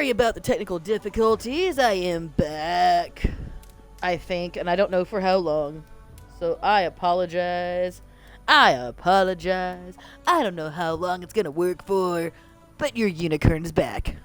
Sorry about the technical difficulties. I am back, I think, and I don't know for how long. So I apologize. I apologize. I don't know how long it's gonna work for, but your unicorn is back.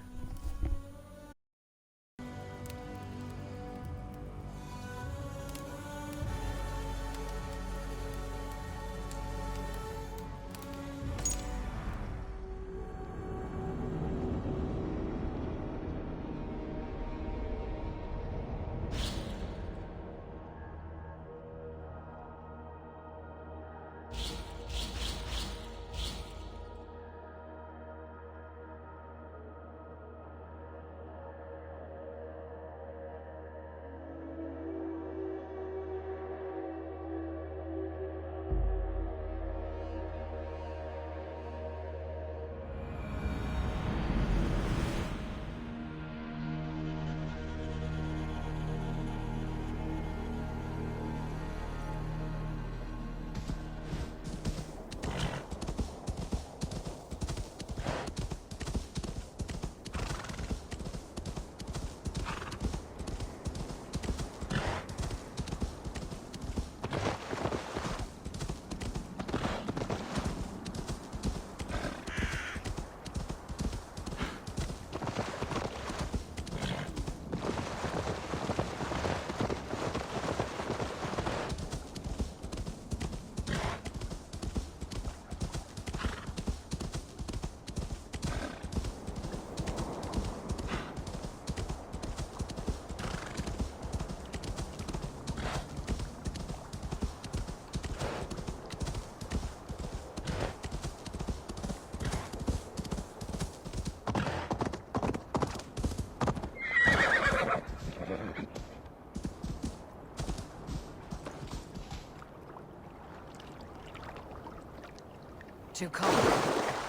Too cold.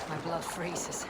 My blood freezes.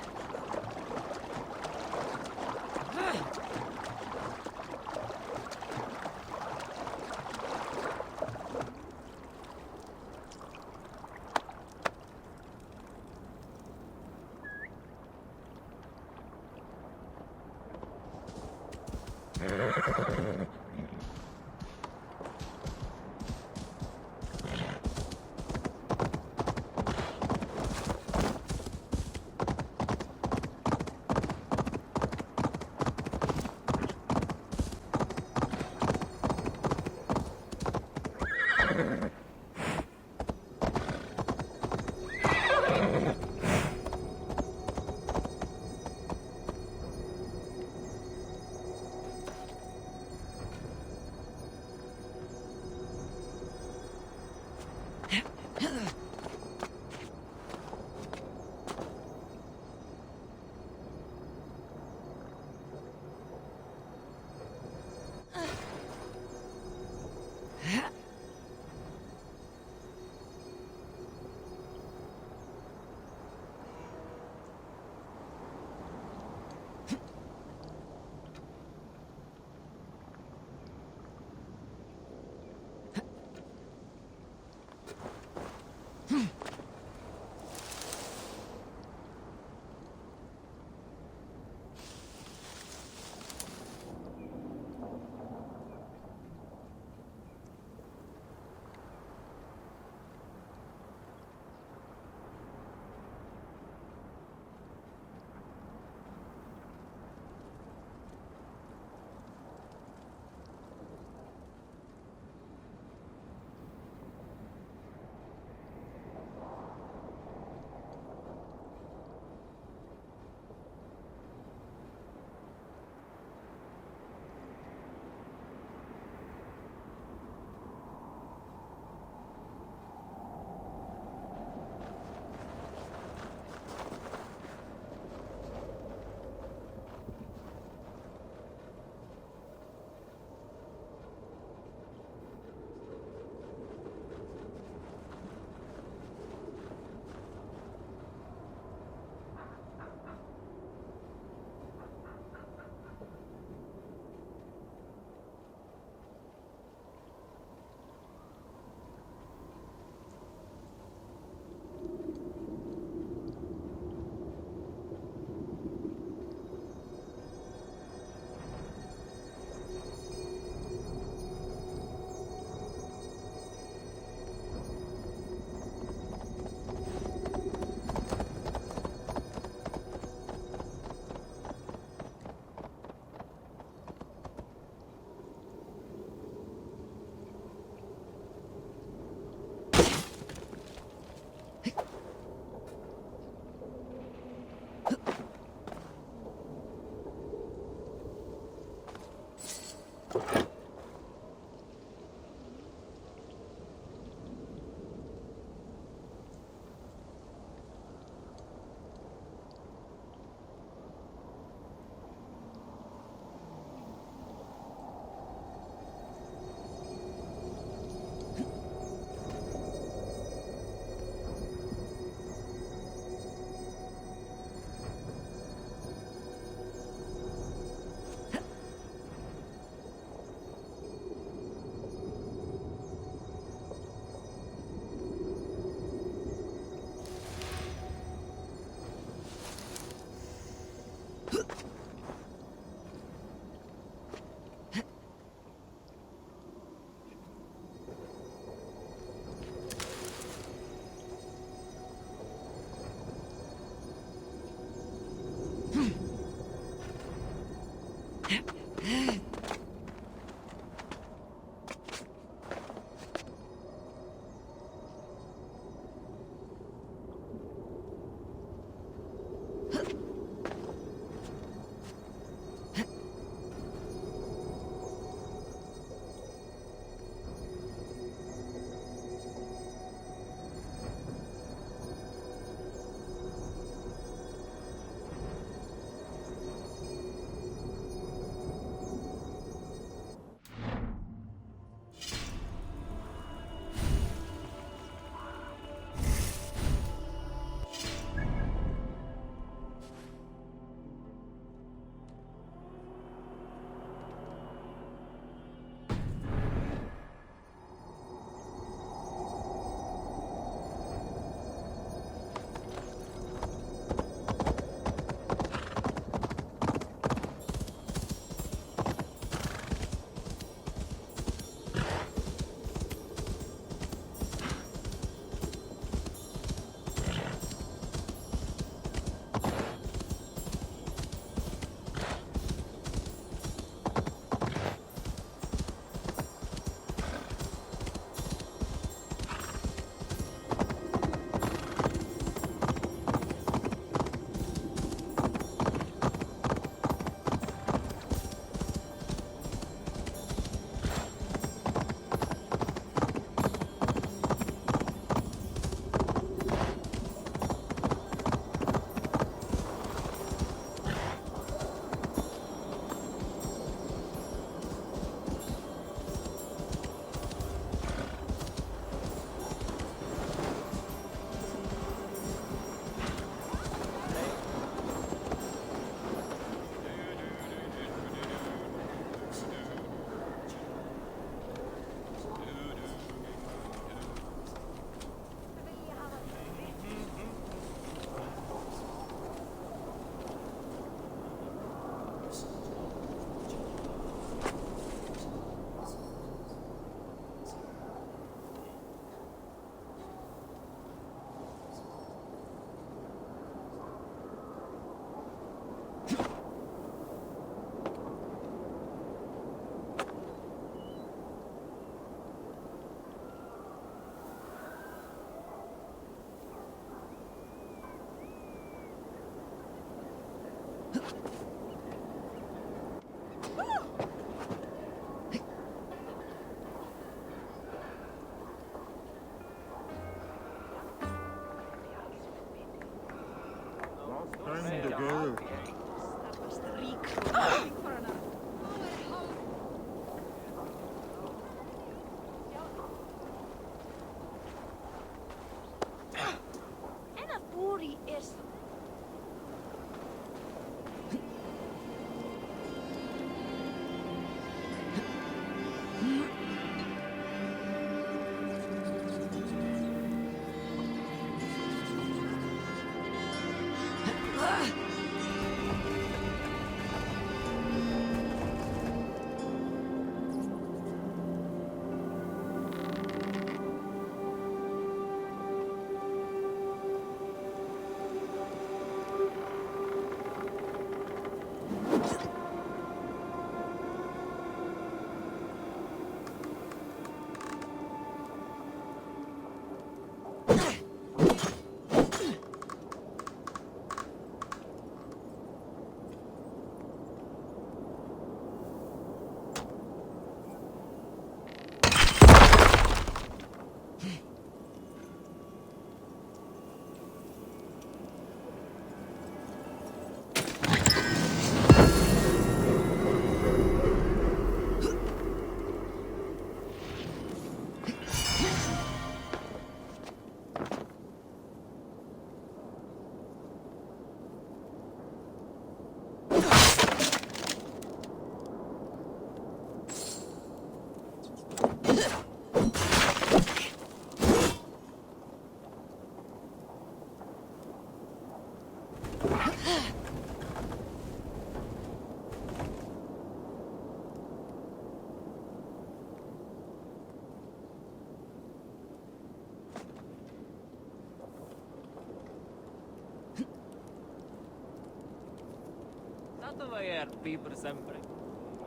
Tanto vai er piper sempre.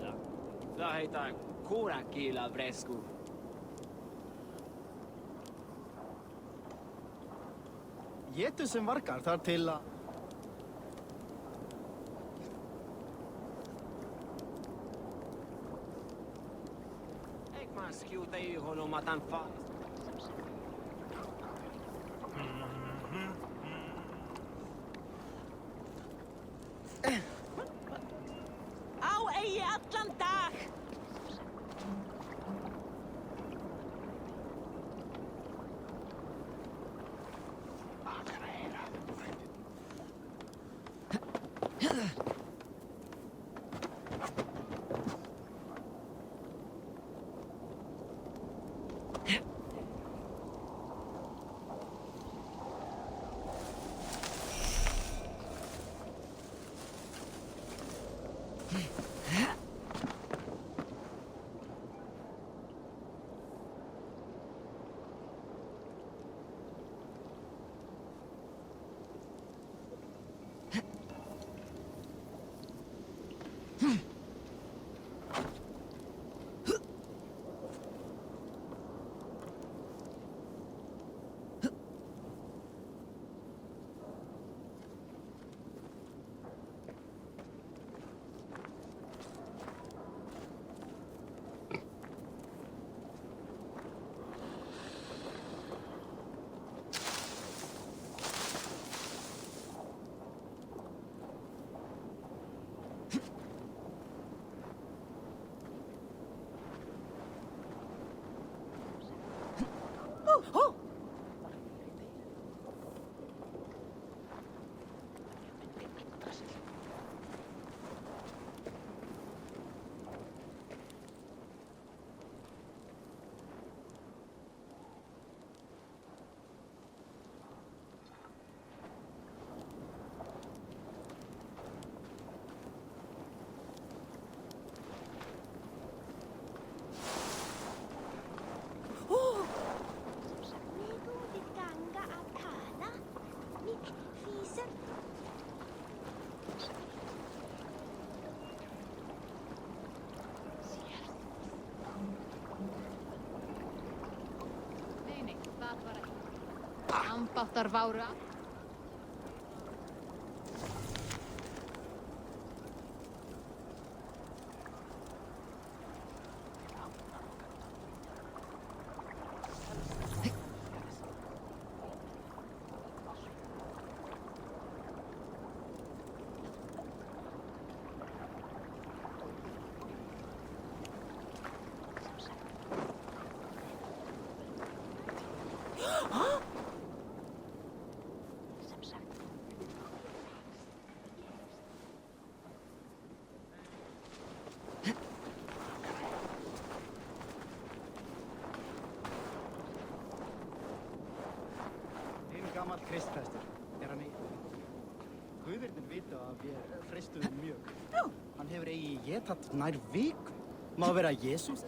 Ja. Da heita kurakila vresku. Getur sem vargar þar til að... Ik man skjuta i honom att han fall. Á eigi allan dag! Ambáttar vára. við freistuðum mjög. Hann hefur eigi getat nær viku. Má vera Jesús?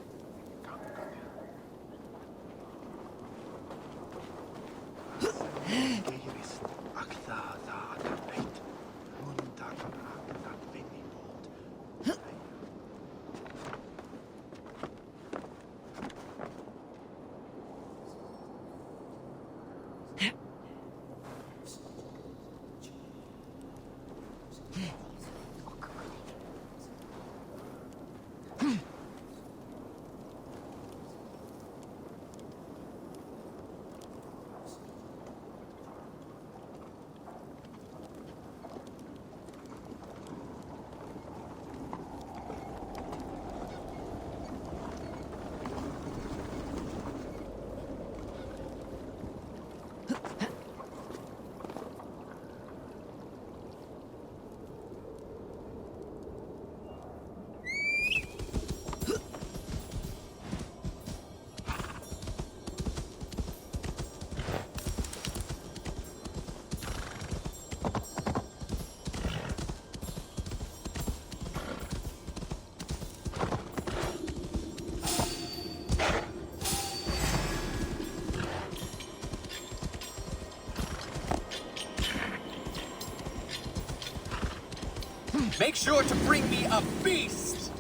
Make sure to bring me a beast!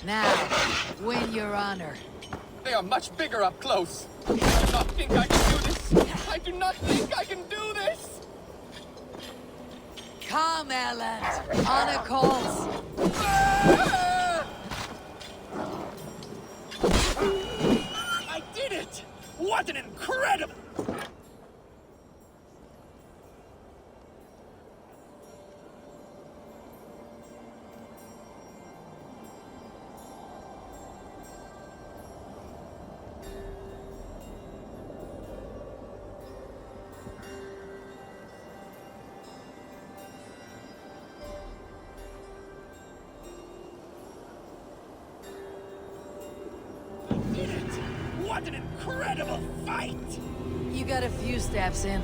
Now, win your honor. They are much bigger up close. I do not think I can do this. I do not think I can do this. Come, Erland. Honor calls. Ah! I did it! What an incredible... What an incredible fight! You got a few steps in.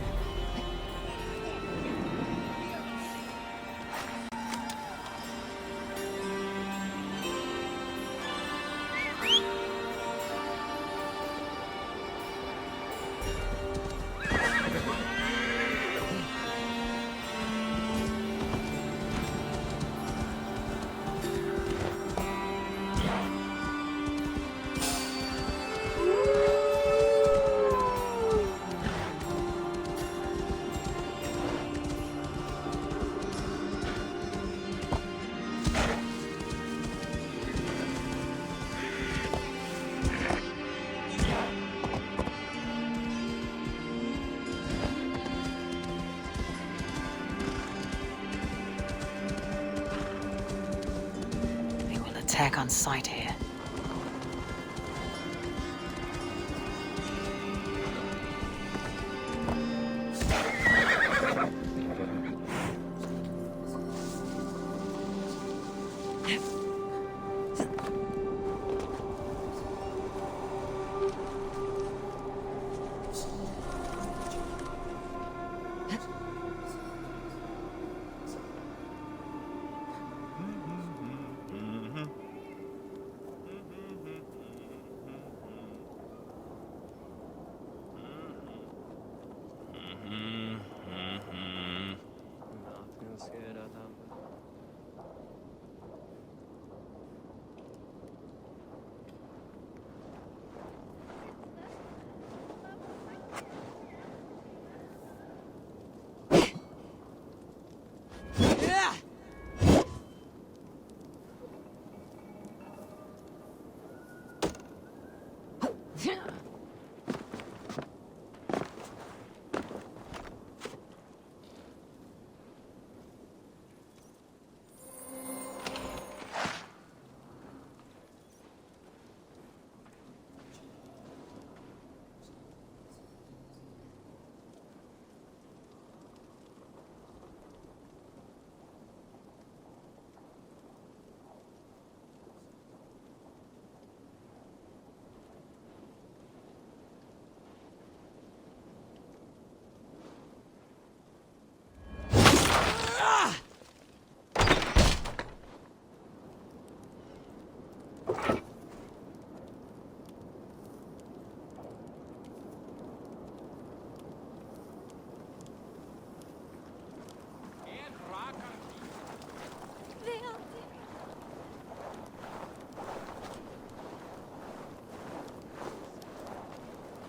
Attack on sight here.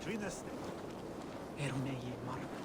Er hún eigi marg?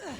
No!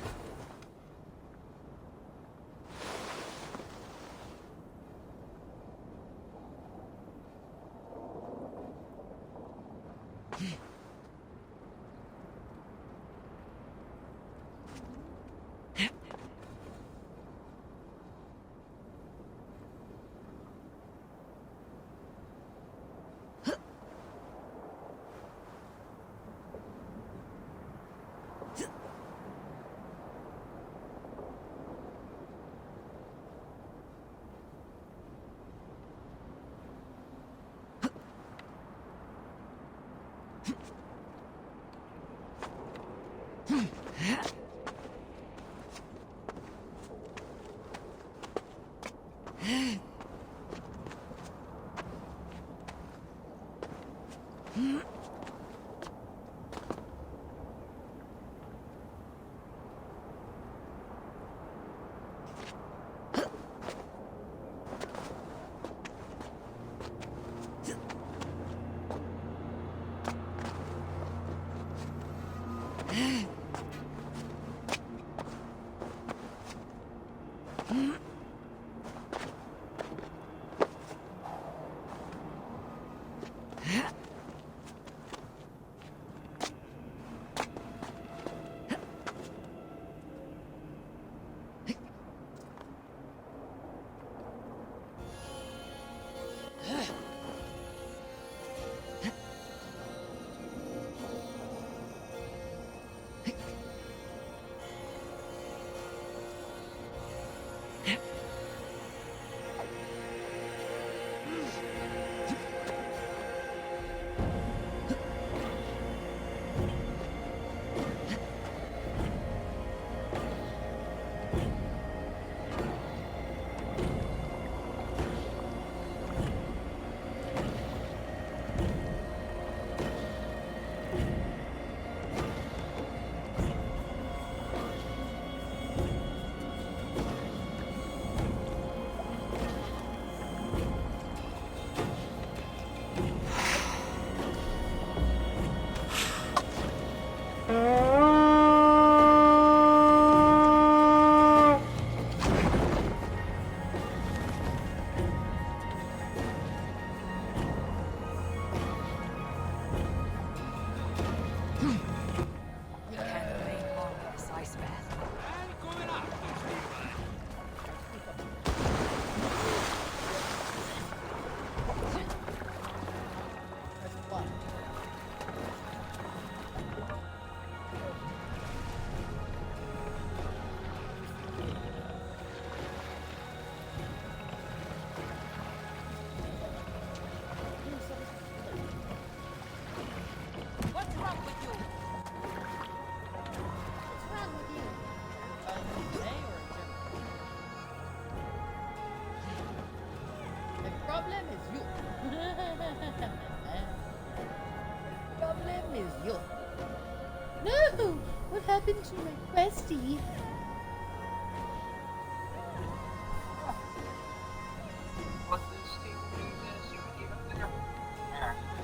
What happened to my bestie?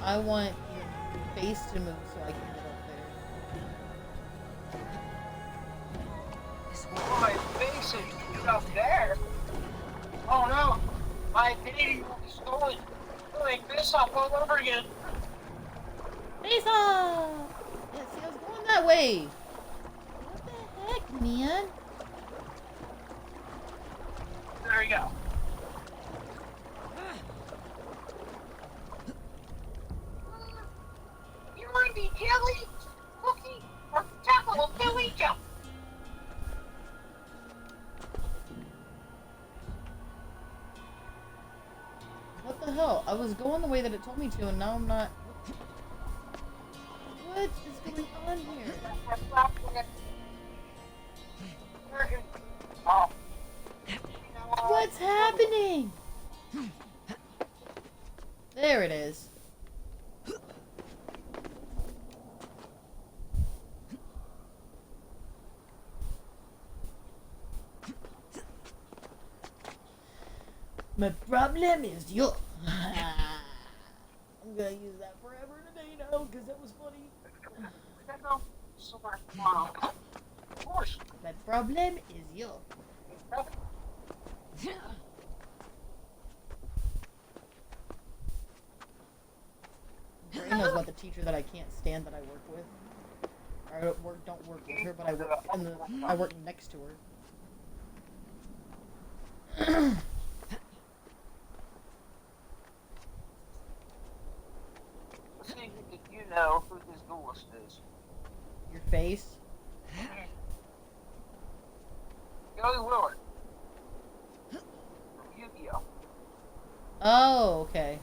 I want your face to move so I can get up there. My face is up there. Oh no, my identity will be stolen. Doing this off all over again. Face off! Yeah, see, I was going that way. What the heck, man? There we go. You want to be Jelly, Cookie, or Tackle Billy Jump? What the hell? I was going the way that it told me to, and now I'm not. What is going on here? Oh. What's happening? There it is. My problem is you. I'm gonna use that forever today now because that was funny. Of course. Problem is you. Grandma's not the teacher that I can't stand that I work with. Or I don't work with her, but I work next to her. Let's see if you know who this duelist is. Your face? Joey Willard. From Yu-Gi-Oh! Oh, okay.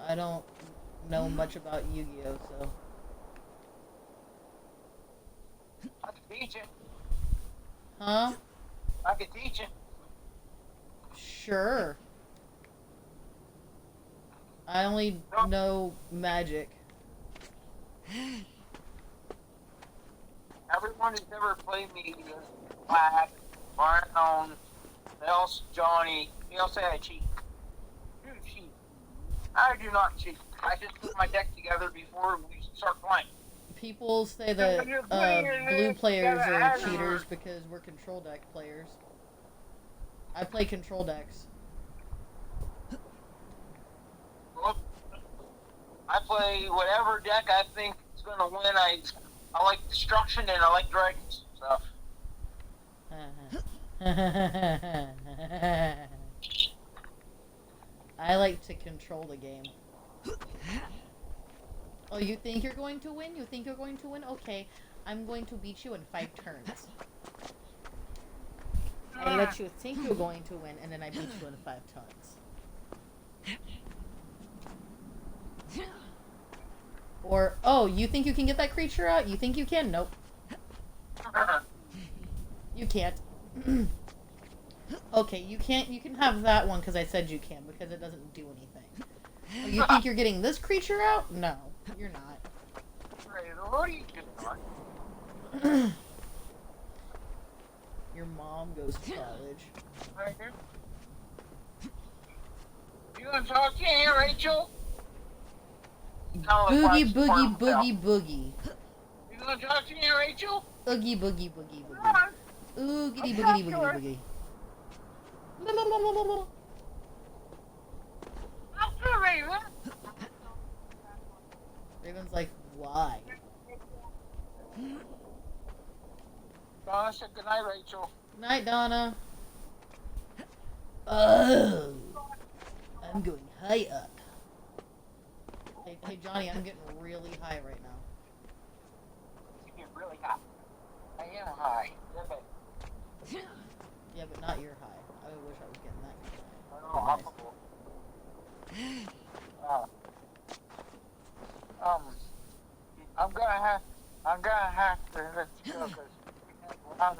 I don't know much about Yu-Gi-Oh, so. I can teach you. Huh? I can teach you. Sure. I only know magic. Everyone who's ever played me is Black, Brown, else Johnny. They all say I cheat. You cheat. I do not cheat. I just put my deck together before we start playing. People say that blue players are cheaters because we're control deck players. I play control decks. Well, I play whatever deck I think is going to win. I like destruction and I like dragons. So. I like to control the game. Oh, you think you're going to win? You think you're going to win? Okay, I'm going to beat you in 5 turns. I let you think you're going to win, and then I beat you in 5 turns. Or, oh, you think you can get that creature out? You think you can? Nope. You can't. Okay, you can't. You can have that one because I said you can, because it doesn't do anything. Oh, you think you're getting this creature out? No, you're not. What are you doing? Your mom goes to college. Right here. You gonna talk to me, Rachel? Boogie, boogie, boogie, boogie. You gonna talk to me, Rachel? Oogie, boogie, boogie, boogie. Oogity, boogity, boogity, boogie. Raven's like, why? Donna said goodnight, Rachel. Night, Donna. Oh, I'm going high up. Hey, Johnny, I'm getting really high right now. You get really high. I am high. Yeah, but not your high. I wish I was getting that kind of high. I'm gonna have to let you go because I'm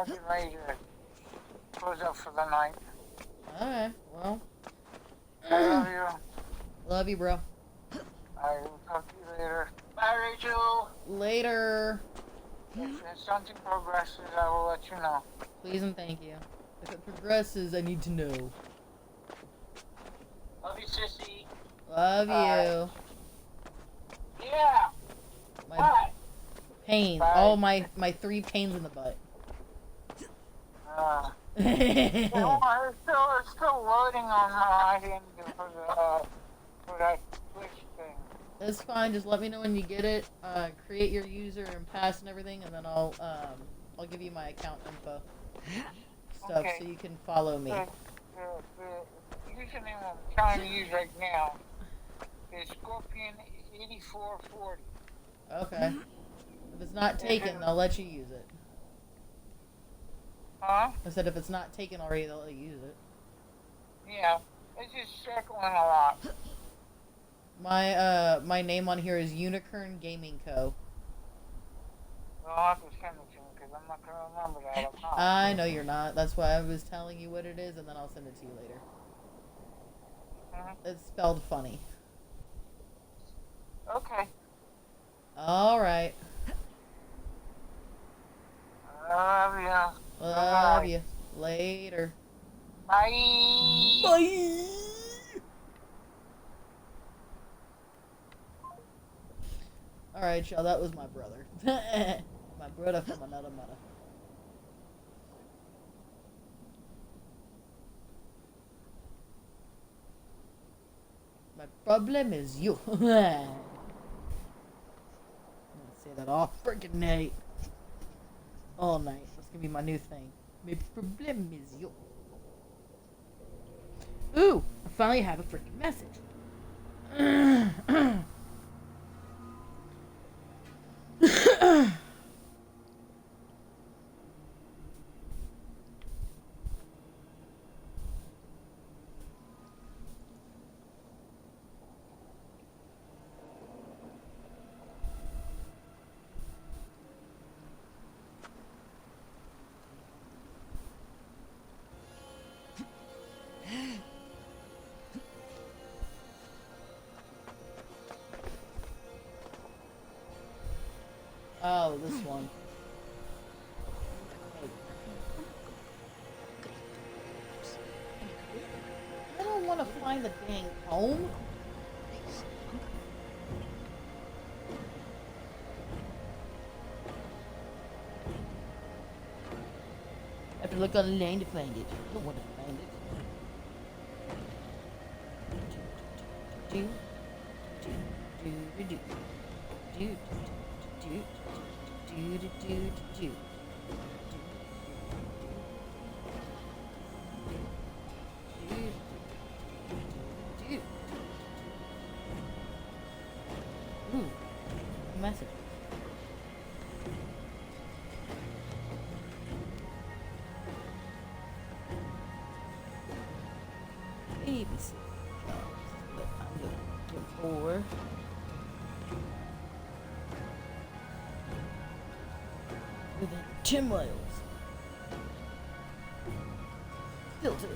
getting ready to close up for the night. Alright, well. I love you. Love you, bro. I will talk to you later. Bye, Rachel. Later. If something progresses, I will let you know. Please and thank you. If it progresses, I need to know. Love you, sissy. Love you. Yeah. My Bye. pain. Bye. All my 3 pains in the butt. It's still loading on my end for that Twitch thing. It's fine. Just let me know when you get it. Create your user and pass and everything, and then I'll give you my account info stuff Okay. so you can follow me. The username I'm trying to use right now is Scorpion8440. Okay. If it's not taken, I'll let you use it. Huh? I said if it's not taken already, they'll let you use it. Yeah. It's just circling a lot. My name on here is Unicorn Gaming Co. I'll have to send it to me because I'm not going to remember that. I'm not. I know you're not. That's why I was telling you what it is, and then I'll send it to you later. It's spelled funny. Okay. Alright. Love you. Love you. Later. Bye. Bye. Alright, y'all, that was my brother. My brother from another mother. My problem is you. I'm gonna say that all freaking night. All night. That's gonna be my new thing. My problem is you. Ooh, I finally have a freaking message. Oh, this one. I don't want to find the dang home. I have to look online to find it. I don't want to find it. Do, do, do, do, do, do, do, do, do, do, do, do. Ooh, message. ABC. What I'm looking for. Within 10 miles. Filter.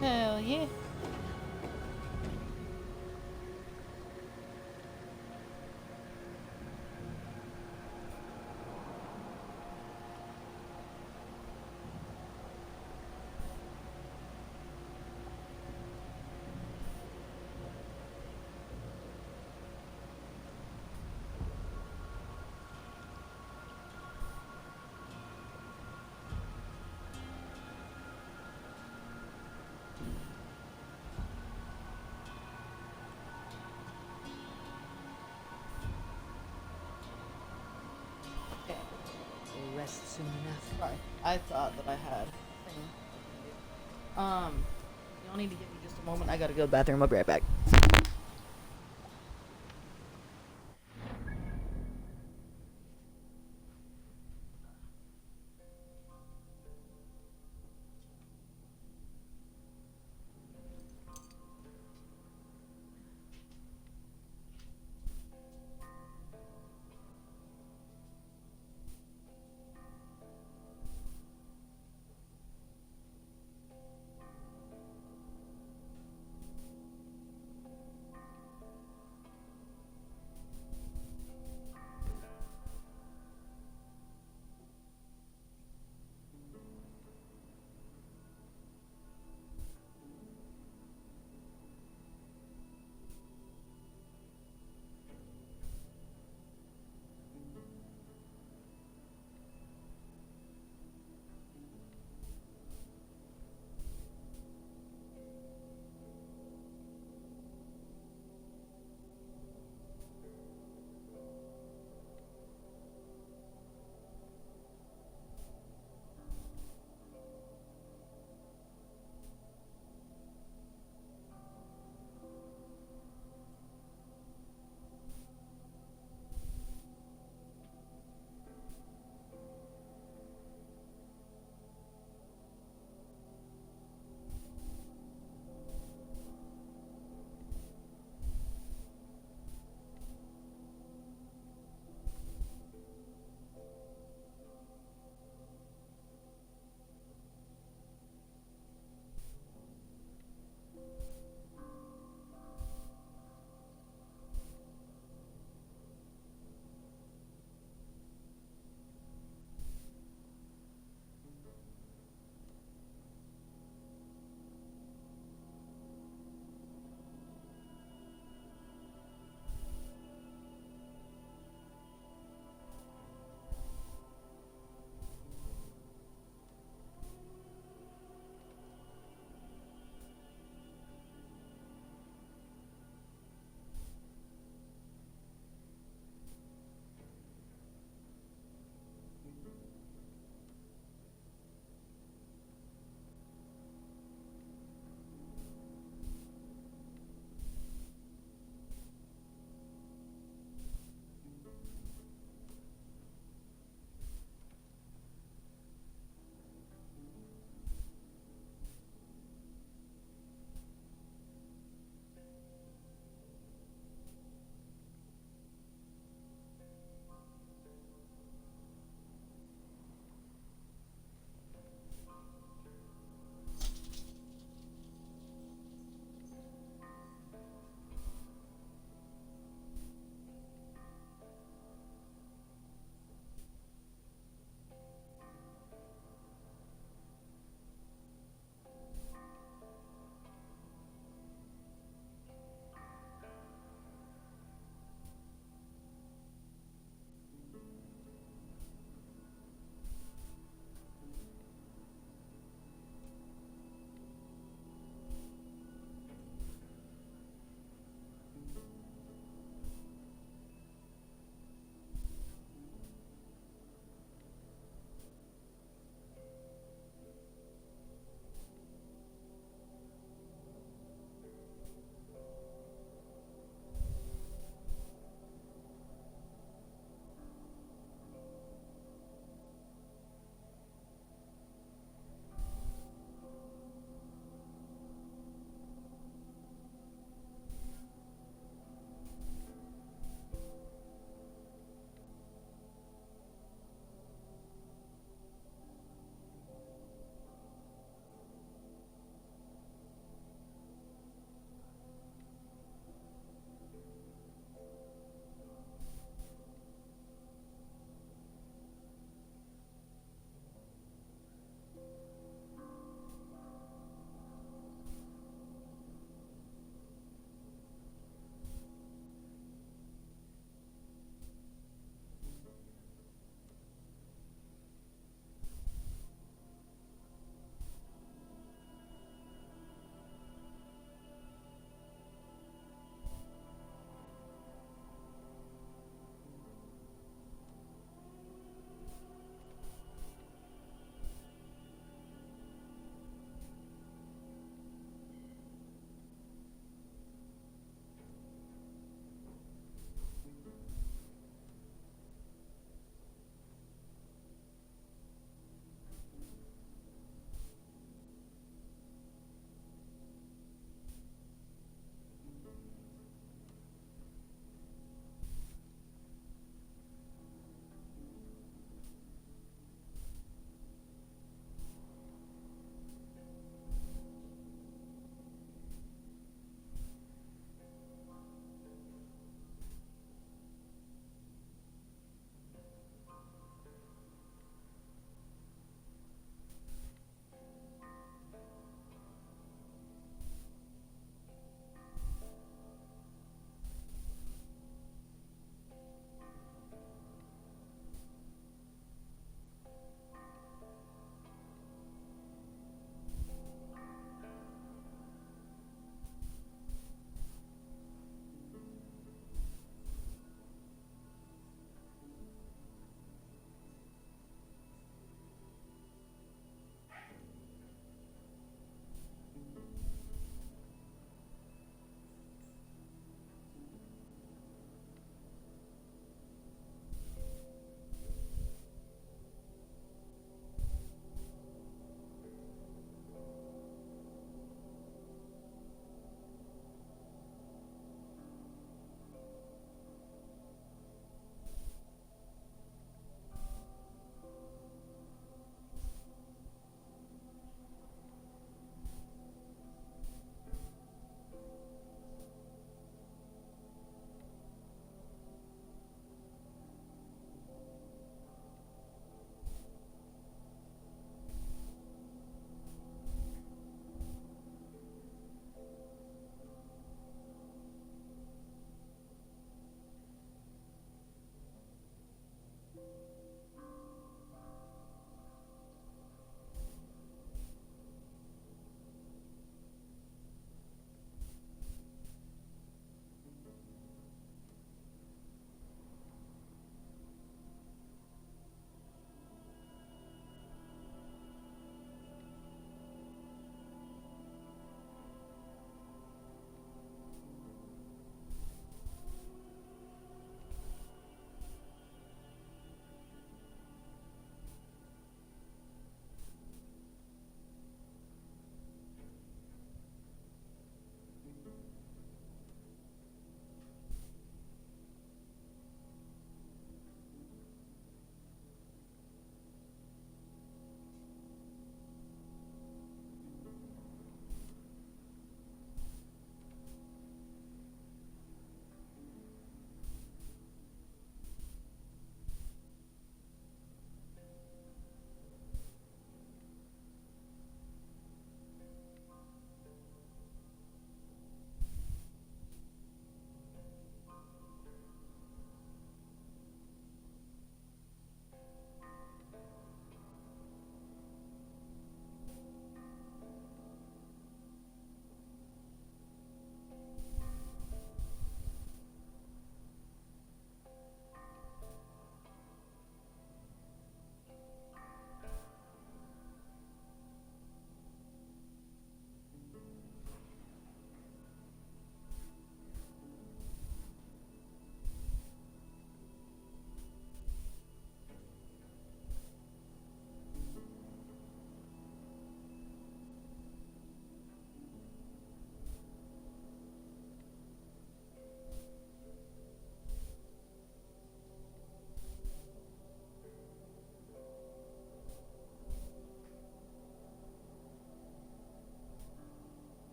Hell yeah. Okay. We'll rest soon enough. Sorry. I thought that I had a thing. Y'all need to give me just a moment. I gotta go to the bathroom. I'll be right back.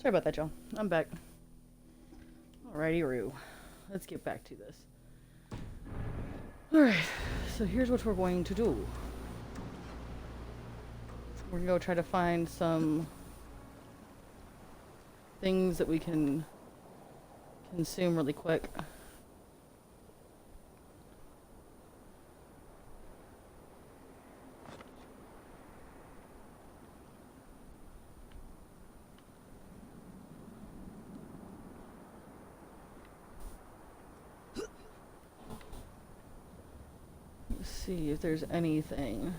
Sorry about that, y'all. I'm back. Alrighty-roo. Let's get back to this. Alright, so here's what we're going to do. We're gonna go try to find some things that we can consume really quick. Let's see if there's anything.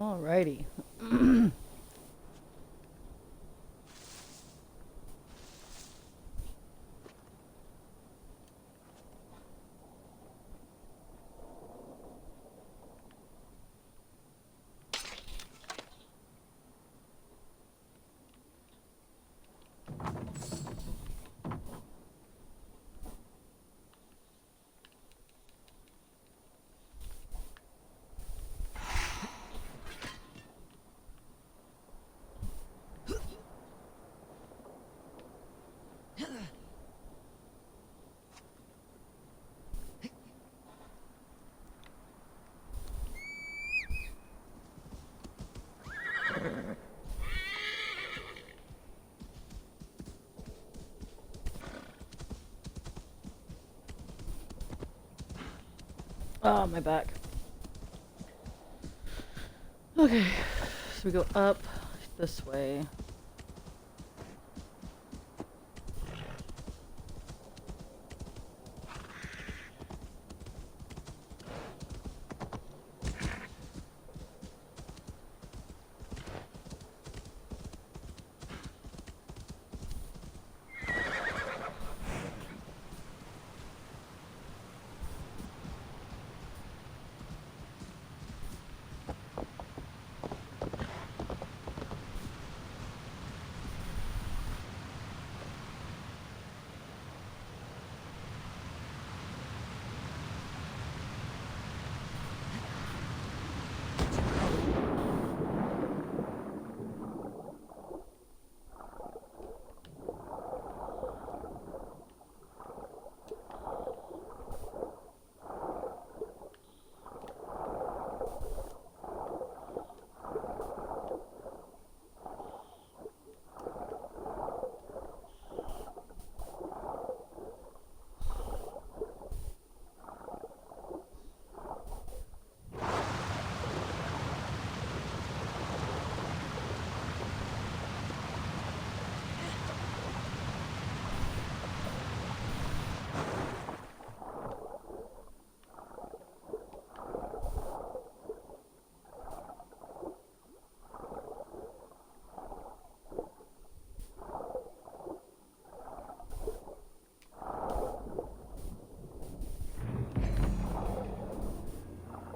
Alrighty. Oh, my back. Okay, so we go up this way.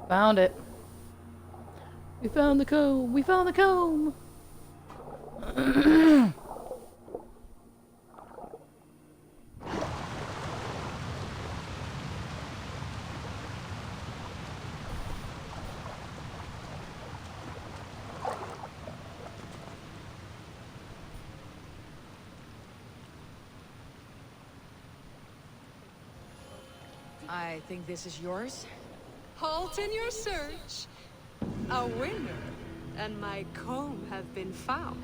Found it. We found the comb. We found the comb. I think this is yours. Halt in your search. A winner, and my comb have been found.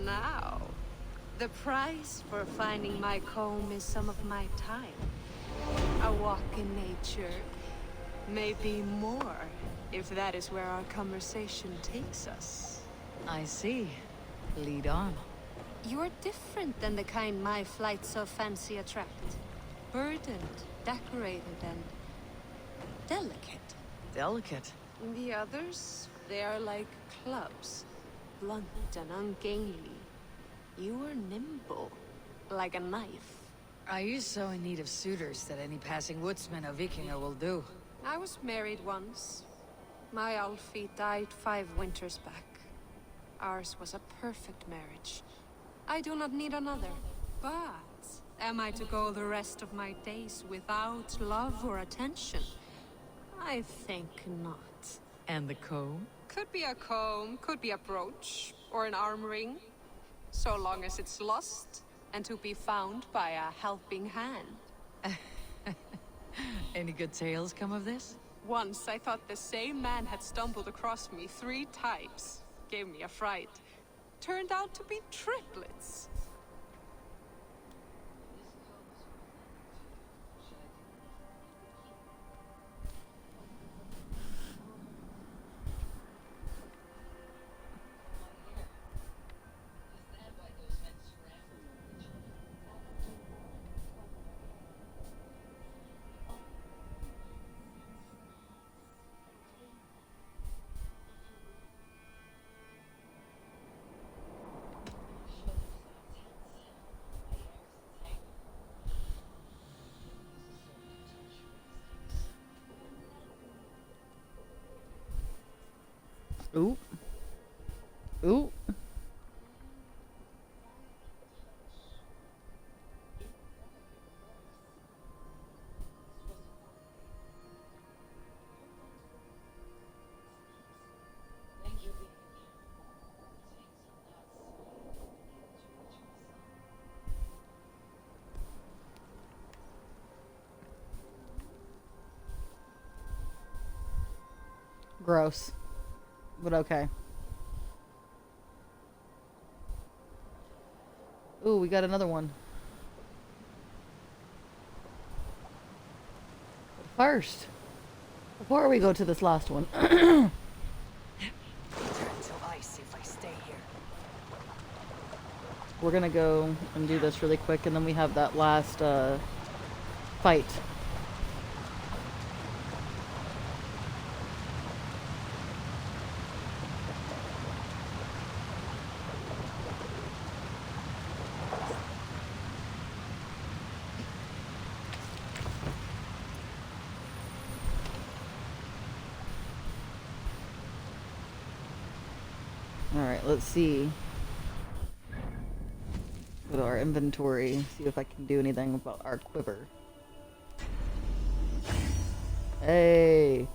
Now, the price for finding my comb is some of my time. A walk in nature, maybe more, if that is where our conversation takes us. I see. Lead on. You're different than the kind my flights of fancy attract. Burdened, decorated, and delicate. Delicate. The others, they are like clubs, blunt and ungainly. You are nimble, like a knife. Are you so in need of suitors that any passing woodsman or Vikinger will do? I was married once. My Alfie died 5 winters back. Ours was a perfect marriage. I do not need another. But am I to go the rest of my days without love or attention? I think not. And the comb? Could be a comb, could be a brooch, or an arm ring. So long as it's lost, and to be found by a helping hand. Any good tales come of this? Once I thought the same man had stumbled across me 3 times. Gave me a fright. Turned out to be triplets. Ooh. Ooh. Gross. But okay. Ooh, we got another one. But first, before we go to this last one, Turn to ice if I stay here. we're gonna go and do this really quick, and then we have that last fight. Alright, let's see. With our inventory, see if I can do anything about our quiver. Hey!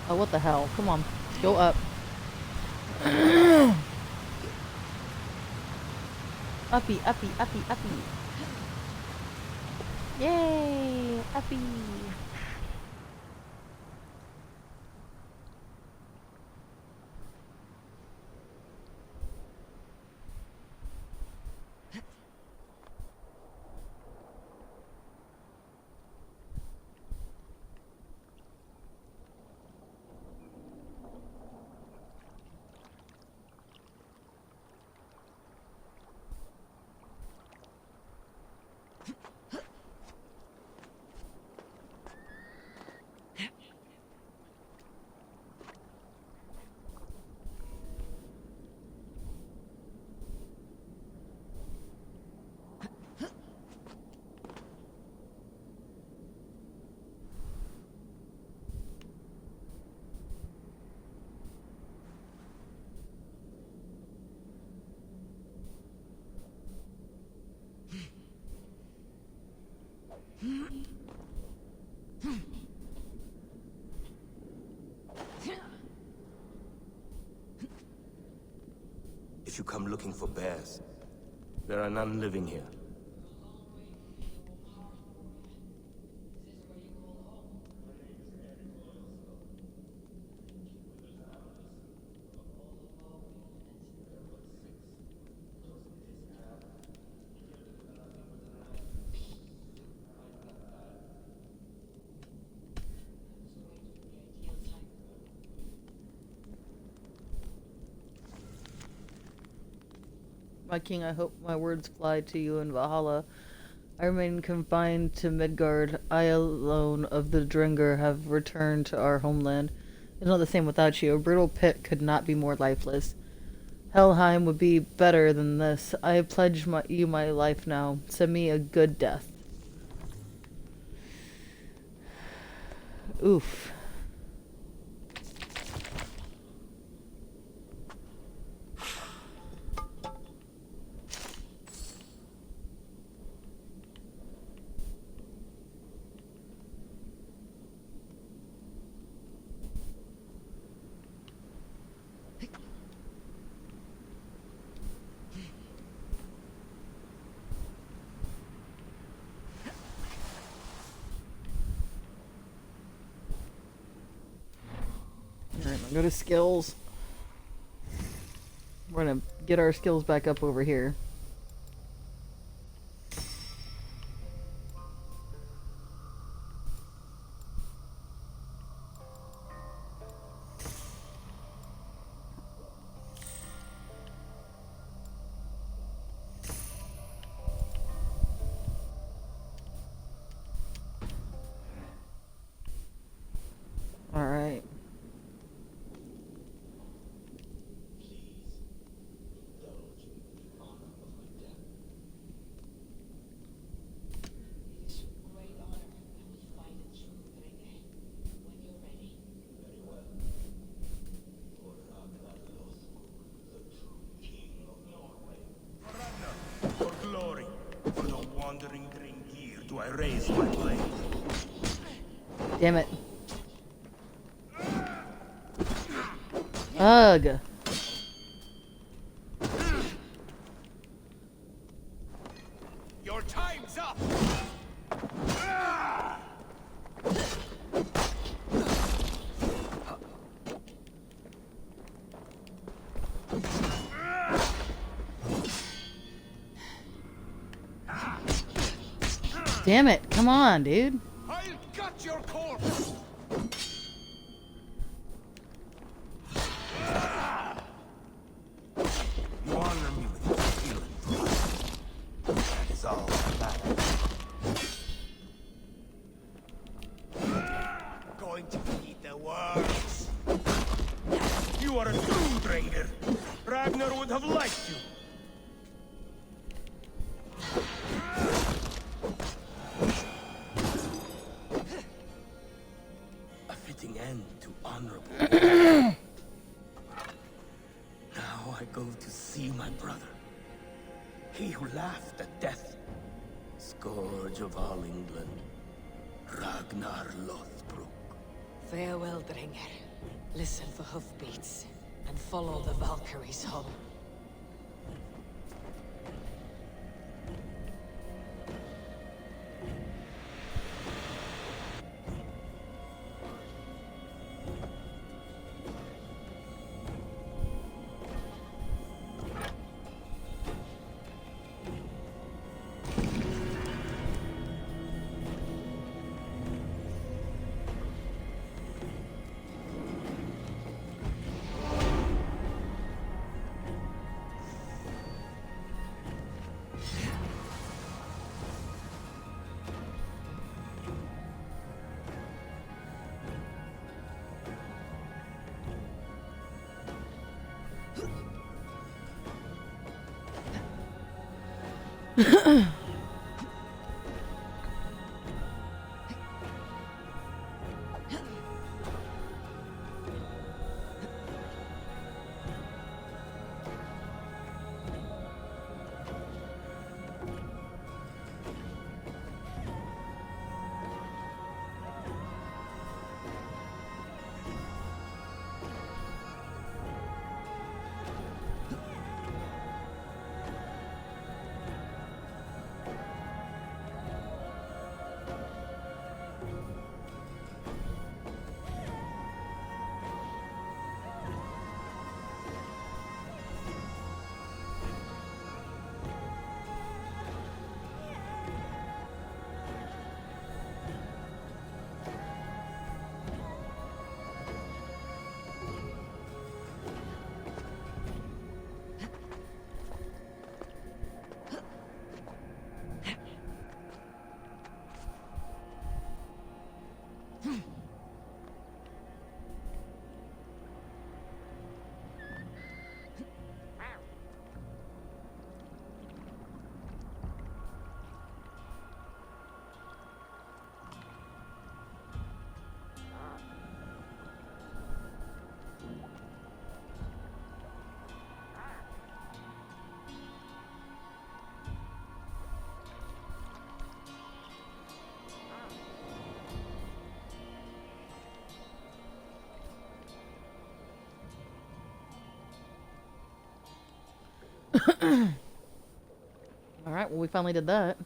Oh, what the hell? Come on. Go up. Uppy, uppy, uppy, uppy. Yay! Uppy. If you come looking for bears, there are none living here. My king, I hope my words fly to you in Valhalla. I remain confined to Midgard. I alone of the Drengar have returned to our homeland. It's not the same without you. A brutal pit could not be more lifeless. Helheim would be better than this. I pledge you my life now. Send me a good death. Oof. Alright, go to skills. We're gonna get our skills back up over here. Alright. For glory, for the wandering Dringir, do I raise my blade. Damn it. Ugh. Your time's up! Damn it. Come on, dude. I'll cut your corpse! You honor me with your skill and pride. That is all that matters. Going to eat the worms. You are a true Drengar. Ragnar would have liked you. A fitting end to honorable. go to see my brother. He who laughed at death. Scourge of all England. Ragnar Lothbrok. Farewell, Dringer. Listen for hoofbeats, and follow the Valkyries home. Alright, well, we finally did that.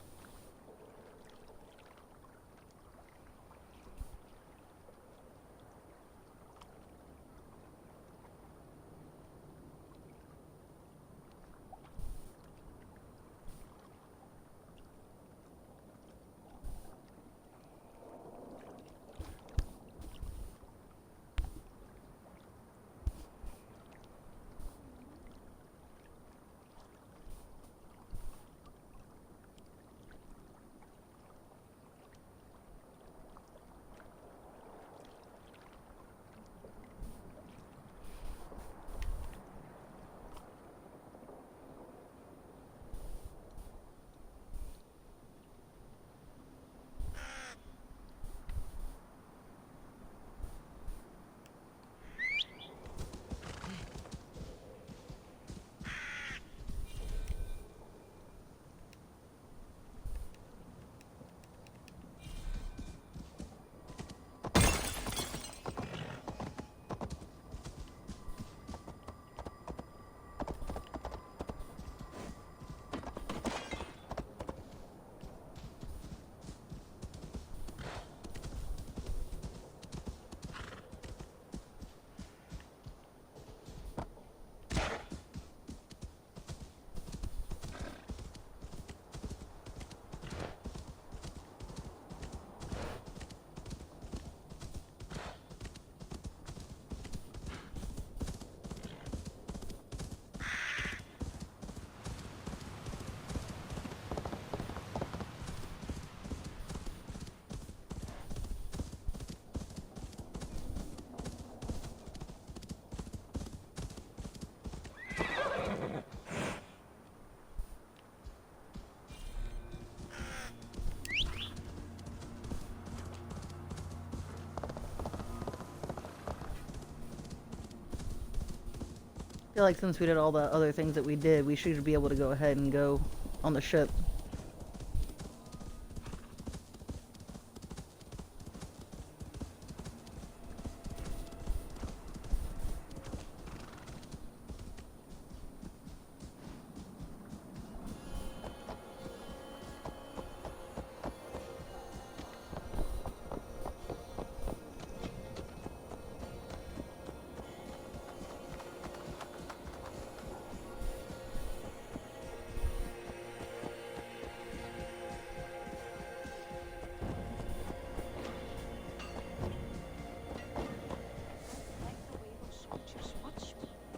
feel like since we did all the other things that we did, we should be able to go ahead and go on the ship.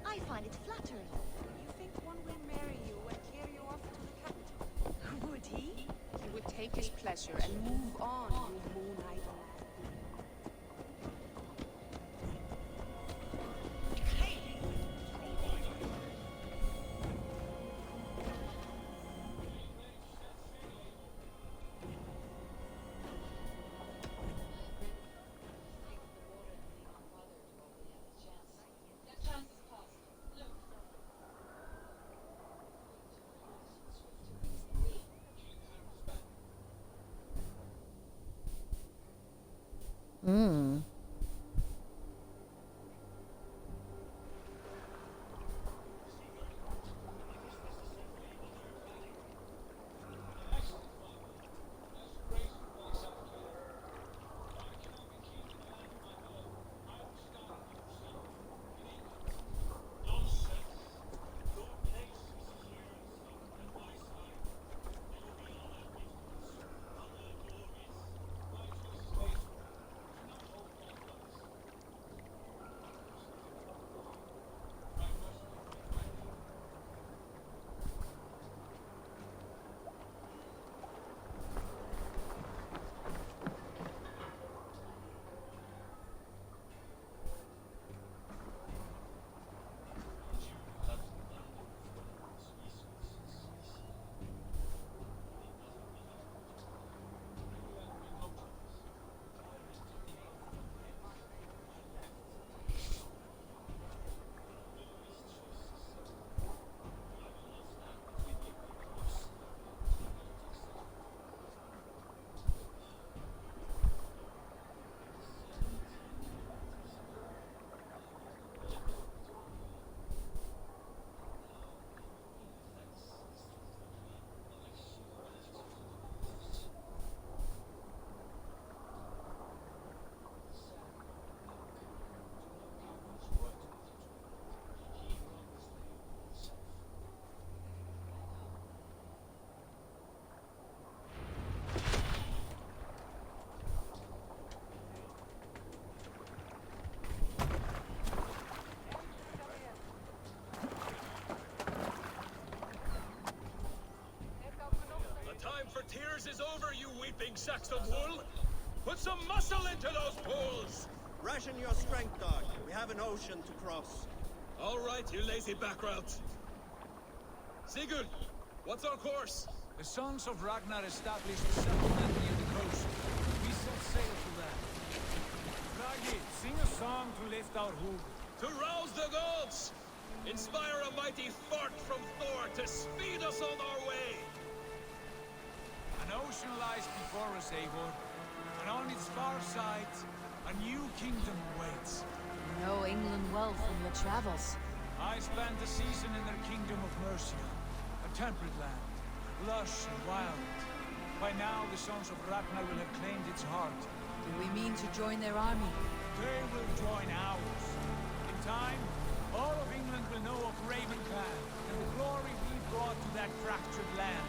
I find it flattering. You think one will marry you and carry you off to the capital? Would he? He would take his pleasure and move on, you moon idol. Hmm. Tears is over, you weeping sacks of wool! Put some muscle into those pools! Ration your strength, dog. We have an ocean to cross. All right, you lazy backrout. Sigurd, what's our course? The sons of Ragnar established a settlement near the coast. We set sail to that. Ragi, sing a song to lift our hood. To rouse the gods! Inspire a mighty fart from Thor to speed us on our way! An ocean lies before us, Eivor, and on its far side, a new kingdom waits. You know England well from your travels. I spent a season in their kingdom of Mercia, a temperate land, lush and wild. By now, the sons of Ragnar will have claimed its heart. Do we mean to join their army? They will join ours. In time, all of England will know of Raven Clan and the glory we brought to that fractured land.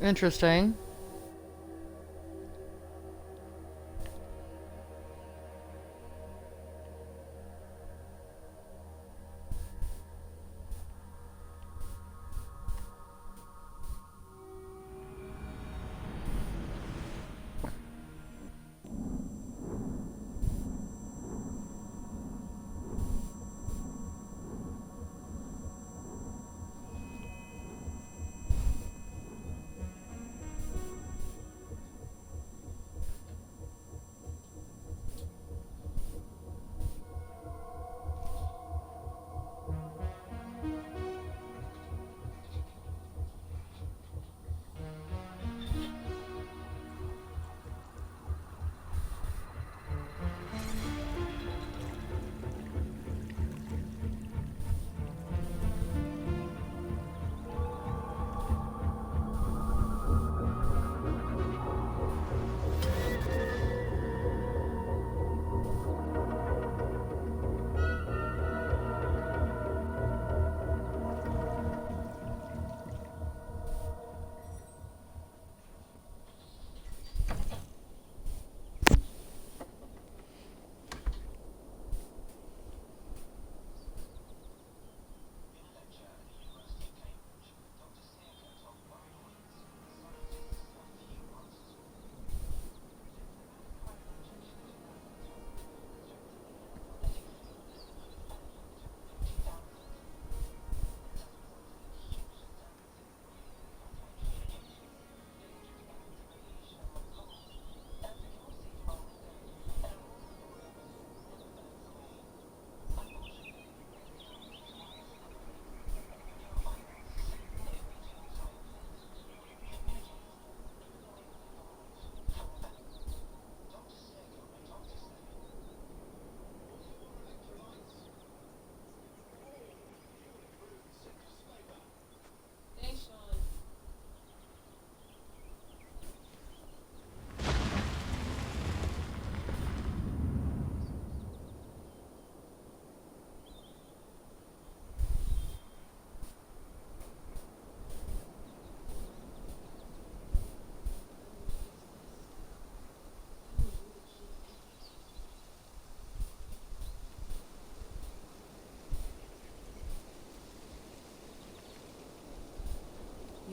Interesting.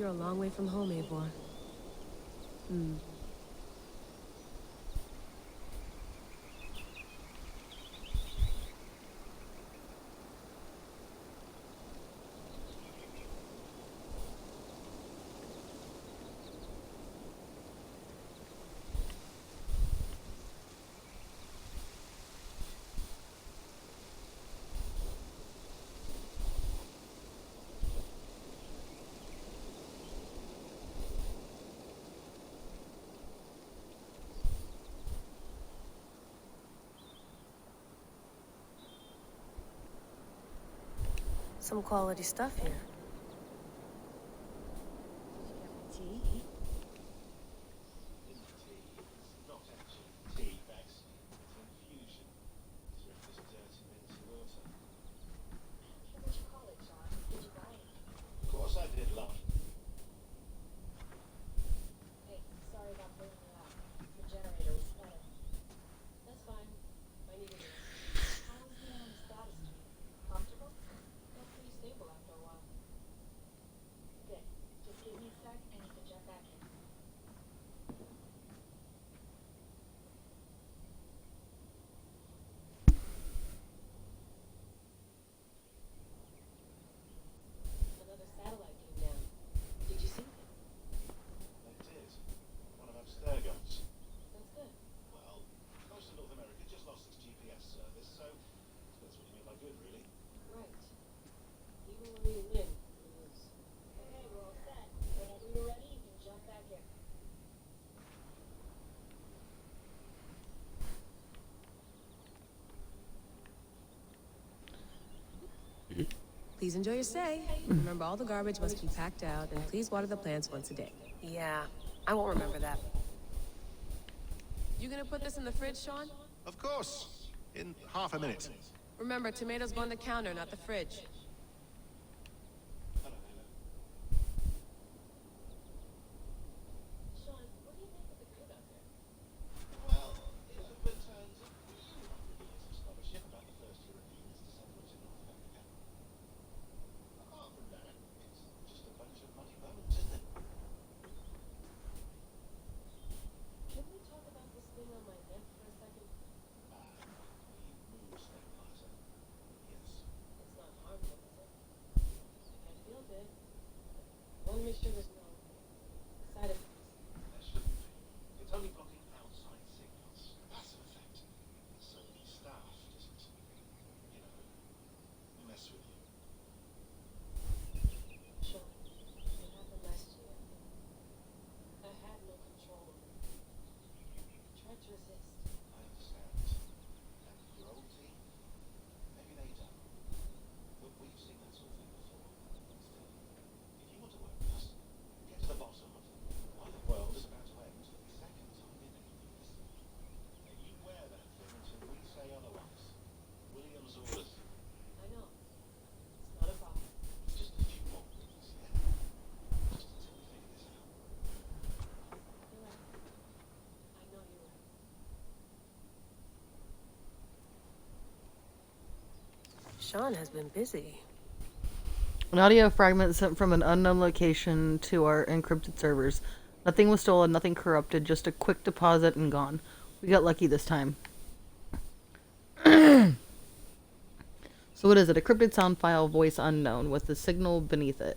You're a long way from home, Eivor. Some quality stuff here. Please enjoy your stay. Remember, all the garbage must be packed out, and please water the plants once a day. Yeah, I won't remember that. You gonna put this in the fridge, Sean? Of course. In half a minute. Remember, tomatoes go on the counter, not the fridge. Sean has been busy. An audio fragment sent from an unknown location to our encrypted servers. Nothing was stolen, nothing corrupted, just a quick deposit and gone. We got lucky this time. So what is it? A crypted sound file, voice unknown, with the signal beneath it.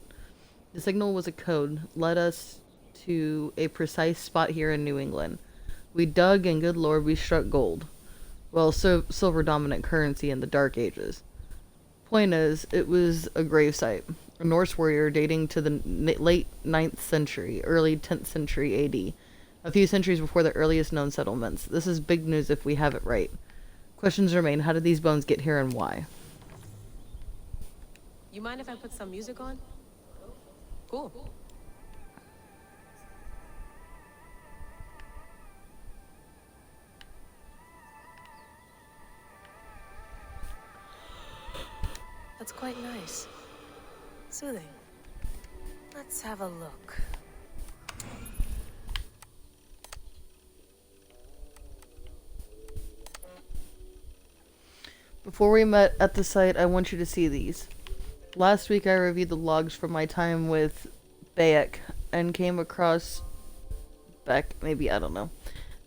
The signal was a code, led us to a precise spot here in New England. We dug, and good lord, we struck gold. Well, silver dominant currency in the Dark Ages. Point is, it was a gravesite. A Norse warrior dating to the late 9th century, early 10th century AD. A few centuries before the earliest known settlements. This is big news if we have it right. Questions remain. How did these bones get here and why? You mind if I put some music on? Cool. That's quite nice. Soothing. Let's have a look. Before we met at the site, I want you to see these. Last week I reviewed the logs from my time with Bayek and came across maybe, I don't know.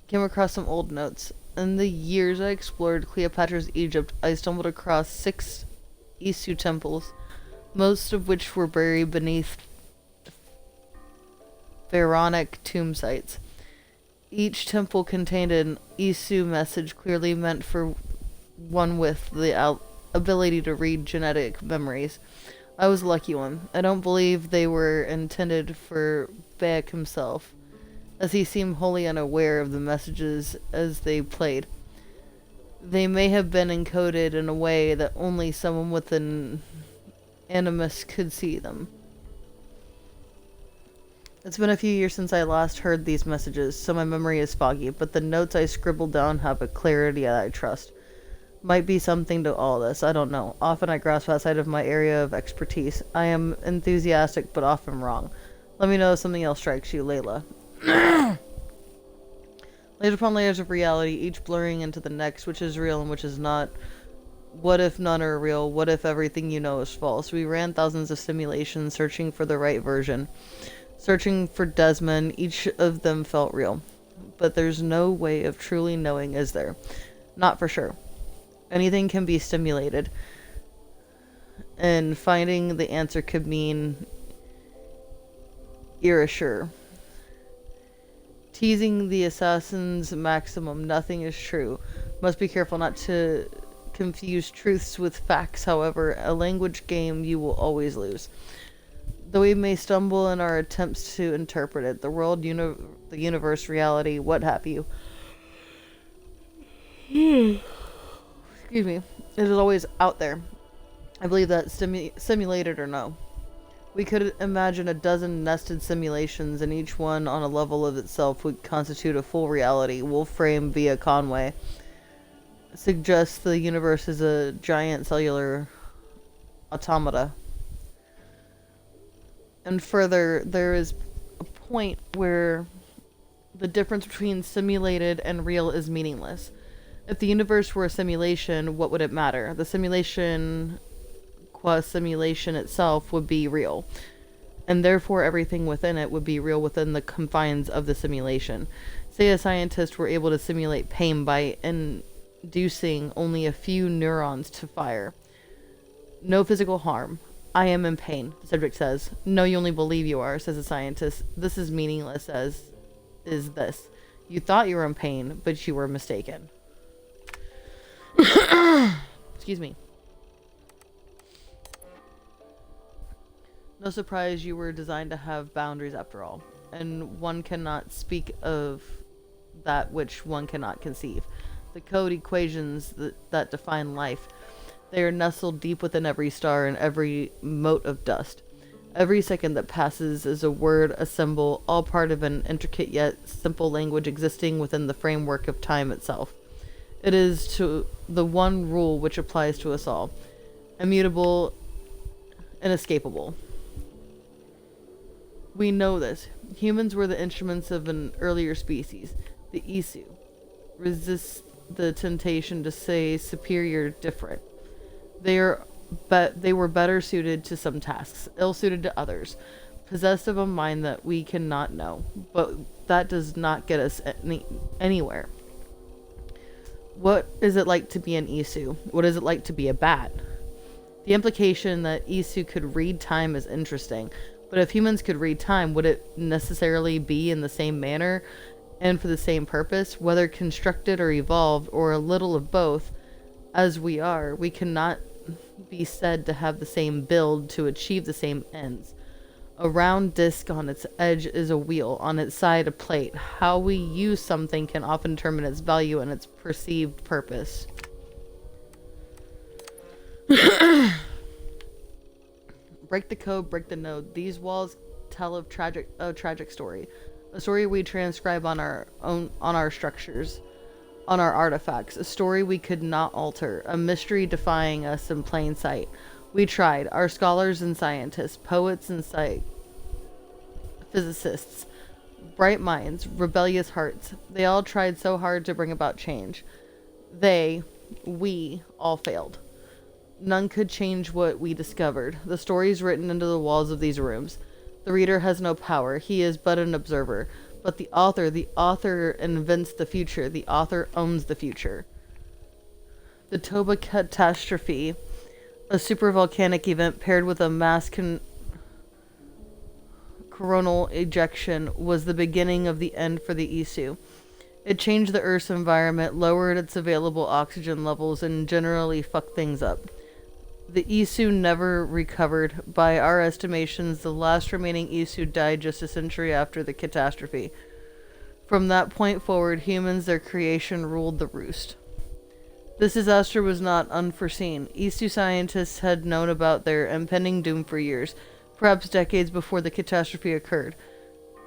Came across some old notes. In the years I explored Cleopatra's Egypt, I stumbled across 6 Isu temples, most of which were buried beneath pharaonic tomb sites. Each temple contained an Isu message clearly meant for one with the ability to read genetic memories. I was a lucky one. I don't believe they were intended for Bayek himself, as he seemed wholly unaware of the messages as they played. They may have been encoded in a way that only someone with an animus could see them. It's been a few years since I last heard these messages, so my memory is foggy, but the notes I scribbled down have a clarity that I trust. Might be something to all this, I don't know. Often I grasp outside of my area of expertise. I am enthusiastic, but often wrong. Let me know if something else strikes you, Layla. Layers upon layers of reality, each blurring into the next, which is real and which is not. What if none are real? What if everything you know is false? We ran thousands of simulations searching for the right version. Searching for Desmond, each of them felt real. But there's no way of truly knowing, is there? Not for sure. Anything can be stimulated. And finding the answer could mean erasure. Teasing the assassin's maximum, nothing is true. Must be careful not to confuse truths with facts, however, a language game you will always lose. Though we may stumble in our attempts to interpret it, the world, the universe, reality, what have you. Excuse me. It is always out there. I believe that simulated or no. We could imagine a dozen nested simulations, and each one on a level of itself would constitute a full reality. Wolfram via Conway suggests the universe is a giant cellular automata. And further, there is a point where the difference between simulated and real is meaningless. If the universe were a simulation, what would it matter? The simulation qua simulation itself would be real, and therefore everything within it would be real within the confines of the simulation. Say a scientist were able to simulate pain by inducing only a few neurons to fire. No physical harm. I am in pain, the subject says. No, you only believe you are, says the scientist. This is meaningless, as is this. You thought you were in pain, but you were mistaken. Excuse me. No surprise, you were designed to have boundaries after all, and one cannot speak of that which one cannot conceive. The code equations that define life, they are nestled deep within every star and every mote of dust. Every second that passes is a word, a symbol, all part of an intricate yet simple language existing within the framework of time itself. It is to the one rule which applies to us all. Immutable, inescapable. We know this. Humans were the instruments of an earlier species, the Isu. Resist the temptation to say superior, different. They were better suited to some tasks, ill-suited to others, possessed of a mind that we cannot know, but that does not get us anywhere. What is it like to be an Isu? What is it like to be a bat? The implication that Isu could read time is interesting, but if humans could read time, would it necessarily be in the same manner and for the same purpose? Whether constructed or evolved, or a little of both, as we are, we cannot be said to have the same build to achieve the same ends. A round disc on its edge is a wheel, on its side a plate. How we use something can often determine its value and its perceived purpose. Break the code, break the node. These walls tell a tragic story. A story we transcribe on our structures, on our artifacts. A story we could not alter. A mystery defying us in plain sight. We tried. Our scholars and scientists, poets and physicists, bright minds, rebellious hearts. They all tried so hard to bring about change. We all failed. None could change what we discovered. The stories written into the walls of these rooms. The reader has no power. He is but an observer. But the author invents the future. The author owns the future. The Toba catastrophe, a supervolcanic event paired with a mass coronal ejection, was the beginning of the end for the Isu. It changed the Earth's environment, lowered its available oxygen levels, and generally fucked things up. The Isu never recovered. By our estimations, the last remaining Isu died just a century after the catastrophe. From that point forward, humans, their creation, ruled the roost. This disaster was not unforeseen. Isu scientists had known about their impending doom for years, perhaps decades before the catastrophe occurred.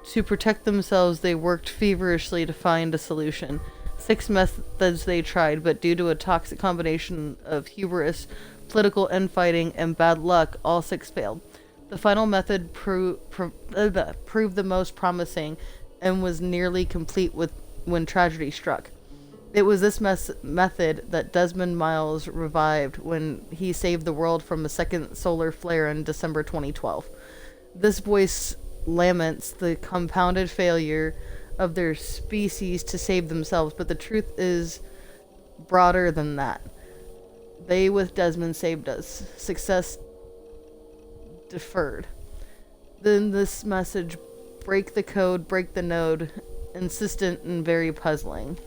To protect themselves, they worked feverishly to find a solution. 6 methods they tried, but due to a toxic combination of hubris, political infighting, and bad luck, all 6 failed. The final method proved the most promising and was nearly complete when tragedy struck. It was this method that Desmond Miles revived when he saved the world from a second solar flare in December 2012. This voice laments the compounded failure of their species to save themselves, but the truth is broader than that. They with Desmond saved us. Success deferred. Then this message, break the code, break the node, insistent and very puzzling.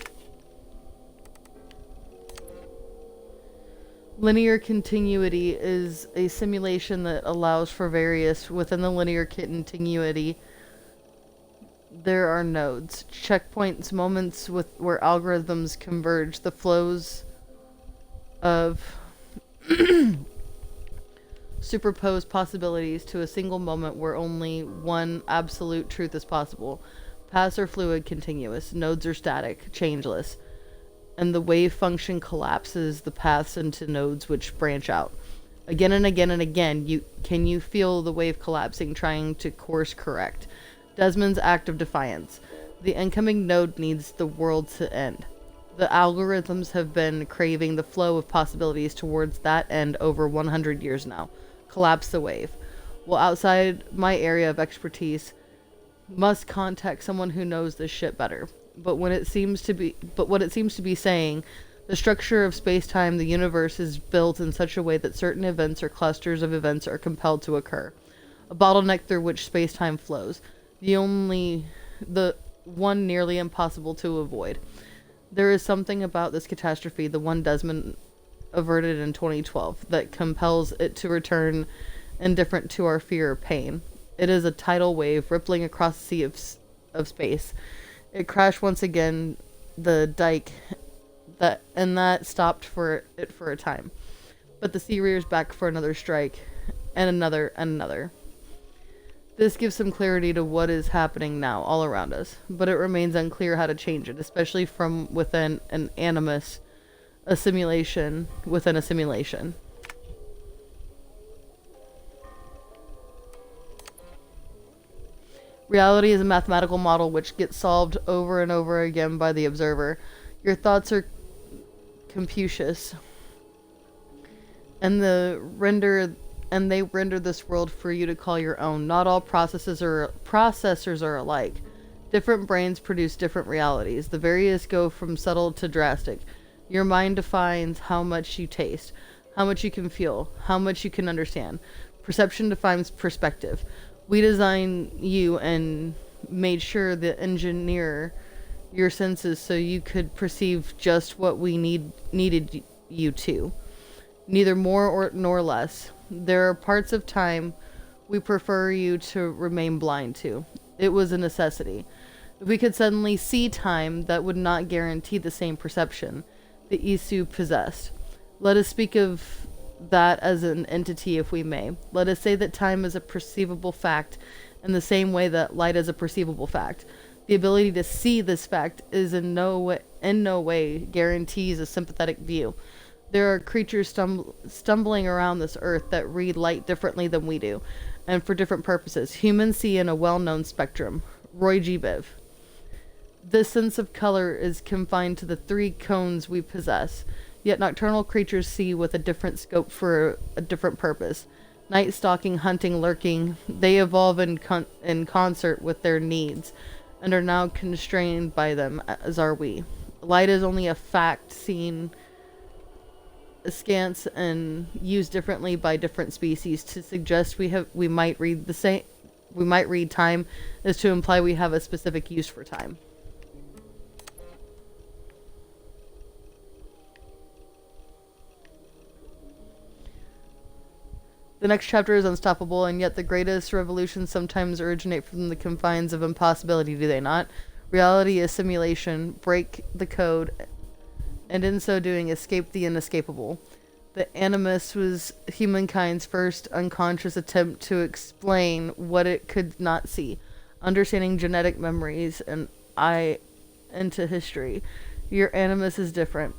Linear continuity is a simulation that allows for various. Within the linear continuity, there are nodes, checkpoints, moments where algorithms converge, the flows of superposed possibilities to a single moment where only one absolute truth is possible. Paths are fluid, continuous. Nodes are static, changeless. And the wave function collapses the paths into nodes which branch out. Again and again and again, you feel the wave collapsing, trying to course correct. Desmond's act of defiance. The incoming node needs the world to end. The algorithms have been craving the flow of possibilities towards that end over 100 years now. Collapse the wave. Well, outside my area of expertise, must contact someone who knows this shit better. But what it seems to be saying, the structure of space-time, the universe is built in such a way that certain events or clusters of events are compelled to occur. A bottleneck through which space-time flows. The one nearly impossible to avoid. There is something about this catastrophe, the one Desmond averted in 2012, that compels it to return indifferent to our fear or pain. It is a tidal wave rippling across the sea of space. It crashed once again, the dike, that stopped for a time. But the sea rears back for another strike, and another, and another. This gives some clarity to what is happening now, all around us, but it remains unclear how to change it, especially from within an animus, a simulation within a simulation. Reality is a mathematical model which gets solved over and over again by the observer. Your thoughts are Confucius, and they render this world for you to call your own. Not all processors are alike. Different brains produce different realities. The various go from subtle to drastic. Your mind defines how much you taste, how much you can feel, how much you can understand. Perception defines perspective. We designed you and made sure to engineer your senses so you could perceive just what we needed you to. Neither more nor less. There are parts of time we prefer you to remain blind to. It was a necessity. If we could suddenly see time, that would not guarantee the same perception the Isu possessed. Let us speak of that as an entity, if we may. Let us say that time is a perceivable fact in the same way that light is a perceivable fact. The ability to see this fact is in no way guarantees a sympathetic view. There are creatures stumbling around this earth that read light differently than we do, and for different purposes. Humans see in a well-known spectrum. Roy G. Biv. This sense of color is confined to the 3 cones we possess. Yet nocturnal creatures see with a different scope for a different purpose. Night stalking, hunting, lurking, they evolve in concert with their needs, and are now constrained by them, as are we. Light is only a fact seen askance and used differently by different species. To suggest we might read time is to imply we have a specific use for time. The next chapter is unstoppable, and yet the greatest revolutions sometimes originate from the confines of impossibility, do they not? Reality is simulation. Break the code, and in so doing, escape the inescapable. The Animus was humankind's first unconscious attempt to explain what it could not see, understanding genetic memories and eye into history. Your Animus is different,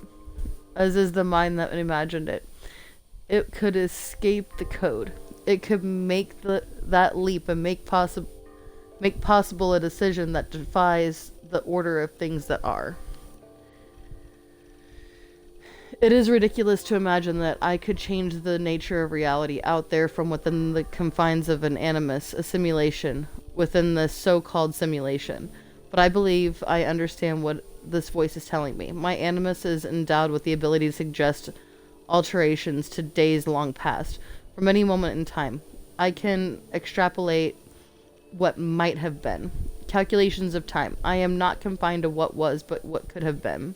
as is the mind that imagined it. It could escape the code. It could make that leap and make possible a decision that defies the order of things that are. It is ridiculous to imagine that I could change the nature of reality out there from within the confines of an animus, a simulation, within this so-called simulation. But I believe I understand what this voice is telling me. My animus is endowed with the ability to suggest alterations to days long past. From any moment in time, I can extrapolate what might have been. Calculations of time. I am not confined to what was, but what could have been.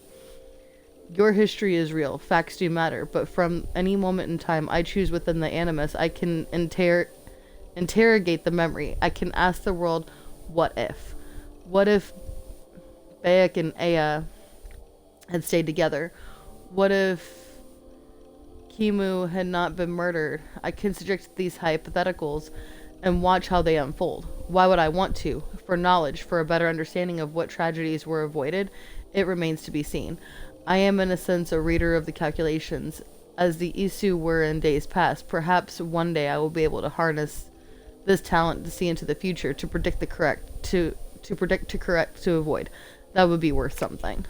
Your history is real. Facts do matter. But from any moment in time I choose within the animus, I can interrogate the memory. I can ask the world, what if? What if Bayek and Aya had stayed together? What if Kimu had not been murdered? I can subject these hypotheticals and watch how they unfold. Why would I want to? For knowledge, for a better understanding of what tragedies were avoided, it remains to be seen. I am in a sense a reader of the calculations, as the Isu were in days past. Perhaps one day I will be able to harness this talent to see into the future, to predict the correct, to predict, to correct, to avoid. That would be worth something.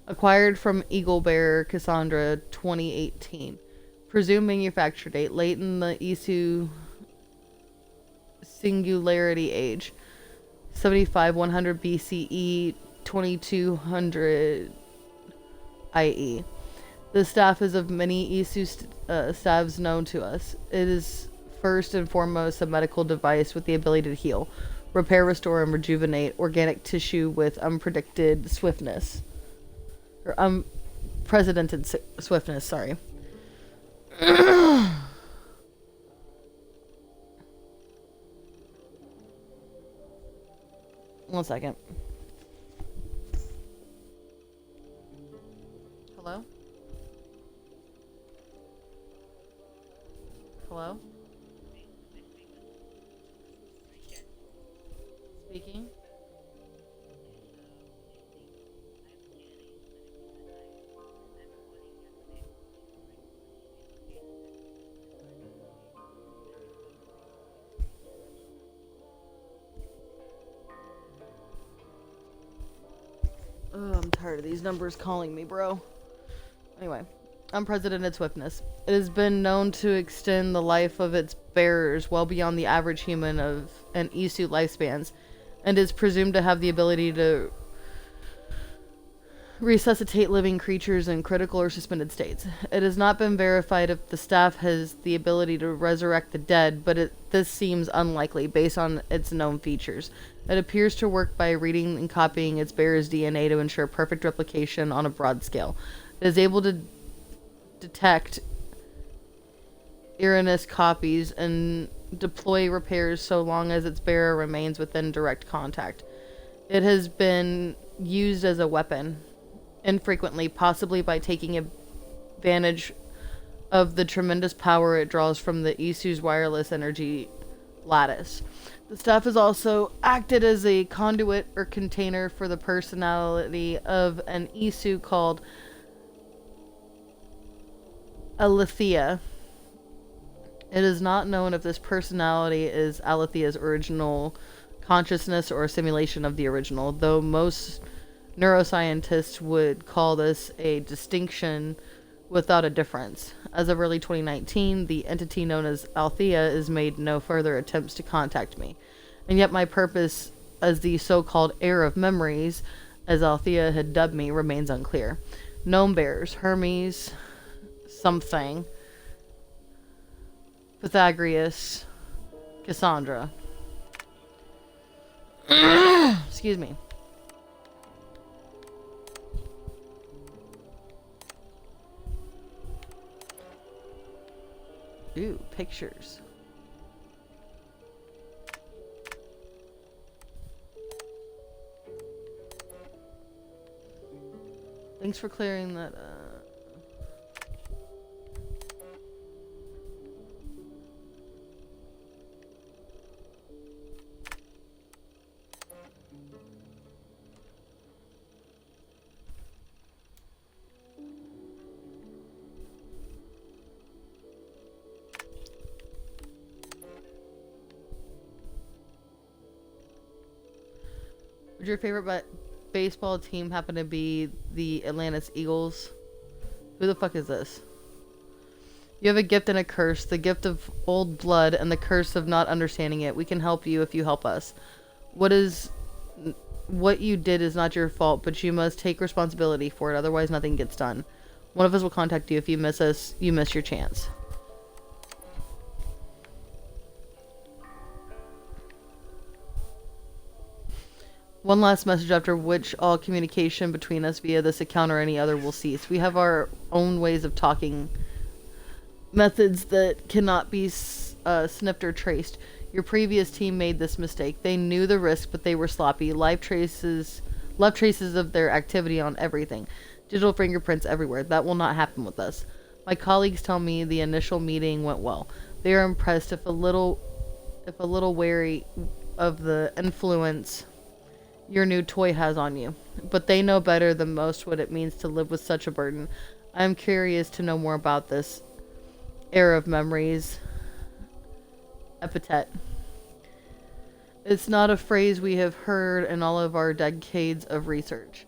Acquired from Eagle Bearer Cassandra 2018. Presumed manufacture date late in the Isu Singularity Age. 75-100 BCE 2200 IE. The staff is of many Isu staves known to us. It is first and foremost a medical device with the ability to heal, repair, restore, and rejuvenate organic tissue with unprecedented swiftness. Or unprecedented swiftness, sorry. One second. Hello? Hello? Speaking? Oh, I'm tired of these numbers calling me, bro. Anyway, unprecedented swiftness. It has been known to extend the life of its bearers well beyond the average human of an Isu lifespans, and is presumed to have the ability to resuscitate living creatures in critical or suspended states. It has not been verified if the staff has the ability to resurrect the dead, but this seems unlikely based on its known features. It appears to work by reading and copying its bearer's DNA to ensure perfect replication on a broad scale. It is able to detect erroneous copies and deploy repairs so long as its bearer remains within direct contact. It has been used as a weapon, infrequently, possibly by taking advantage of the tremendous power it draws from the Isu's wireless energy lattice. The staff has also acted as a conduit or container for the personality of an Isu called Alethea. It is not known if this personality is Alethea's original consciousness or a simulation of the original, though most Neuroscientists would call this a distinction without a difference. As of early 2019, the entity known as Althea has made no further attempts to contact me. And yet my purpose as the so-called heir of memories, as Althea had dubbed me, remains unclear. Gnome bears, Hermes, something, Pythagoras, Cassandra. Excuse me. Ooh, pictures. Thanks for clearing that. Would your favorite baseball team happen to be the Atlantis Eagles? Who the fuck is this? You have a gift and a curse. The gift of old blood and the curse of not understanding it. We can help you if you help us. What you did is not your fault, but you must take responsibility for it. Otherwise, nothing gets done. One of us will contact you. If you miss us, you miss your chance. One last message after which all communication between us via this account or any other will cease. We have our own ways of talking, methods that cannot be sniffed or traced. Your previous team made this mistake. They knew the risk, but they were sloppy. Left traces of their activity on everything. Digital fingerprints everywhere. That will not happen with us. My colleagues tell me the initial meeting went well. They are impressed, if a little wary of the influence your new toy has on you. But they know better than most what it means to live with such a burden. I am curious to know more about this era of memories epithet. It's not a phrase we have heard in all of our decades of research.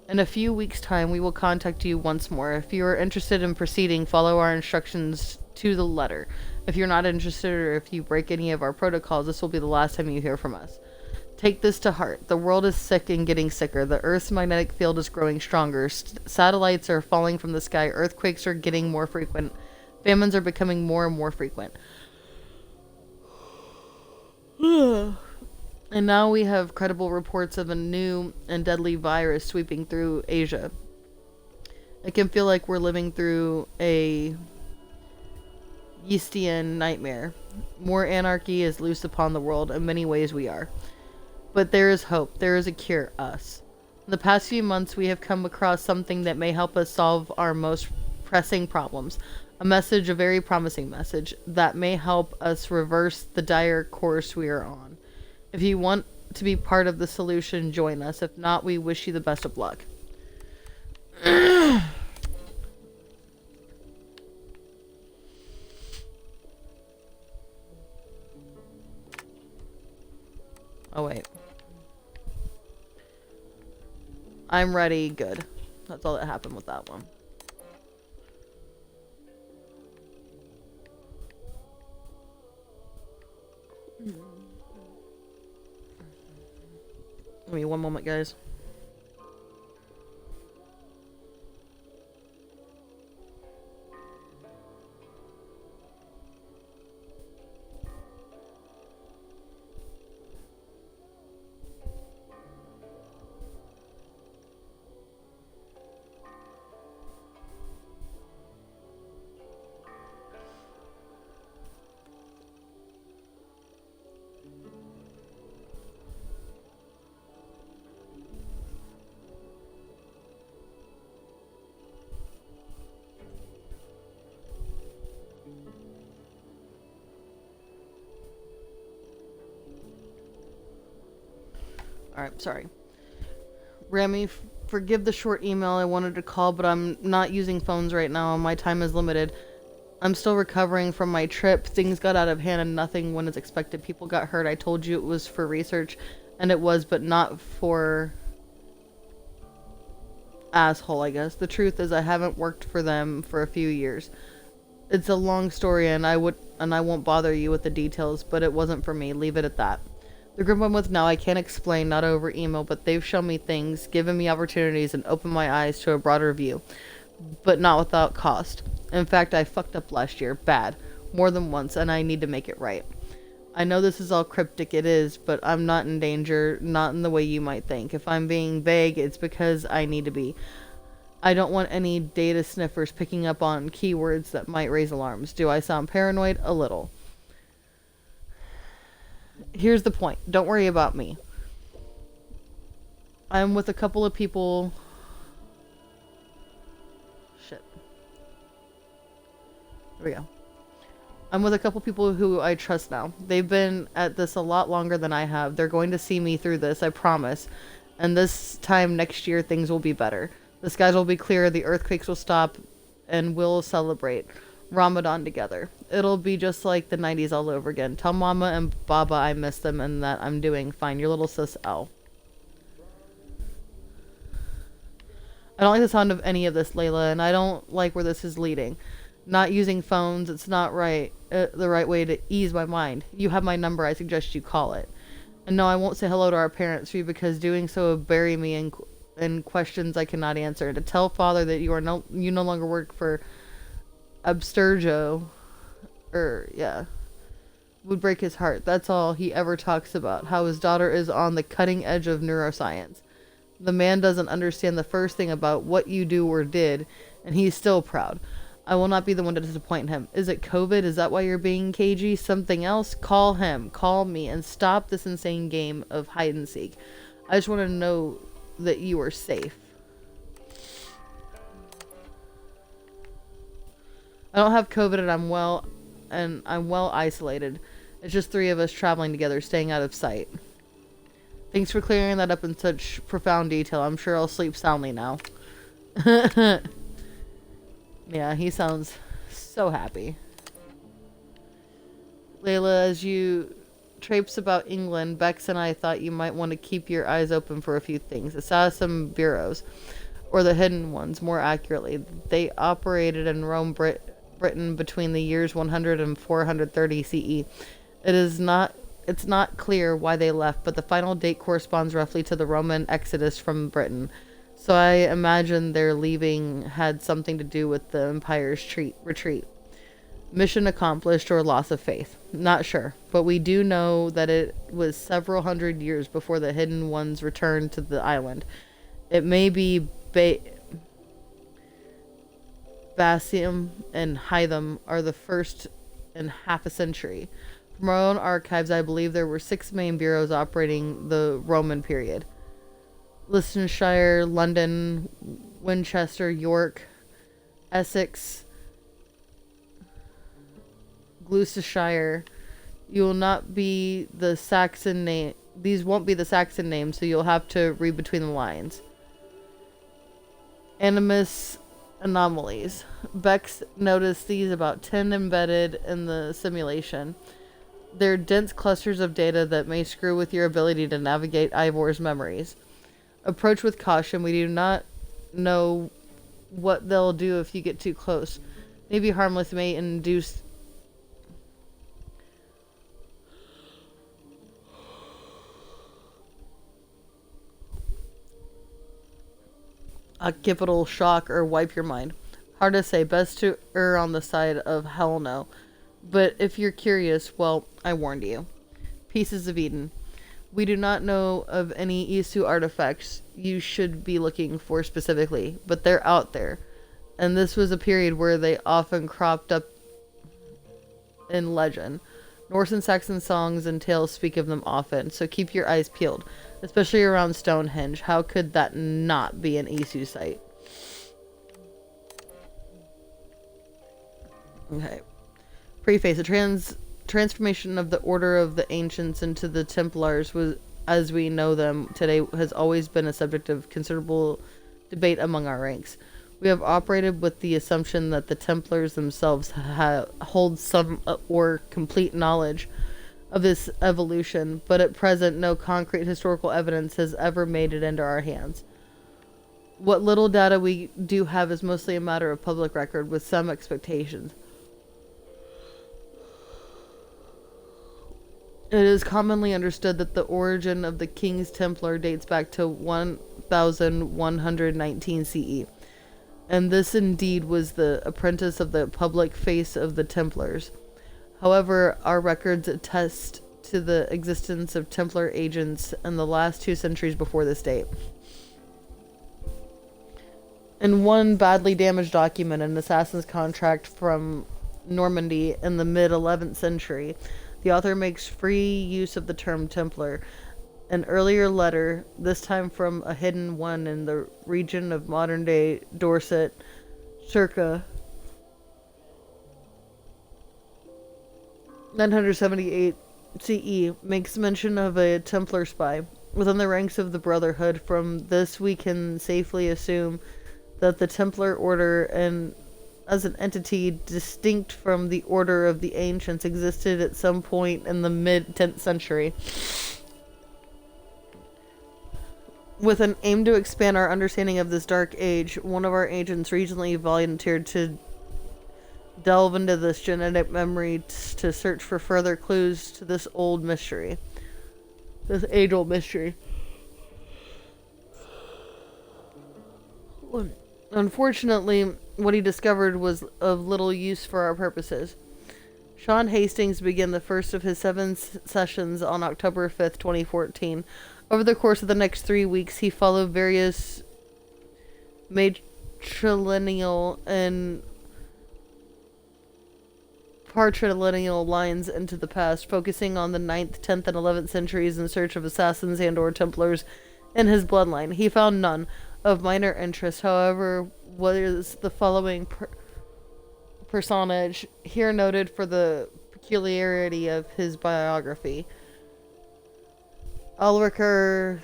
In a few weeks' time, we will contact you once more. If you are interested in proceeding, follow our instructions to the letter. If you're not interested, or if you break any of our protocols, this will be the last time you hear from us. Take this to heart. The world is sick and getting sicker. The Earth's magnetic field is growing stronger. Satellites are falling from the sky. Earthquakes are getting more frequent. Famines are becoming more and more frequent. And now we have credible reports of a new and deadly virus sweeping through Asia. It can feel like we're living through a Yeastian nightmare. More anarchy is loose upon the world. In many ways we are. But there is hope. There is a cure. Us. In the past few months, we have come across something that may help us solve our most pressing problems. A message, a very promising message, that may help us reverse the dire course we are on. If you want to be part of the solution, join us. If not, we wish you the best of luck. Oh, wait. I'm ready. Good. That's all that happened with that one. Give me one moment, guys. Alright, sorry. Rami, forgive the short email. I wanted to call, but I'm not using phones right now and my time is limited. I'm still recovering from my trip. Things got out of hand and nothing went as expected. People got hurt. I told you it was for research, and it was, but not for asshole, I guess. The truth is I haven't worked for them for a few years. It's a long story and I won't bother you with the details, but it wasn't for me. Leave it at that. The group I'm with now I can't explain, not over email, but they've shown me things, given me opportunities, and opened my eyes to a broader view. But not without cost. In fact, I fucked up last year. Bad. More than once, and I need to make it right. I know this is all cryptic, it is, but I'm not in danger, not in the way you might think. If I'm being vague, it's because I need to be. I don't want any data sniffers picking up on keywords that might raise alarms. Do I sound paranoid? A little. Here's the point. Don't worry about me. I'm with a couple of people... Shit. There we go. I'm with a couple people who I trust now. They've been at this a lot longer than I have. They're going to see me through this, I promise. And this time next year, things will be better. The skies will be clear, the earthquakes will stop, and we'll celebrate Ramadan together. It'll be just like the 90s all over again. Tell Mama and Baba I miss them and that I'm doing fine. Your little sis L. I don't like the sound of any of this, Layla, and I don't like where this is leading. Not using phones, it's not right, the right way to ease my mind. You have my number, I suggest you call it. And no, I won't say hello to our parents for you because doing so will bury me in questions I cannot answer. To tell father that you no longer work for Abstergo, would break his heart. That's all he ever talks about, how his daughter is on the cutting edge of neuroscience. The man doesn't understand the first thing about what you do or did, and he's still proud. I will not be the one to disappoint him. Is it COVID? Is that why you're being cagey? Something else? Call him. Call me. And stop this insane game of hide and seek. I just want to know that you are safe. I don't have COVID and I'm well isolated. It's just 3 of us traveling together, staying out of sight. Thanks for clearing that up in such profound detail. I'm sure I'll sleep soundly now. Yeah, he sounds so happy. Layla, as you traipse about England, Bex and I thought you might want to keep your eyes open for a few things. Assassin bureaus, or the hidden ones, more accurately. They operated in Rome, Britain between the years 100 and 430 CE. It's not clear why they left, but the final date corresponds roughly to the Roman exodus from Britain. So I imagine their leaving had something to do with the Empire's retreat. Mission accomplished or loss of faith. Not sure, but we do know that it was several hundred years before the hidden ones returned to the island. It may be Basium and Hytham are the first in half a century. From our own archives, I believe there were 6 main bureaus operating the Roman period. Leicestershire, London, Winchester, York, Essex, Gloucestershire. You will not be the Saxon name. These won't be the Saxon names, so you'll have to read between the lines. Animus anomalies. Bex noticed these about 10 embedded in the simulation. They're dense clusters of data that may screw with your ability to navigate Ivor's memories. Approach with caution. We do not know what they'll do if you get too close. Maybe harmless, may induce a capital shock or wipe your mind. Hard to say. Best to err on the side of hell no. But if you're curious, well, I warned you. Pieces of Eden. We do not know of any Isu artifacts you should be looking for specifically, but they're out there. And this was a period where they often cropped up in legend. Norse and Saxon songs and tales speak of them often, so keep your eyes peeled, especially around Stonehenge. How could that not be an Isu site? Okay. Preface. The transformation of the Order of the Ancients into the Templars was, as we know them today, has always been a subject of considerable debate among our ranks. We have operated with the assumption that the Templars themselves hold some or complete knowledge of this evolution, but at present no concrete historical evidence has ever made it into our hands. What little data we do have is mostly a matter of public record, with some expectations. It is commonly understood that the origin of the King's Templar dates back to 1119 CE, and this indeed was the apprentice of the public face of the Templars. However, our records attest to the existence of Templar agents in the last 2 centuries before this date. In one badly damaged document, an assassin's contract from Normandy in the mid-11th century, the author makes free use of the term Templar. An earlier letter, this time from a hidden one in the region of modern-day Dorset, circa 978 CE, makes mention of a Templar spy within the ranks of the Brotherhood. From this we can safely assume that the Templar Order, and as an entity distinct from the Order of the Ancients, existed at some point in the mid-10th century. With an aim to expand our understanding of this dark age, one of our agents recently volunteered to delve into this genetic memory to search for further clues to this old mystery. This age-old mystery. Unfortunately, what he discovered was of little use for our purposes. Sean Hastings began the first of his 7 sessions on October 5th, 2014. Over the course of the next 3 weeks, he followed various matrilineal and patrilineal lines into the past, focusing on the 9th, 10th, and 11th centuries in search of assassins and or Templars in his bloodline. He found none of minor interest, however, was the following personage, here noted for the peculiarity of his biography. Ulriker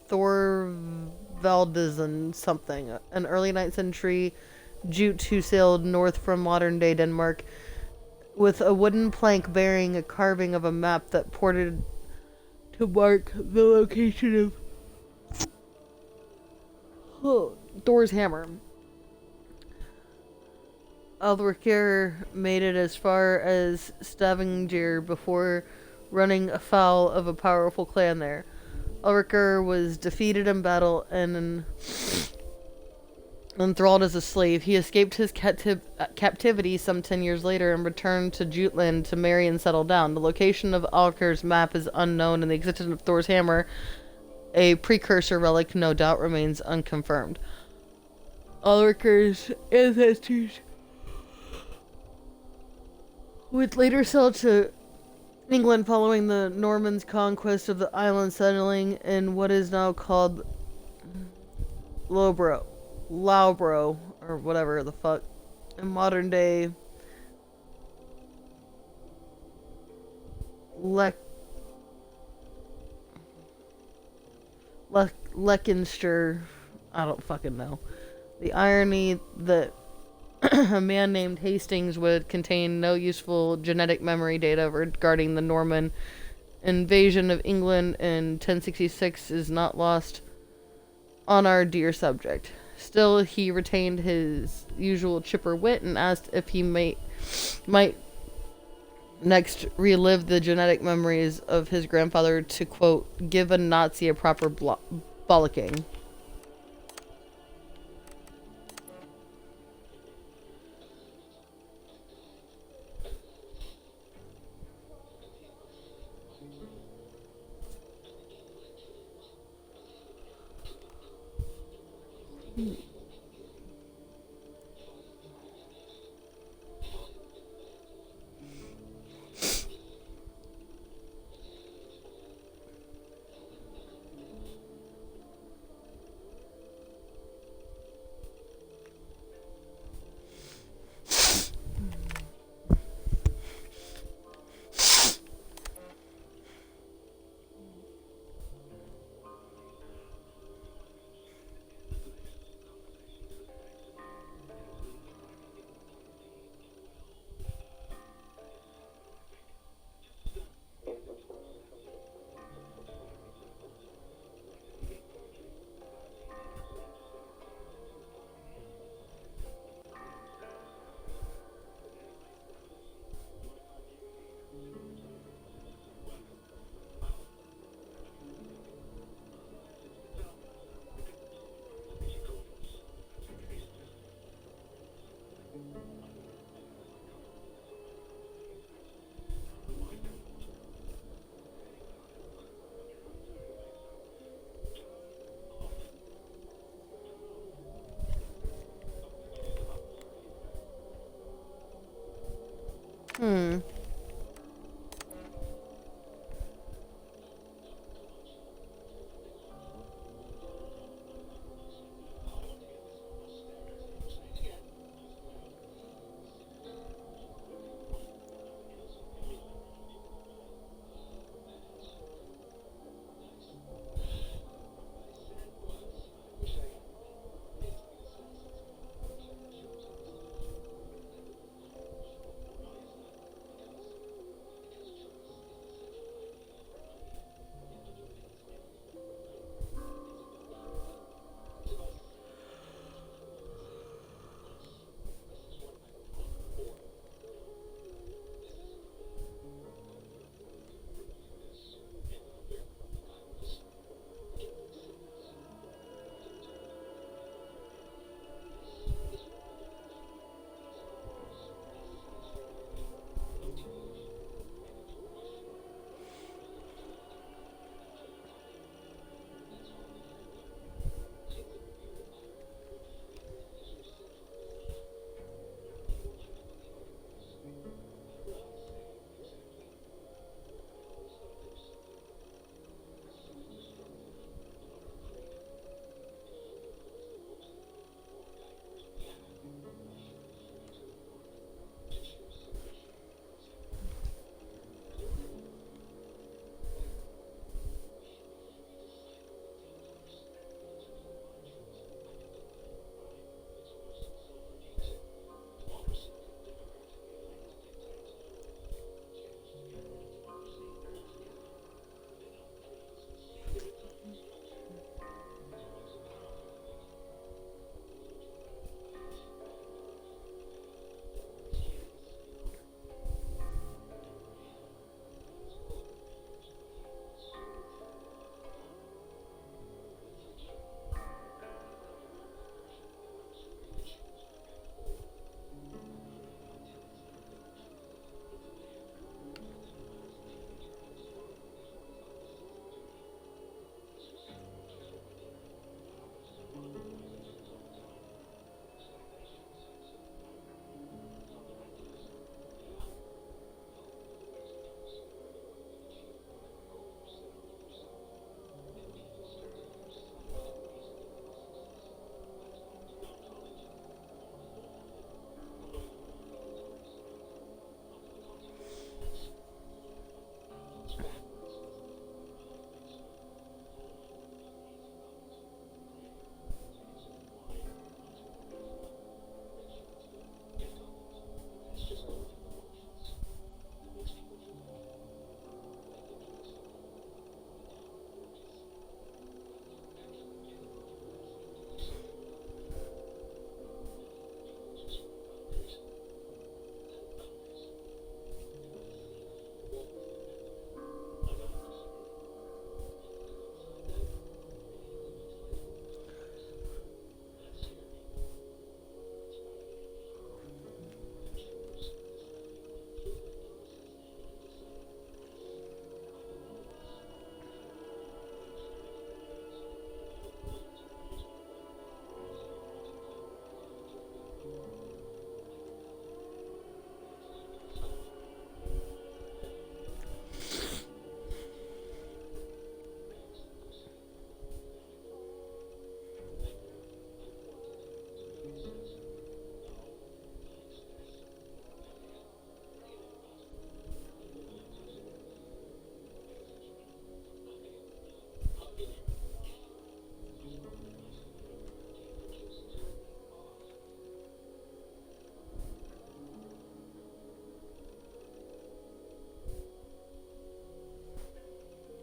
Thorvaldsen something, an early 9th century Jute who sailed north from modern-day Denmark with a wooden plank bearing a carving of a map that purported to mark the location of Thor's hammer. Ulriker made it as far as Stavanger before running afoul of a powerful clan there. Ulriker was defeated in battle and enthralled as a slave. He escaped his captivity some 10 years later and returned to Jutland to marry and settle down. The location of Ulriker's map is unknown, and the existence of Thor's hammer, a precursor relic, no doubt remains unconfirmed. Ulriker's ancestors would later sail to England following the Normans' conquest of the island, settling in what is now called Loughborough, or whatever the fuck, in modern day Leicestershire. I don't fucking know. The irony that a man named Hastings would contain no useful genetic memory data regarding the Norman invasion of England in 1066 is not lost on our dear subject. Still, he retained his usual chipper wit and asked if he might next relive the genetic memories of his grandfather to, quote, give a Nazi a proper bollocking.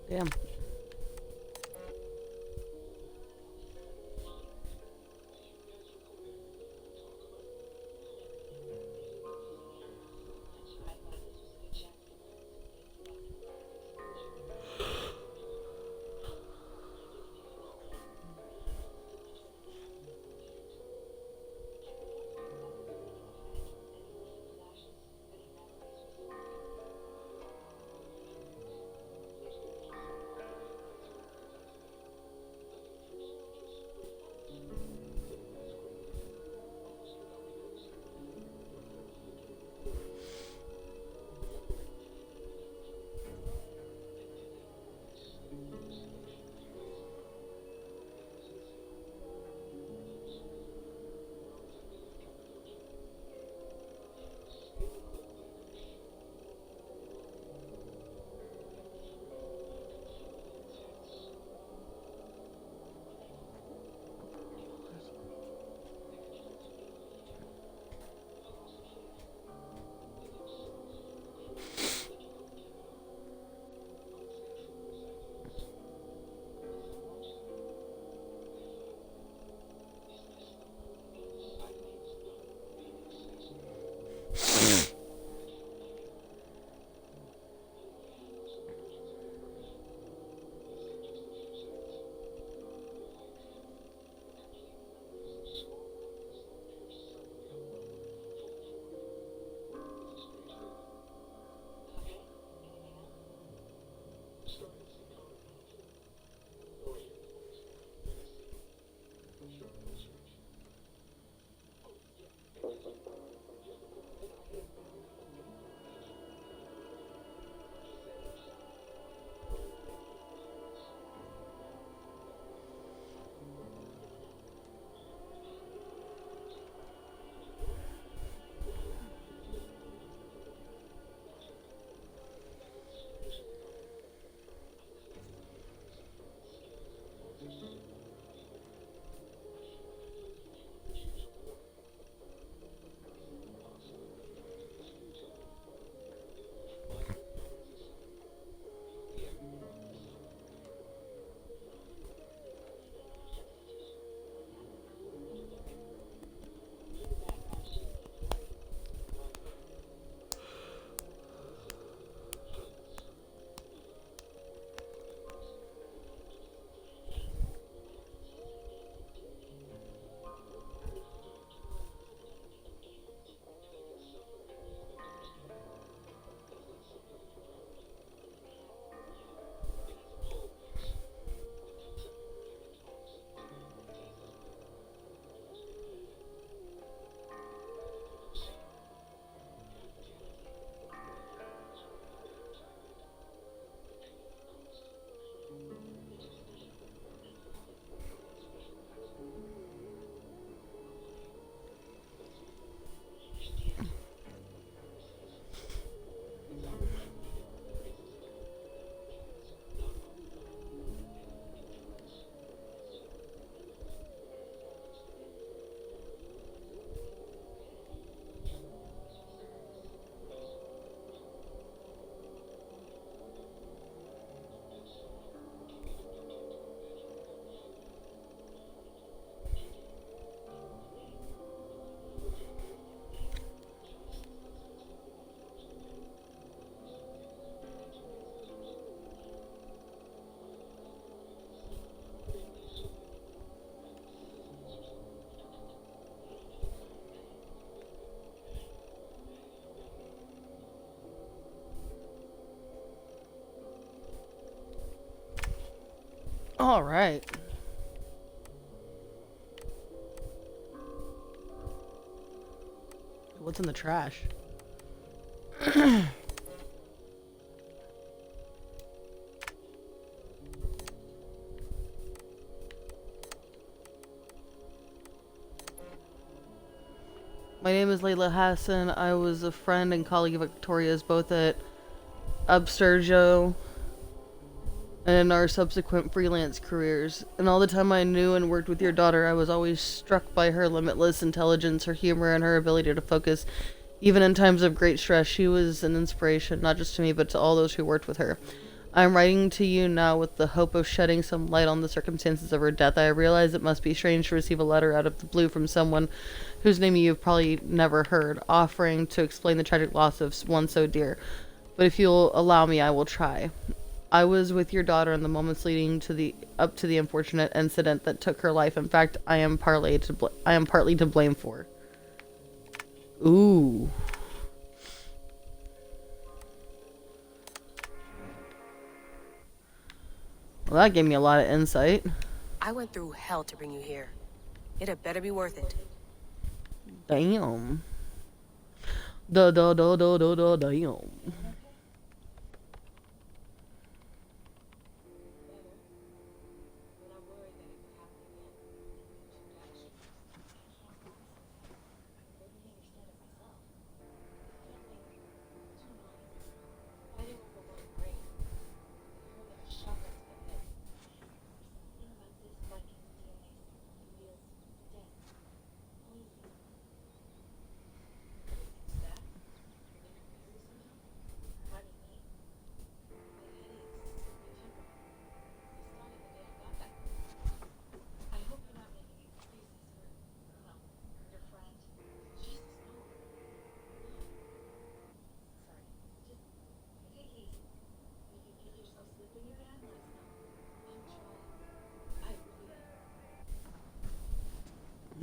Damn. All right. What's in the trash? My name is Layla Hassan. I was a friend and colleague of Victoria's both at Abstergo and in our subsequent freelance careers. And all the time I knew and worked with your daughter, I was always struck by her limitless intelligence, her humor, and her ability to focus. Even in times of great stress, she was an inspiration, not just to me, but to all those who worked with her. I'm writing to you now with the hope of shedding some light on the circumstances of her death. I realize it must be strange to receive a letter out of the blue from someone whose name you've probably never heard, offering to explain the tragic loss of one so dear. But if you'll allow me, I will try. I was with your daughter in the moments leading up to the unfortunate incident that took her life. In fact, I am partly to blame for. Ooh. Well, that gave me a lot of insight. I went through hell to bring you here. It had better be worth it. Damn. Damn.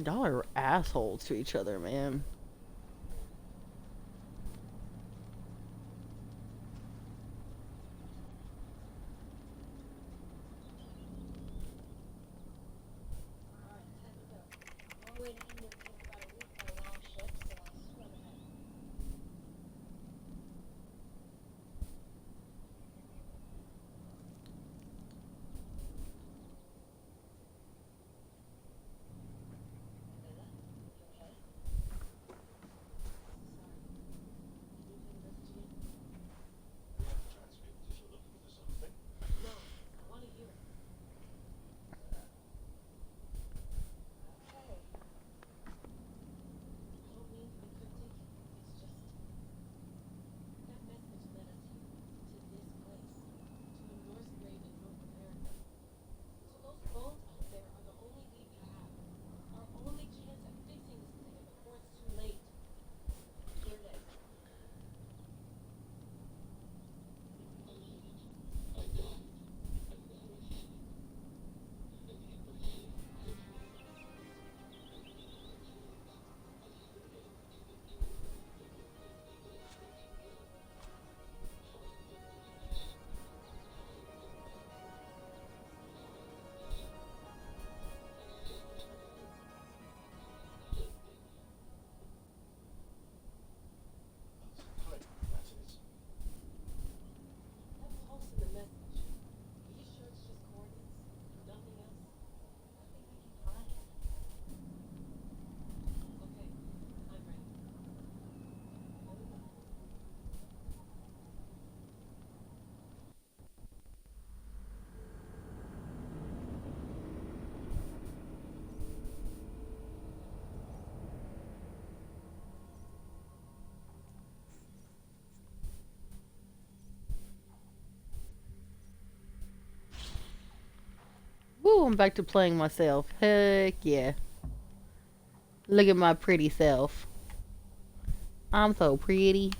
Y'all are assholes to each other, man. Woo, I'm back to playing myself. Heck yeah. Look at my pretty self. I'm so pretty.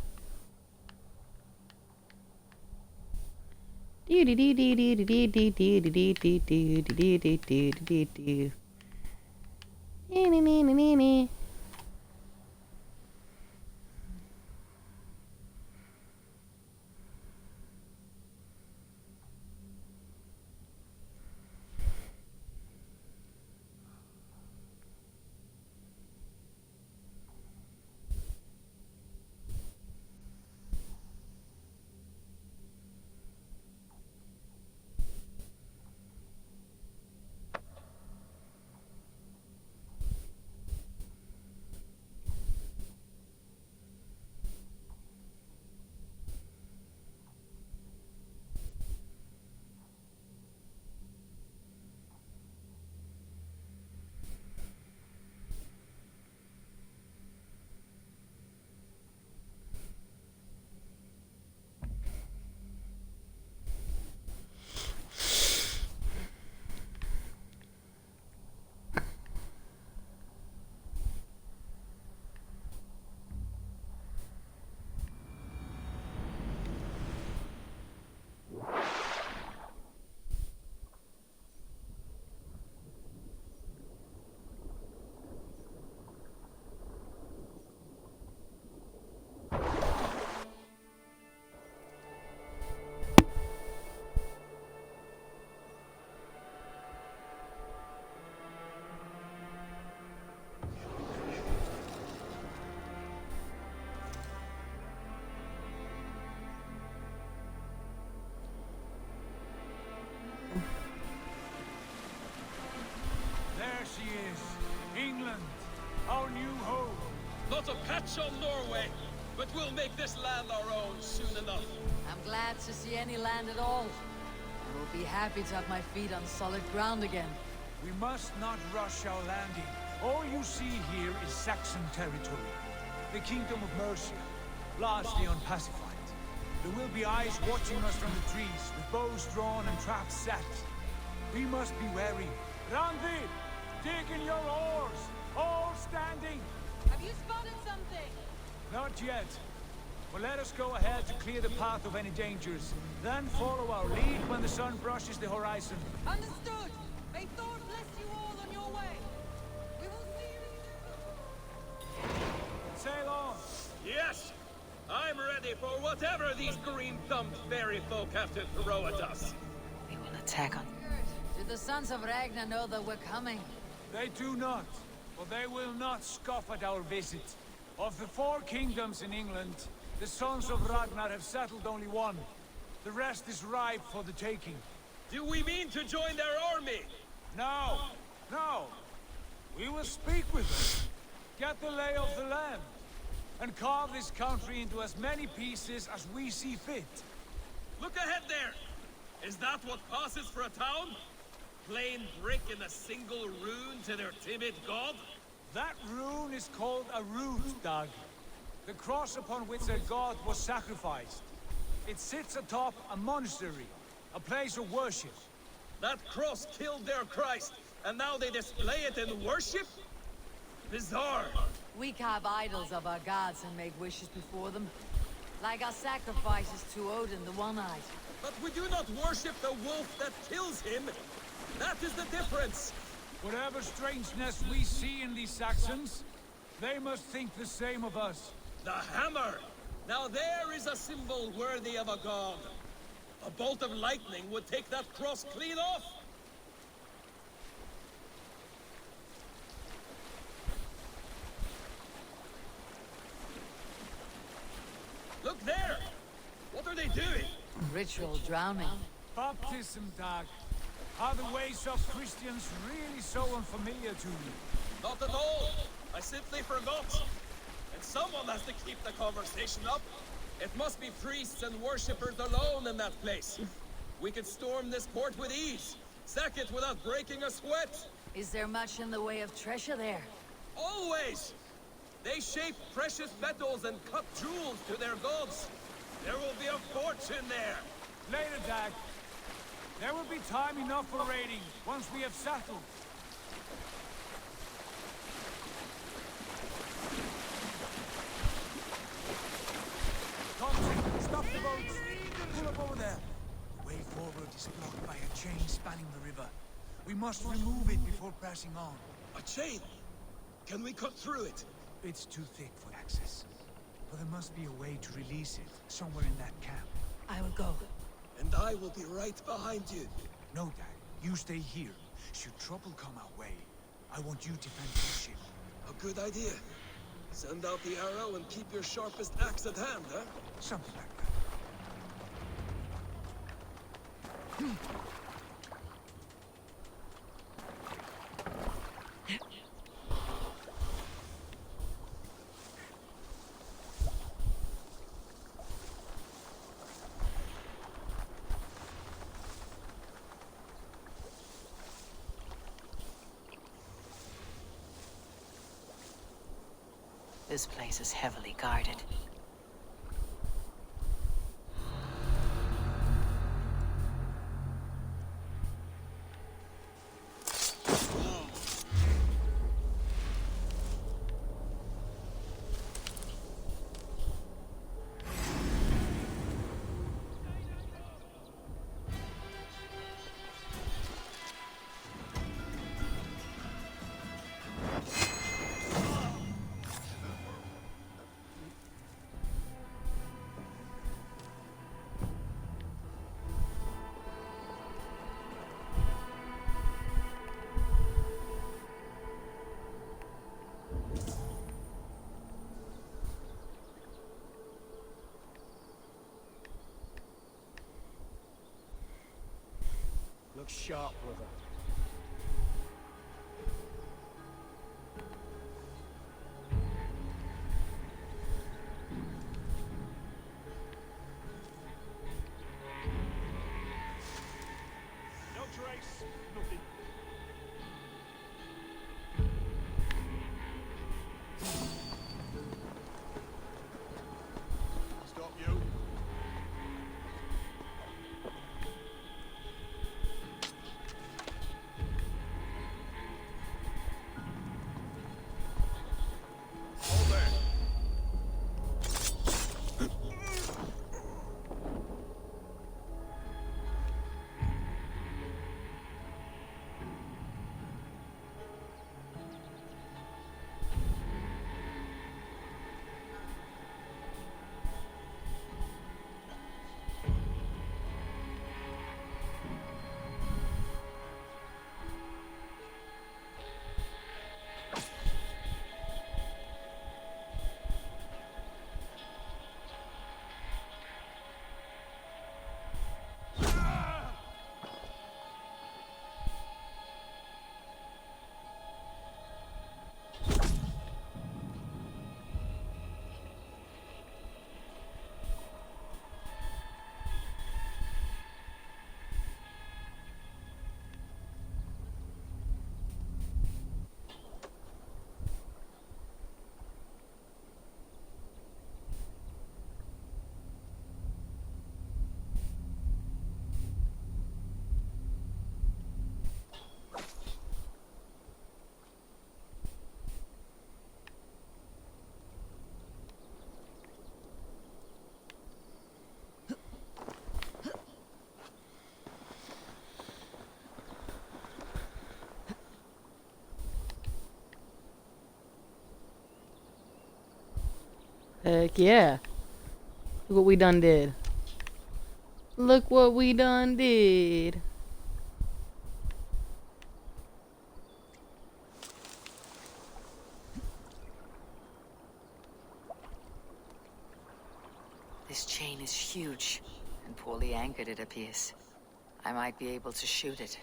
much on Norway, but we'll make this land our own soon enough. I'm glad to see any land at all. I will be happy to have my feet on solid ground again. We must not rush our landing. All you see here is Saxon territory. The Kingdom of Mercia, largely unpacified. There will be eyes watching us from the trees, with bows drawn and traps set. We must be wary. Randi, dig in your oars, all standing. Have you spotted something? Not yet. But let us go ahead to clear the path of any dangers. Then follow our lead when the sun brushes the horizon. Understood. May Thor bless you all on your way. We will see you. Sail on. Yes! I'm ready for whatever these green-thumbed fairy folk have to throw at us. We will attack on... Do the sons of Ragnar know that we're coming? They do not, but they will not scoff at our visit. Of the 4 kingdoms in England, the sons of Ragnar have settled only one. The rest is ripe for the taking. Do we mean to join their army? No, no. We will speak with them, get the lay of the land, and carve this country into as many pieces as we see fit. Look ahead there! Is that what passes for a town? Plain brick in a single rune to their timid god? That rune is called a root, Dag. The cross upon which their god was sacrificed. It sits atop a monastery, a place of worship. That cross killed their Christ, and now they display it in worship? Bizarre. We carve idols of our gods and make wishes before them. Like our sacrifices to Odin, the One-Eyed. But we do not worship the wolf that kills him. That is the difference. Whatever strangeness we see in these Saxons, they must think the same of us. The hammer! Now there is a symbol worthy of a god. A bolt of lightning would take that cross clean off. Look there! What are they doing? Ritual drowning. Baptism, Dag. Are the ways of Christians really so unfamiliar to you? Not at all. I simply forgot. And someone has to keep the conversation up. It must be priests and worshippers alone in that place. We could storm this port with ease. Sack it without breaking a sweat. Is there much in the way of treasure there? Always! They shape precious metals and cut jewels to their gods. There will be a fortune there. Later, Dag. There will be time enough for raiding, once we have settled. Thompson, stop the boats! Pull up over there. The way forward is blocked by a chain spanning the river. We must remove it before pressing on. A chain? Can we cut through it? It's too thick for access. But there must be a way to release it, somewhere in that camp. I will go. And I will be right behind you. No, Dad. You stay here. Should trouble come our way, I want you to defend your ship. A good idea. Send out the arrow and keep your sharpest axe at hand, huh? Something like that. This place is heavily guarded. Look sharp, brother. Heck yeah. Look what we done did. Look what we done did. This chain is huge and poorly anchored, it appears. I might be able to shoot it.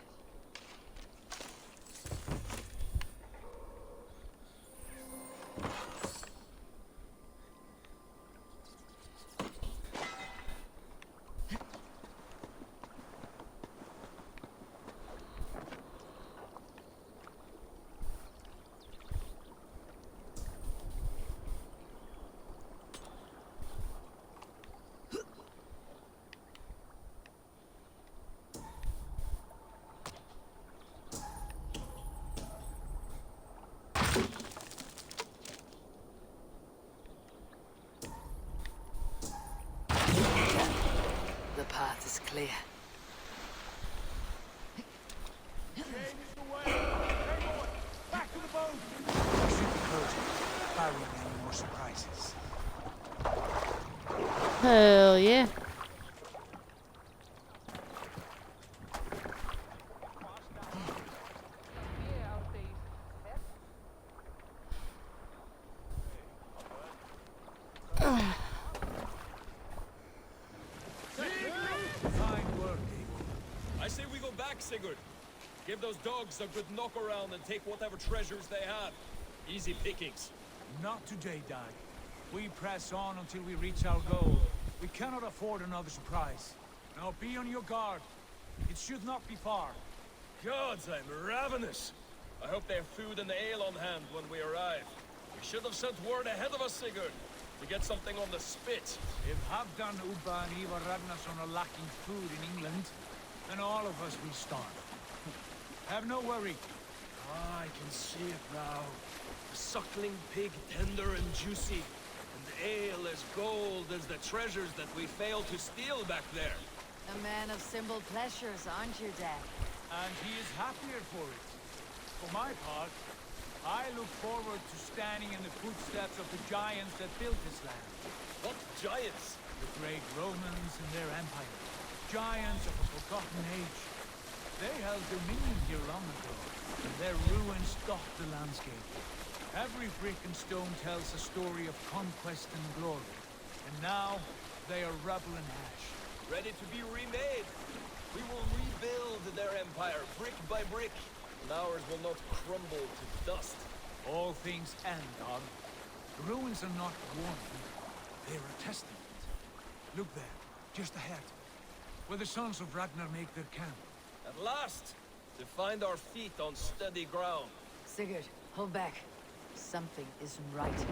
The path is clear. Back to the boat! We should be closing, barring any more surprises. Hell yeah. Fine work, Abel. I say we go back, Sigurd. Give those dogs a good knock around and take whatever treasures they have. Easy pickings. Not today, Dag. We press on until we reach our goal. We cannot afford another surprise. Now be on your guard. It should not be far. Gods, I'm ravenous. I hope they have food and ale on hand when we arrive. We should have sent word ahead of us, Sigurd, to get something on the spit. If Halfdan, Ubba, and Ivar Ragnarsson are lacking food in England, then all of us will starve. Have no worry. Ah, I can see it now. The suckling pig tender and juicy, and the ale as gold as the treasures that we failed to steal back there. A man of simple pleasures, aren't you, Dad? And he is happier for it. For my part, I look forward to standing in the footsteps of the giants that built this land. What giants? The great Romans and their empire. Giants of a forgotten age. They held dominion here long ago, and their ruins dot the landscape. Every brick and stone tells a story of conquest and glory. And now, they are rubble and ash. Ready to be remade. We will rebuild their empire brick by brick, and ours will not crumble to dust. All things end, Dog. The ruins are not worn. They are a testament. Look there, just ahead, where the sons of Ragnar make their camp. At last, to find our feet on steady ground. Sigurd, hold back. Something isn't right.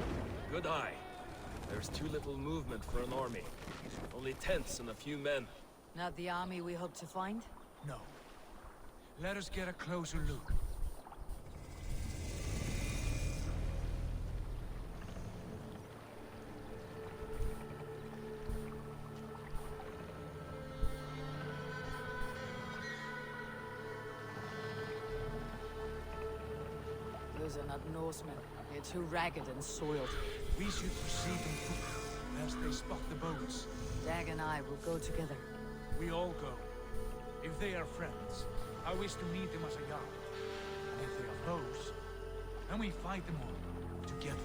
Good eye. There's too little movement for an army. Only tents and a few men. Not the army we hope to find? No. Let us get a closer look. Those are not Norsemen. They're too ragged and soiled. We should proceed on foot, as they spot the boats. Dag and I will go together. We all go. If they are friends, I wish to meet them as a yard. And if they are foes, then we fight them all, together.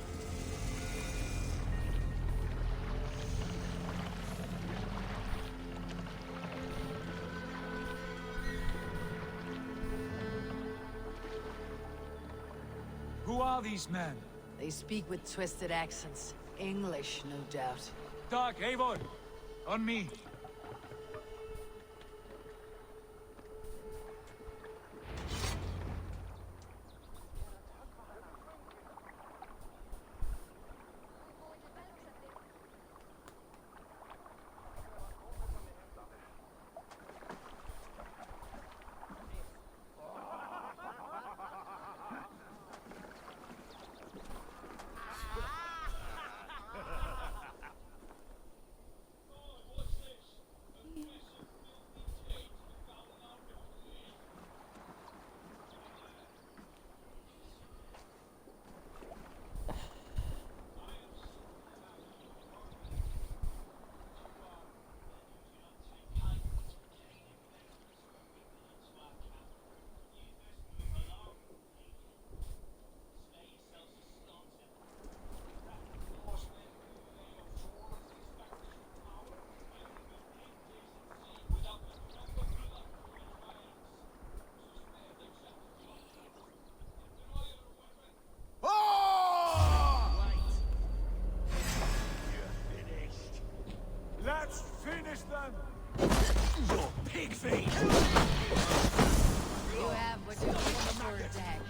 Who are these men? They speak with twisted accents. English, no doubt. Doc, Eivor! On me! Your pig feet! You have what you're looking for, Dag.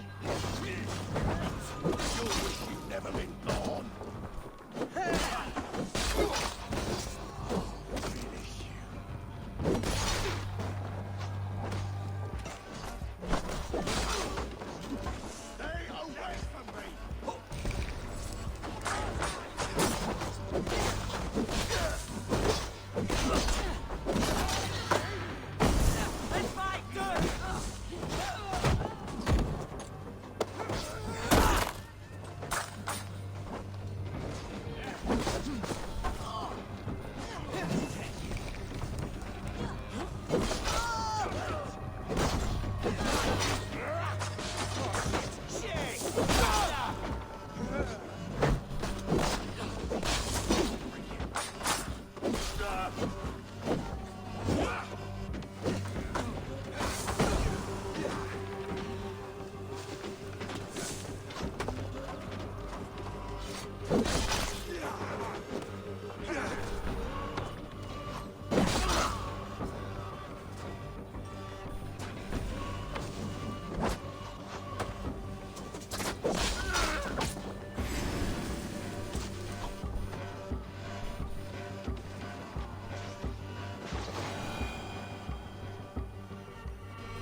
You wish you'd never been born. Stay away from me! Let's fight, good!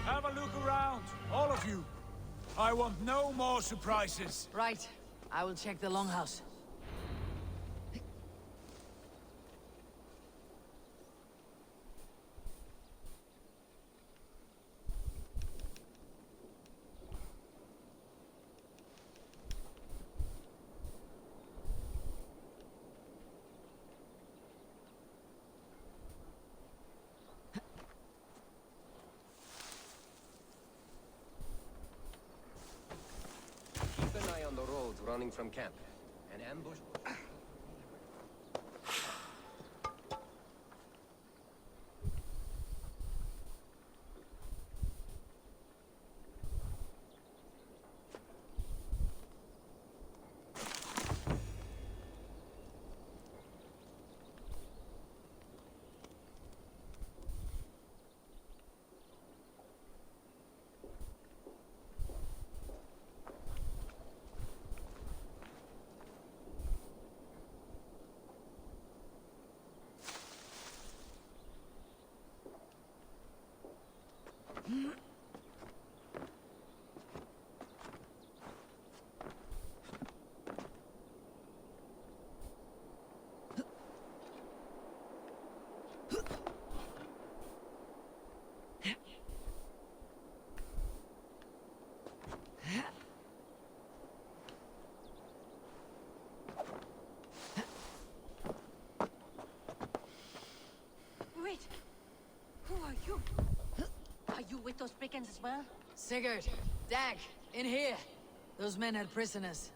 Have a look around, all of you. I want no more surprises. Right. I will check the longhouse. Keep an eye on the roads running from camp. An ambush... Wait. Who are you? Are you with those brigands as well? Sigurd, Dag, in here. Those men had prisoners.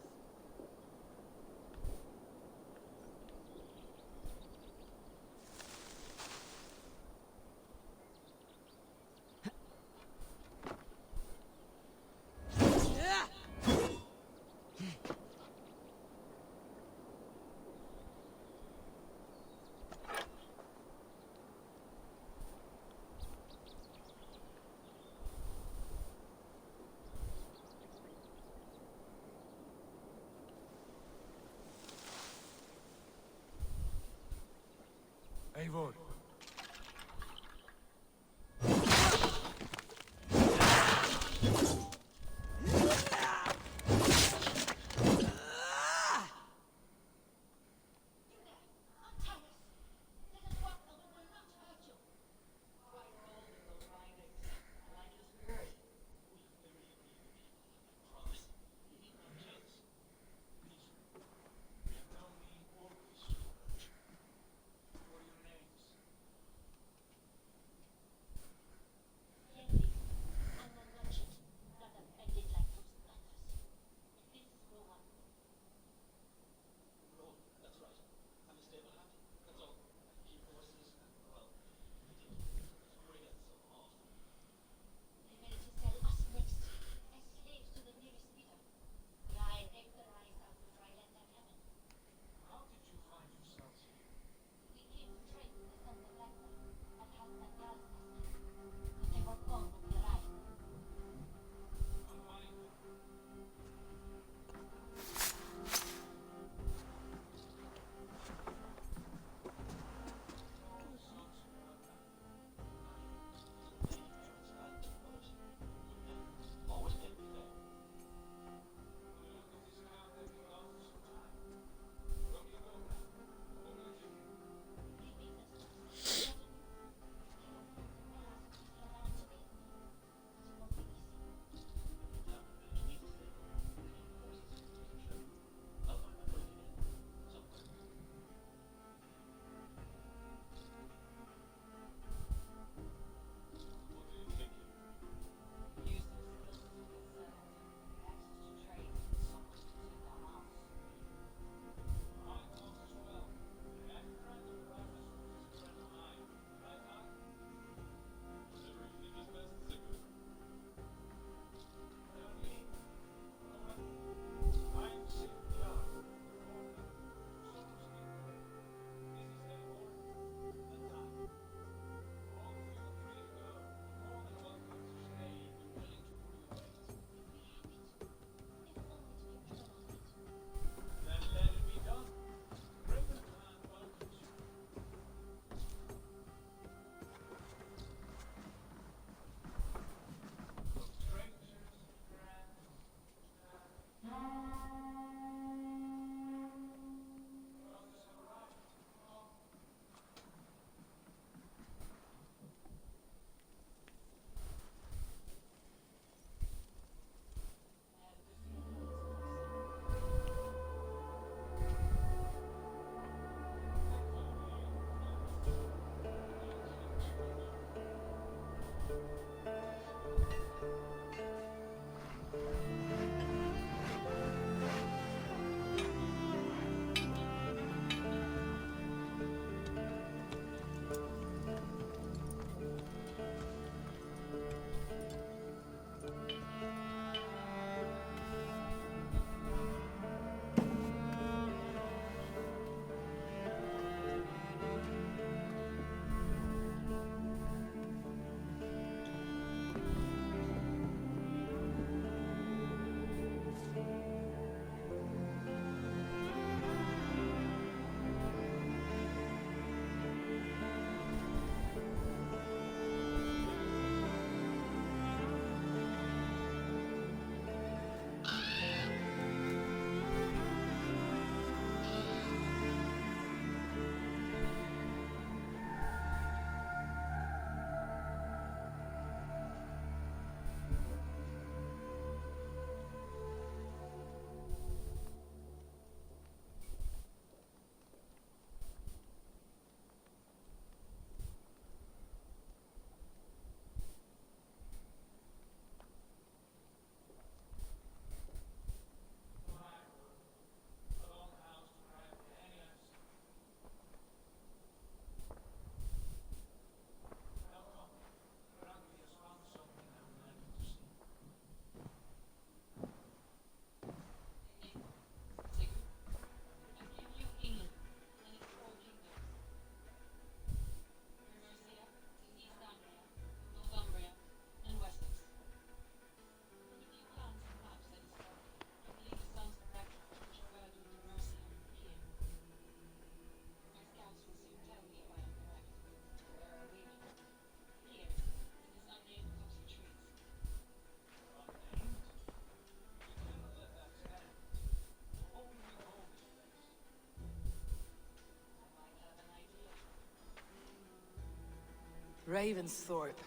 Ravensthorpe,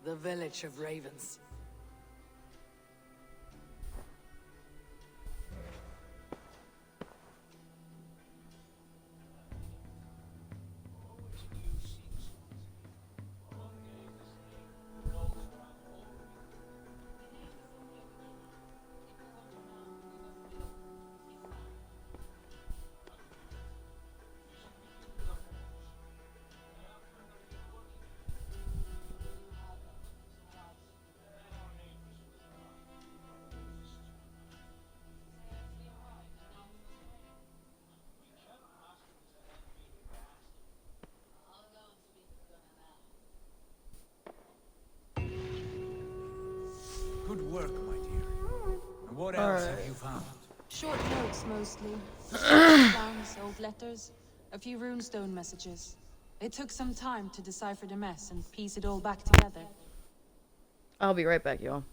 the village of ravens. Good work, my dear. And what else have you found? Short notes, mostly. Plans, old letters, a few runestone messages. It took some time to decipher the mess and piece it all back together. I'll be right back, y'all.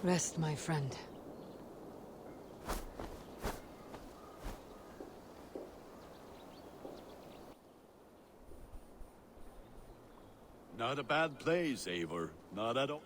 Rest, my friend. Not a bad place, Eivor. Not at all.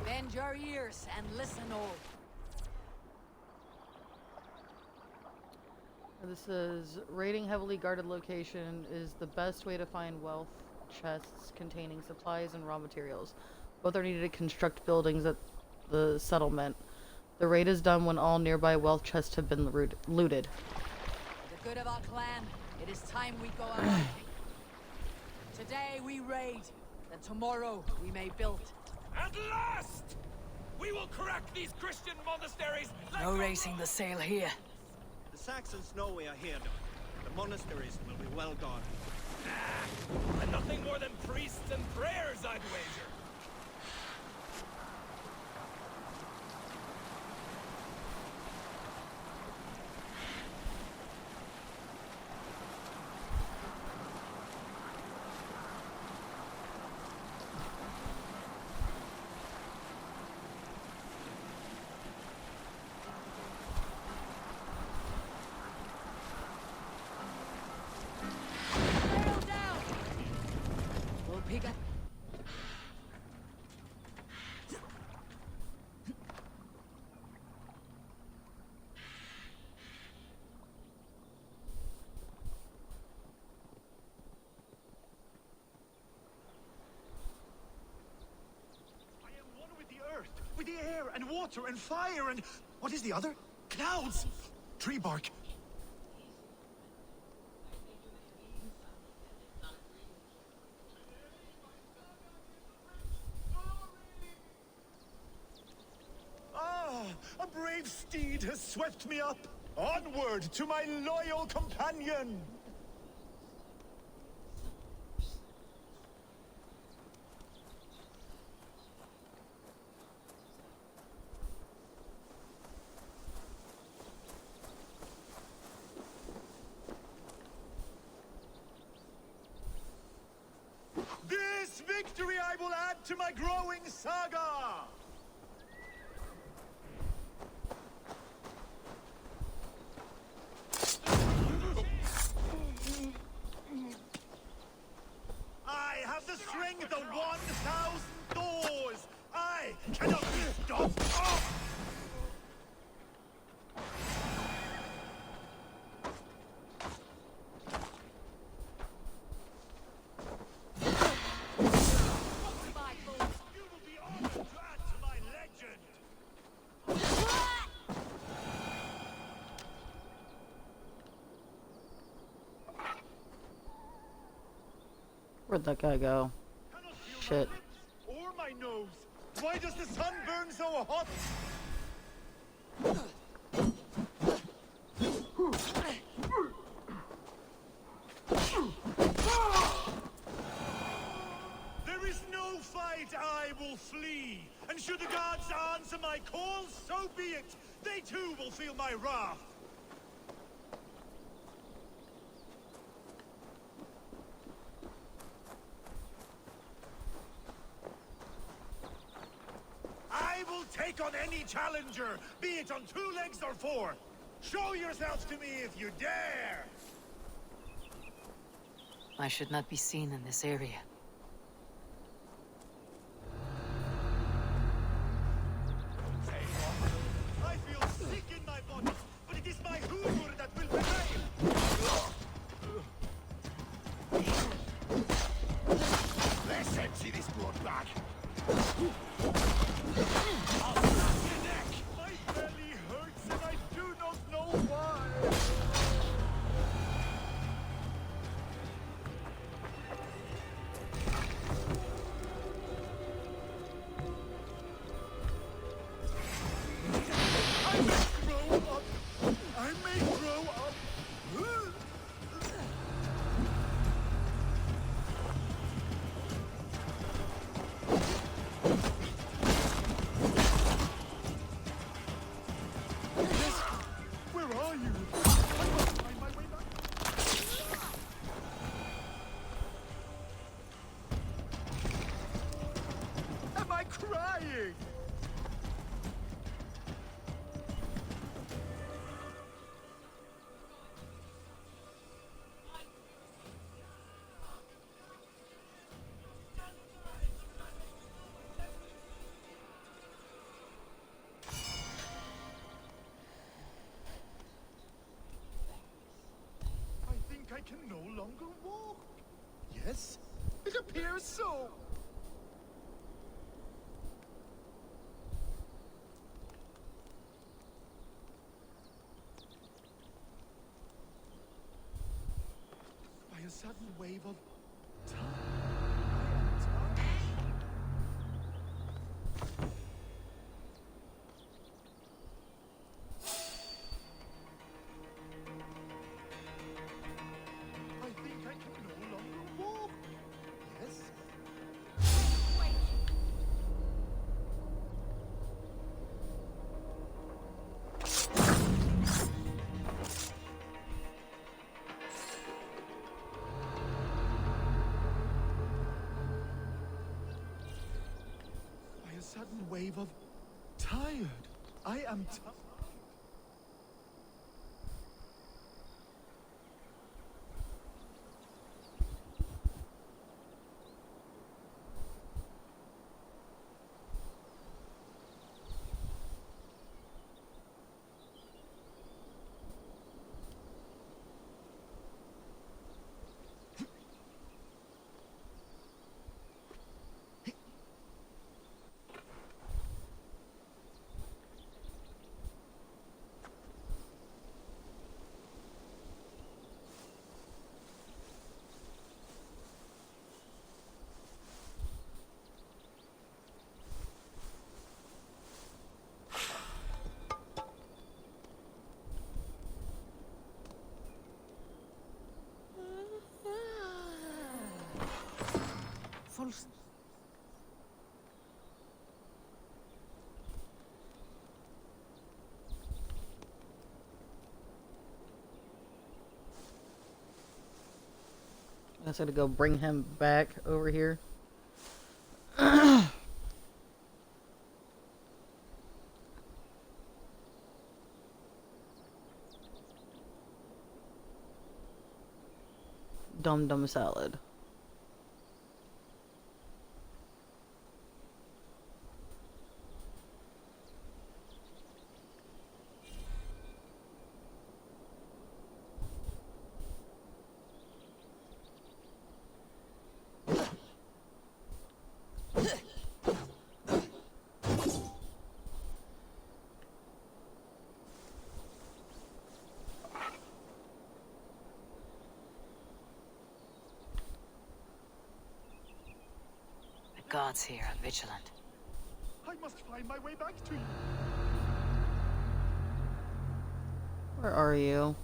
Bend your ears and listen all. This is raiding heavily guarded location is the best way to find wealth chests containing supplies and raw materials. Both are needed to construct buildings at the settlement. The raid is done when all nearby wealth chests have been looted. For the good of our clan, it is time we go out hunting. Today we raid, and tomorrow we may build. At last! We will crack these Christian monasteries like No raising the sail here. The Saxons know we are here, though. The monasteries will be well guarded. And nothing more than priests and prayers, I'd wager. With the air and water and fire and... what is the other? Clouds! Tree bark. Ah, a brave steed has swept me up. Onward to my loyal companion. This victory I will add to my growing saga! I have the strength of 1,000 doors! I cannot be stopped! Oh! Where'd that guy go? Shit. Or my nose! Why does the sun burn so hot? it, I will flee. And should the gods answer my call, so be it. They too will feel my wrath. I will take on any challenger, be it on 2 legs or 4. Show yourselves to me if you dare! I should not be seen in this area. I feel sick in my body, but it is my Hoover that will prevail! Let's empty this blood bag! I'll snap your neck! My belly hurts and I do not know why! I may grow up. Where are you? I must find my way back. Am I crying? I think I can no longer walk. Yes, it appears so. By a sudden wave of time, I am tired. I think I can no longer walk. Yes? By a sudden wave of tired. I am tired. False. I guess I gotta go bring him back over here. Dum-dum salad. The gods here are vigilant. I must find my way back to you. Where are you?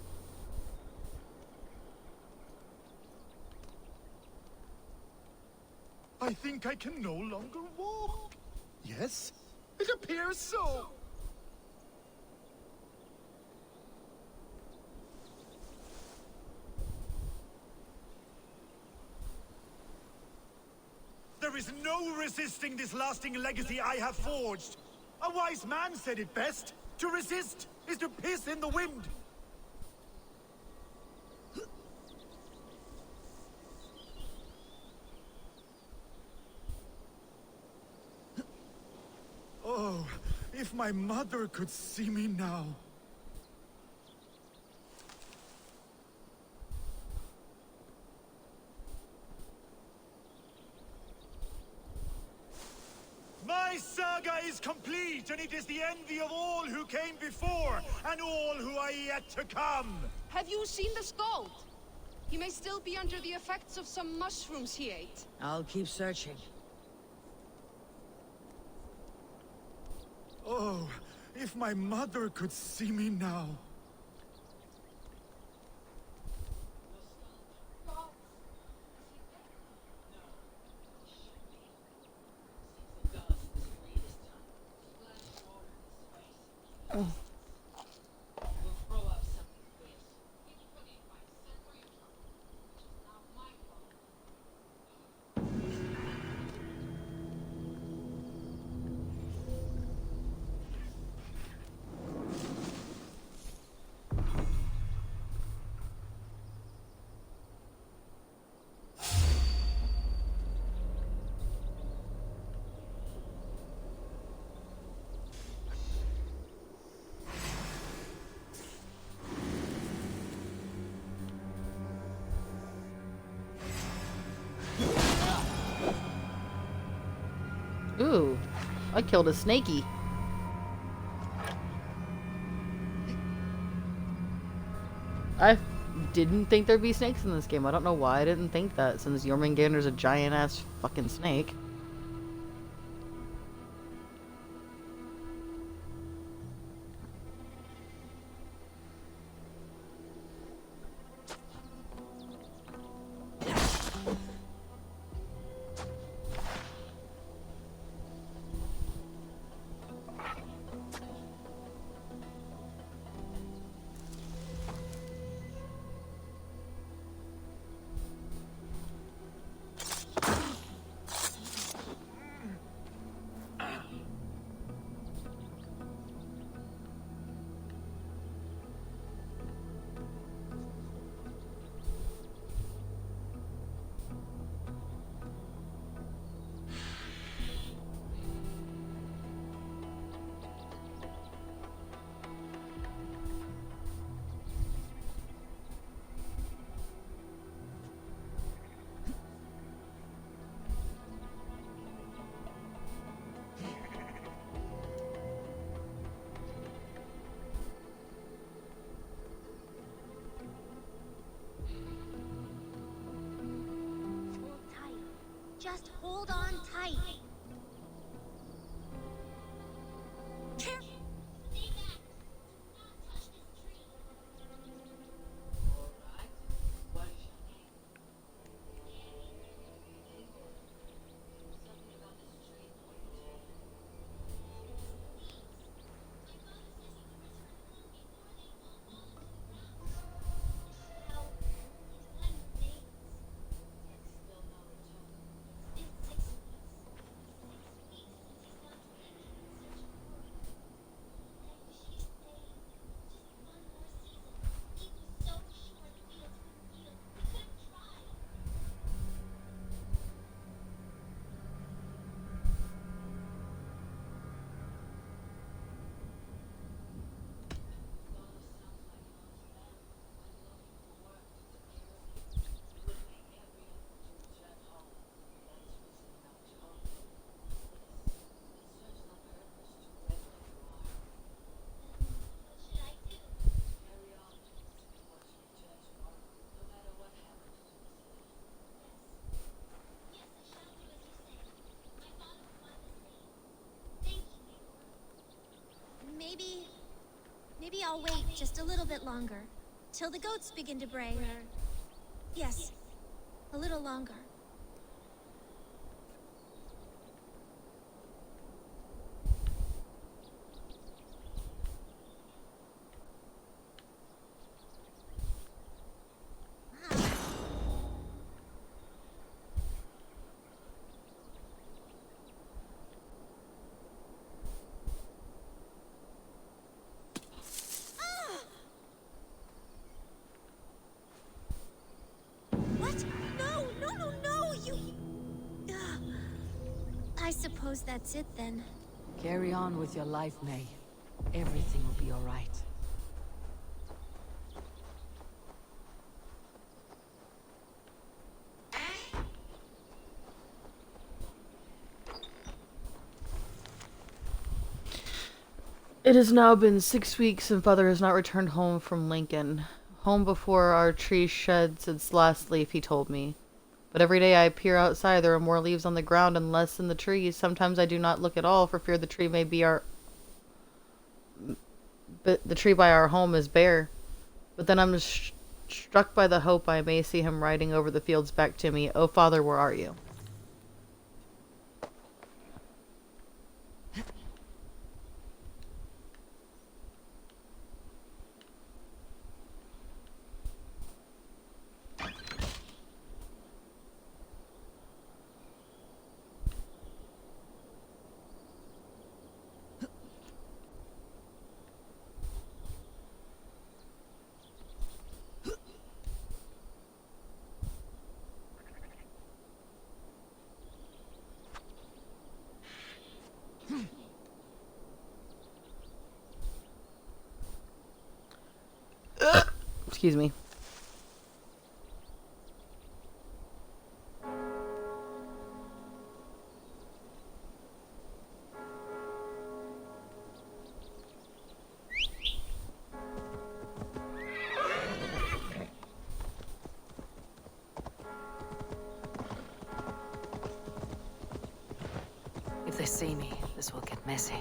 I think I can no longer walk. Yes, it appears so. There is no resisting this lasting legacy I have forged. A wise man said it best. To resist is to piss in the wind. Oh, if my mother could see me now. My saga is complete, and it is the envy of all who came before, and all who are yet to come. Have you seen the Skald? He may still be under the effects of some mushrooms he ate. I'll keep searching. Oh, if my mother could see me now. Ooh, I killed a snaky. I didn't think there'd be snakes in this game. I don't know why I didn't think that, since Jormungandr's a giant-ass fucking snake. Just hold on tight. Maybe I'll wait just a little bit longer. Till the goats begin to bray, or... Yes, a little longer. I suppose that's it then. Carry on with your life, May. Everything will be all right. It has now been 6 weeks and Father has not returned home from Lincoln. Home before our tree sheds its last leaf, he told me. But every day I peer outside, there are more leaves on the ground and less in the trees. Sometimes I do not look at all for fear the tree may be but the tree by our home is bare. But then I'm struck by the hope I may see him riding over the fields back to me. Oh, Father, where are you? Excuse me. If they see me, this will get messy.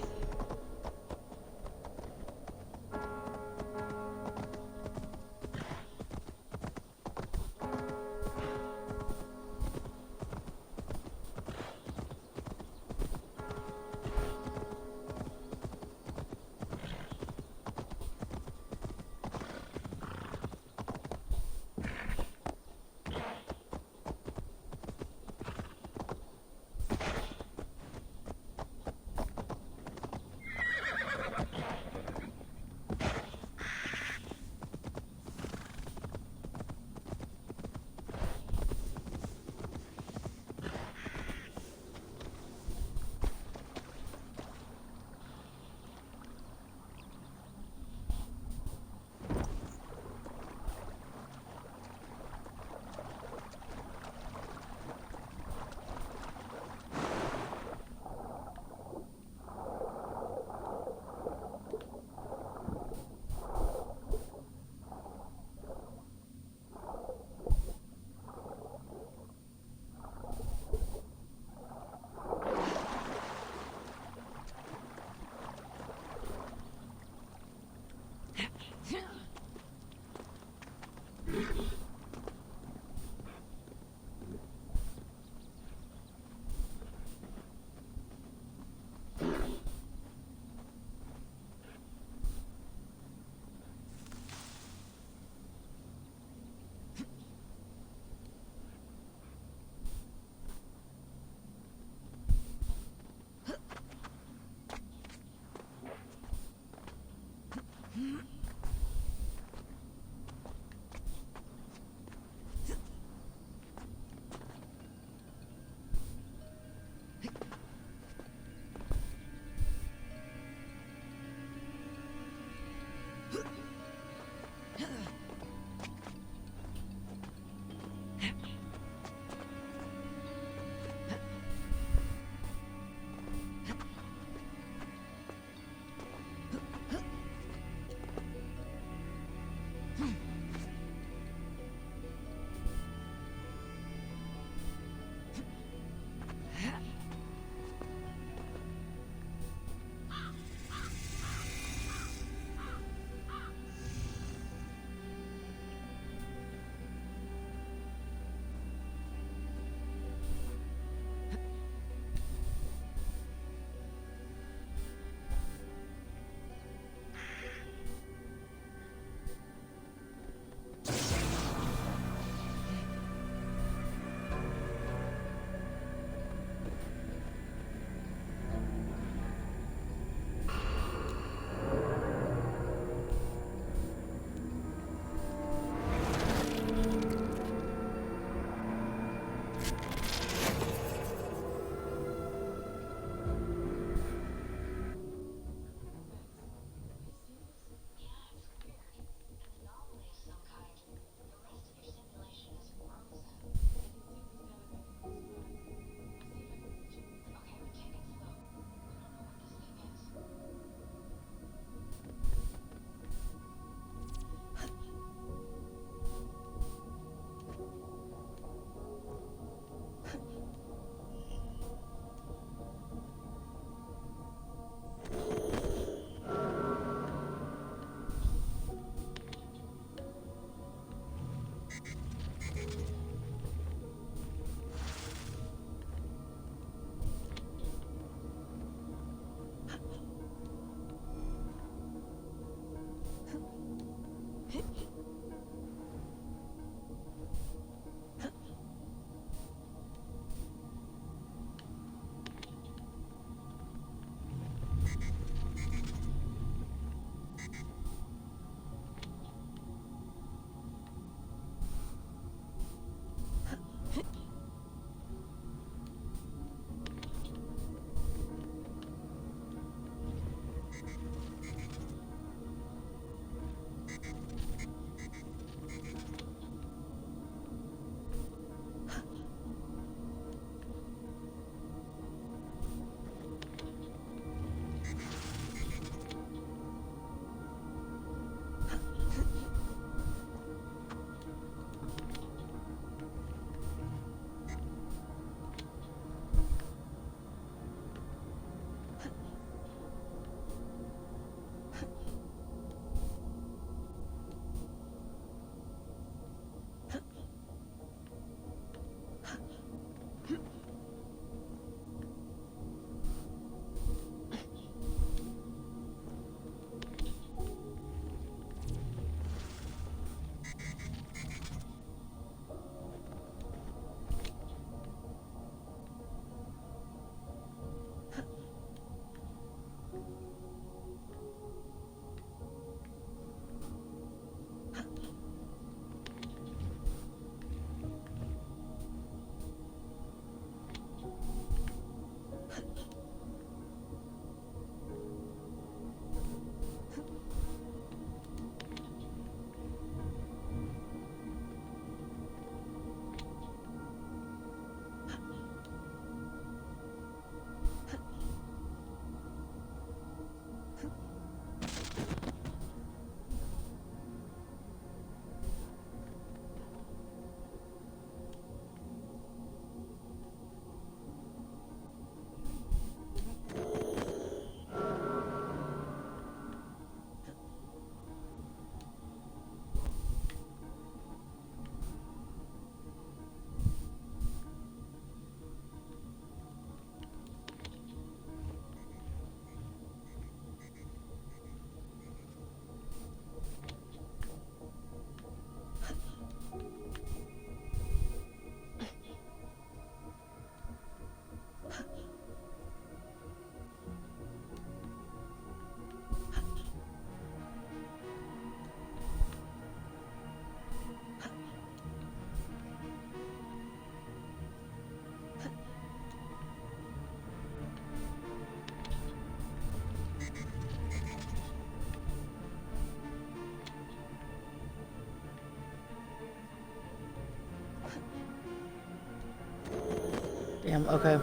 Damn, okay.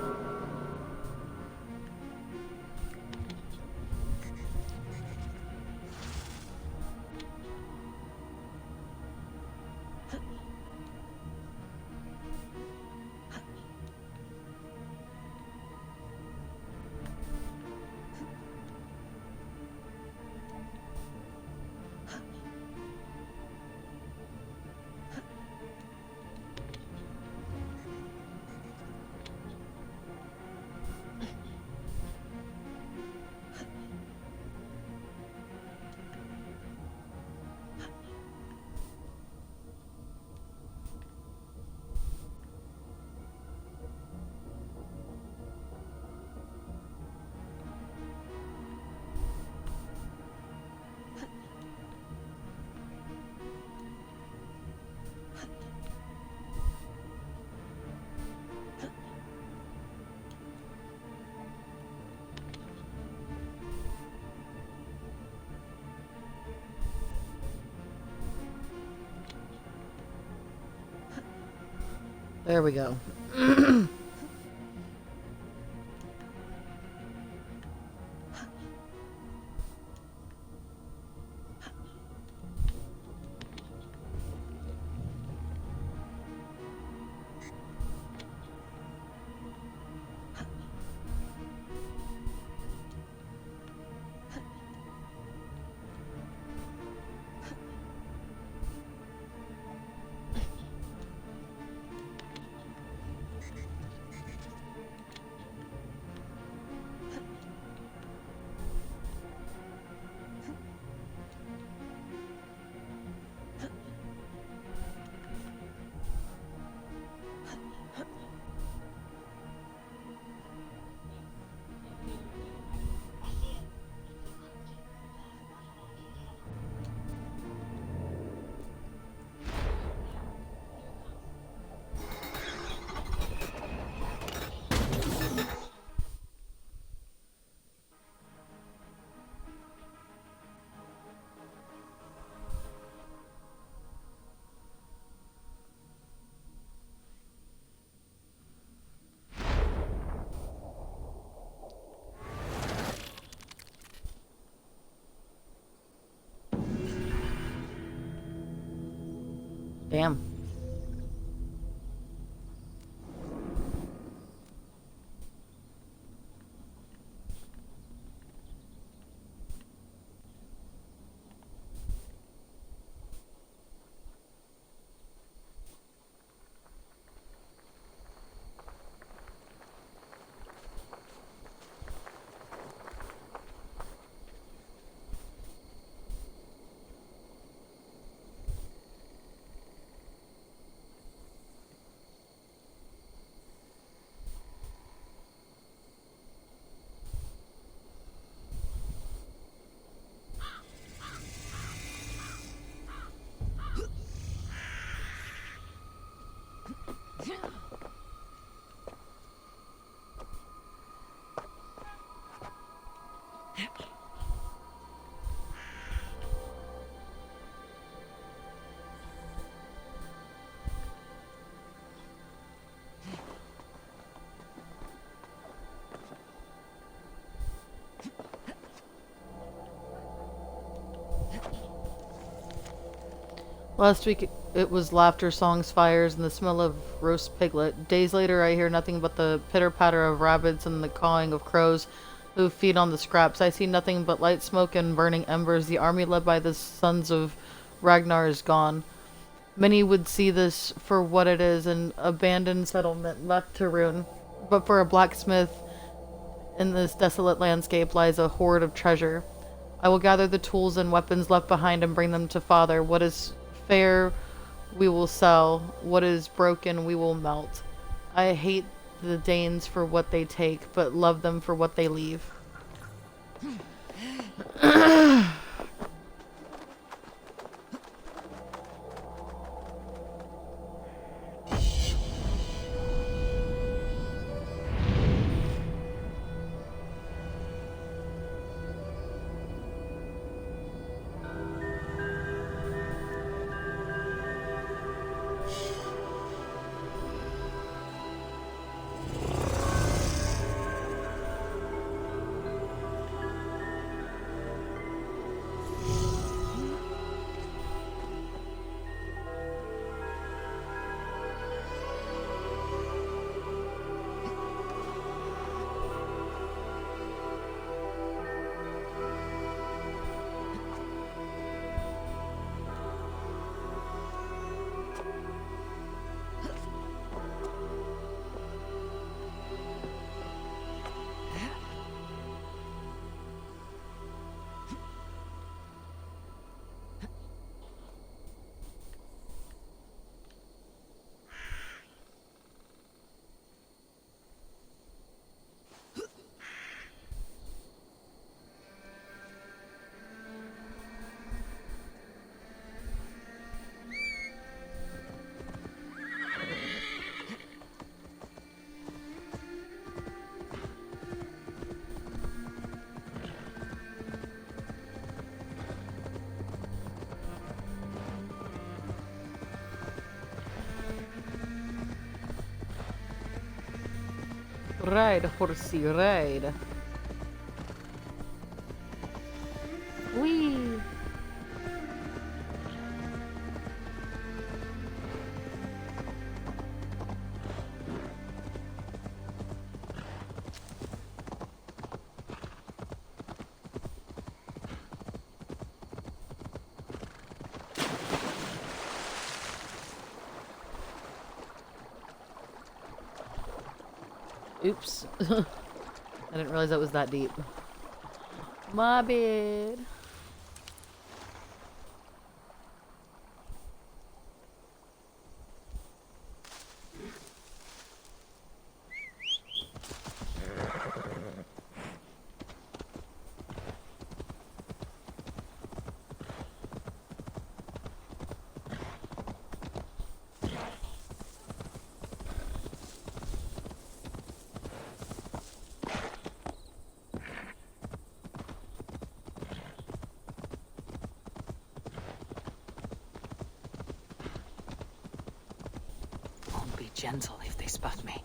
There we go. Damn. Last week it was laughter, songs, fires, and the smell of roast piglet. Days later I hear nothing but the pitter-patter of rabbits and the cawing of crows who feed on the scraps. I see nothing but light smoke and burning embers. The army led by the sons of Ragnar is gone. Many would see this for what it is, an abandoned settlement left to ruin. But for a blacksmith in this desolate landscape lies a hoard of treasure. I will gather the tools and weapons left behind and bring them to Father. What is fair we will sell, what is broken we will melt. I hate the Danes for what they take, but love them for what they leave. Ride, horsey, ride. Whee! Oops. I didn't realize that was that deep. My bad. Be gentle if they spot me.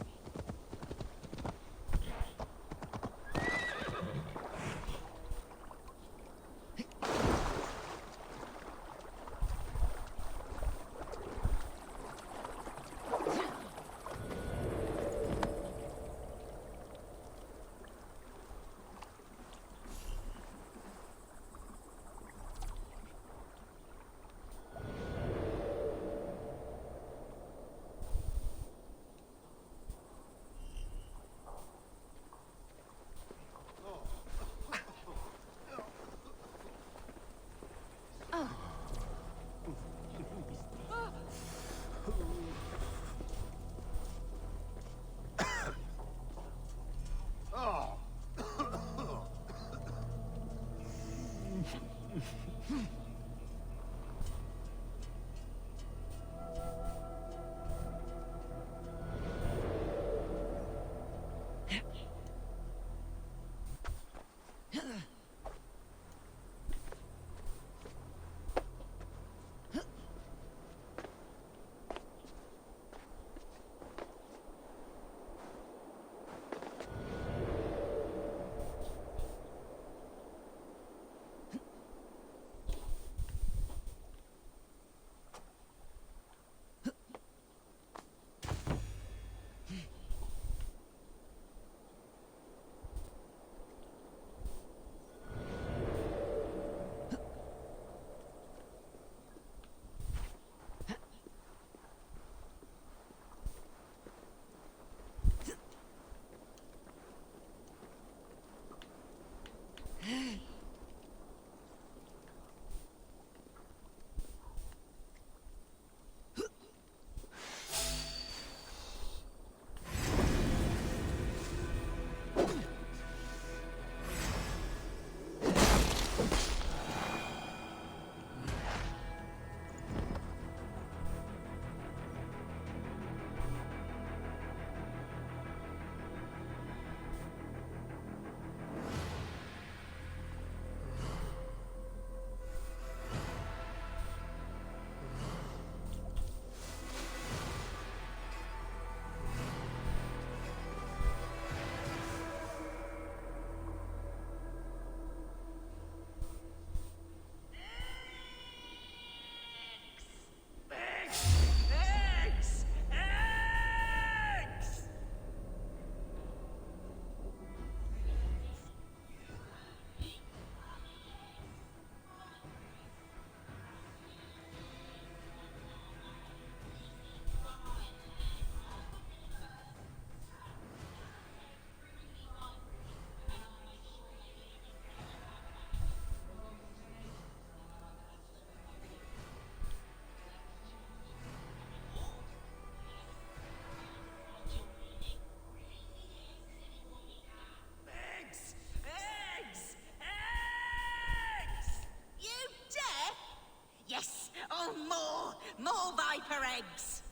More viper eggs!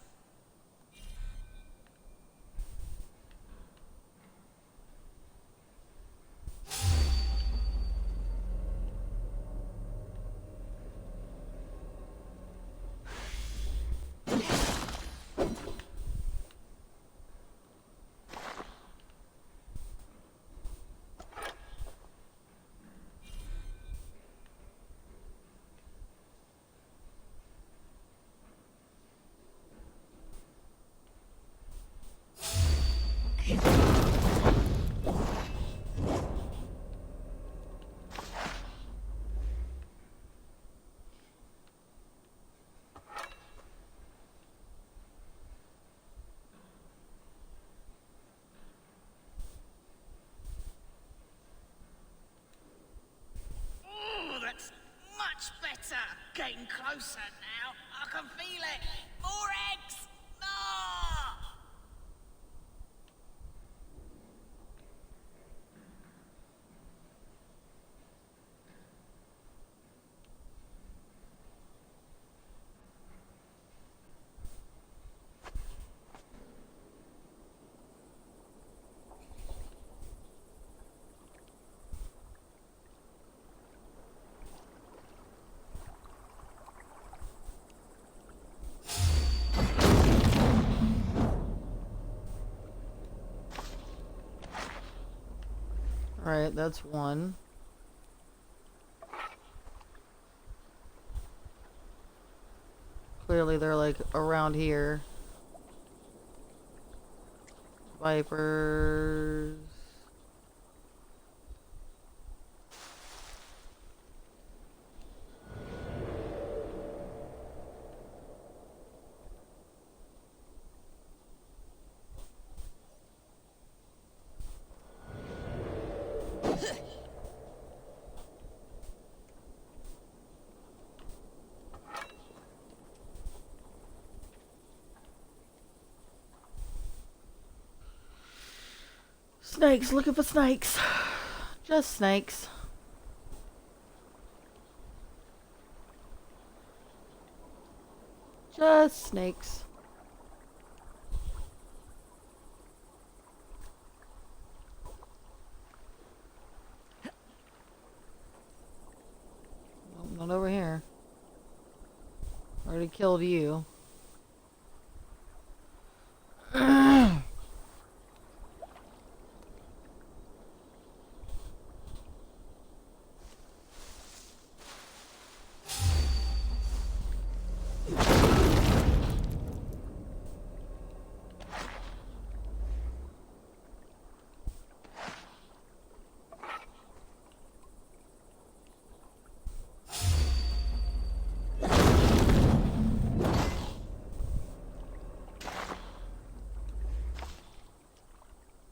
Oh, that's much better. Getting closer now. I can feel it. More eggs. More. Alright, that's one. Clearly they're like around here. Vipers. Snakes, looking for snakes. Just snakes. Just snakes. Nope, not over here. Already killed you.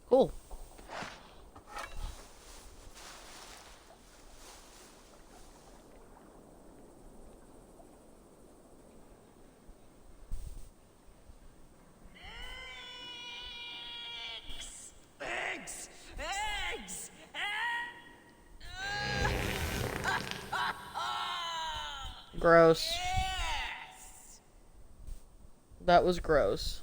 Cool. Eggs! Eggs! Gross. Yes! That was gross.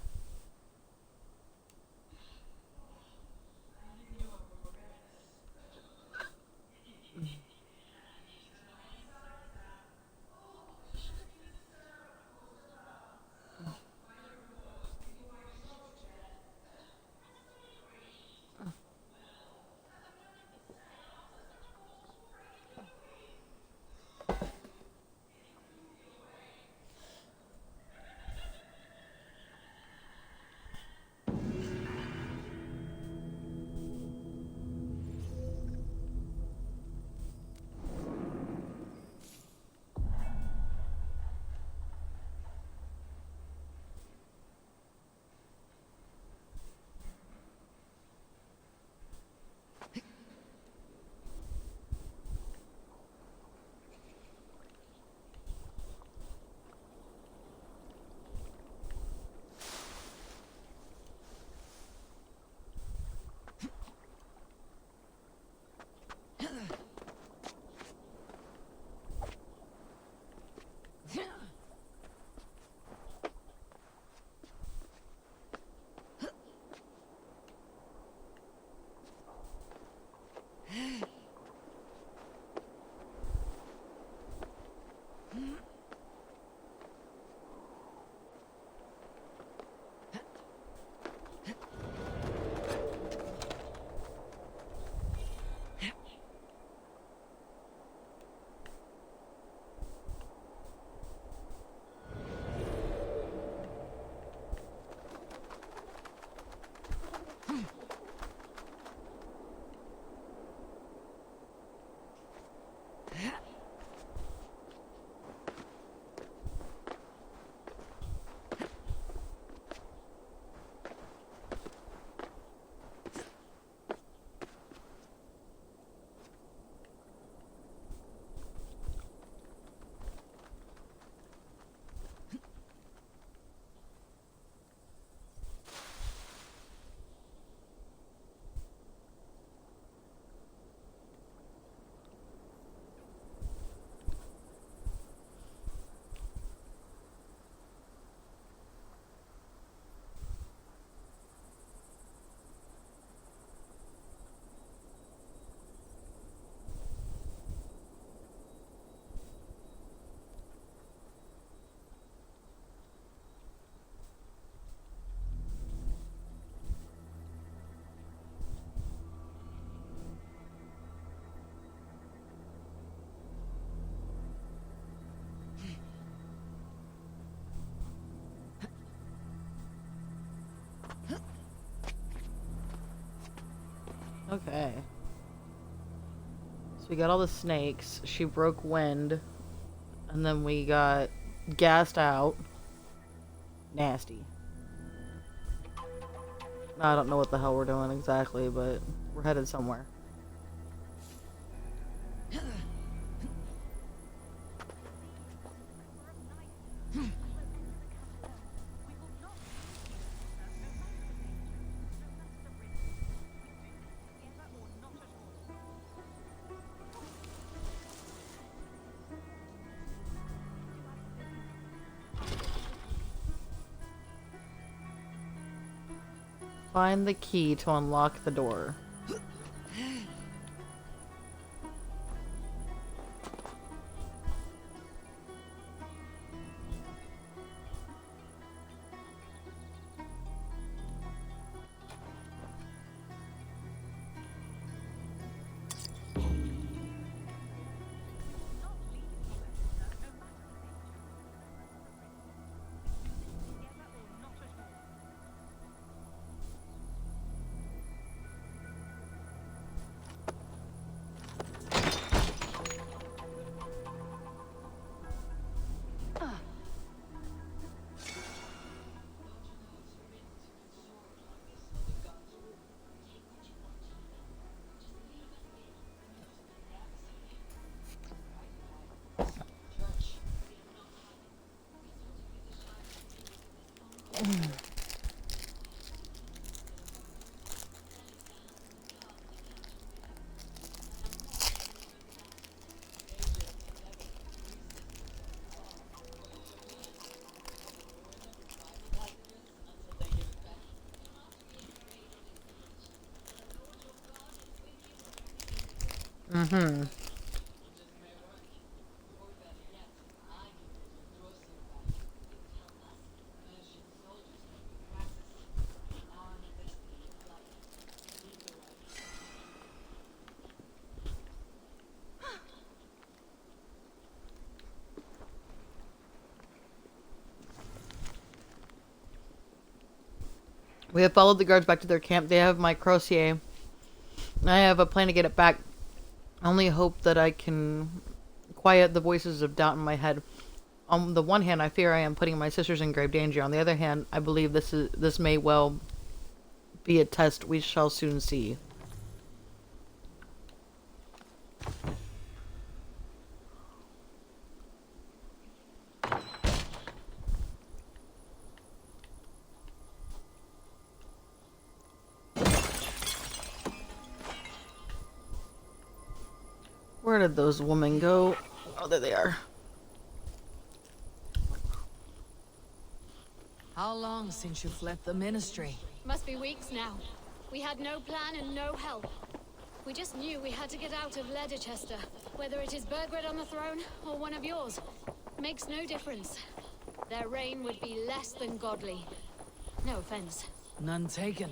Okay. So we got all the snakes. She broke wind. And then we got gassed out. Nasty. I don't know what the hell we're doing exactly, but we're headed somewhere. Find the key to unlock the door. Mm-hmm. We have followed the guards back to their camp. They have my crosier. I have a plan to get it back. I only hope that I can quiet the voices of doubt in my head. On the one hand, I fear I am putting my sisters in grave danger. On the other hand, I believe this may well be a test we shall soon see. Where did those women go? Oh, there they are. How long since you've left the ministry? Must be weeks now. We had no plan and no help. We just knew we had to get out of Leicester. Whether it is Burgred on the throne or one of yours, makes no difference. Their reign would be less than godly. No offense. None taken.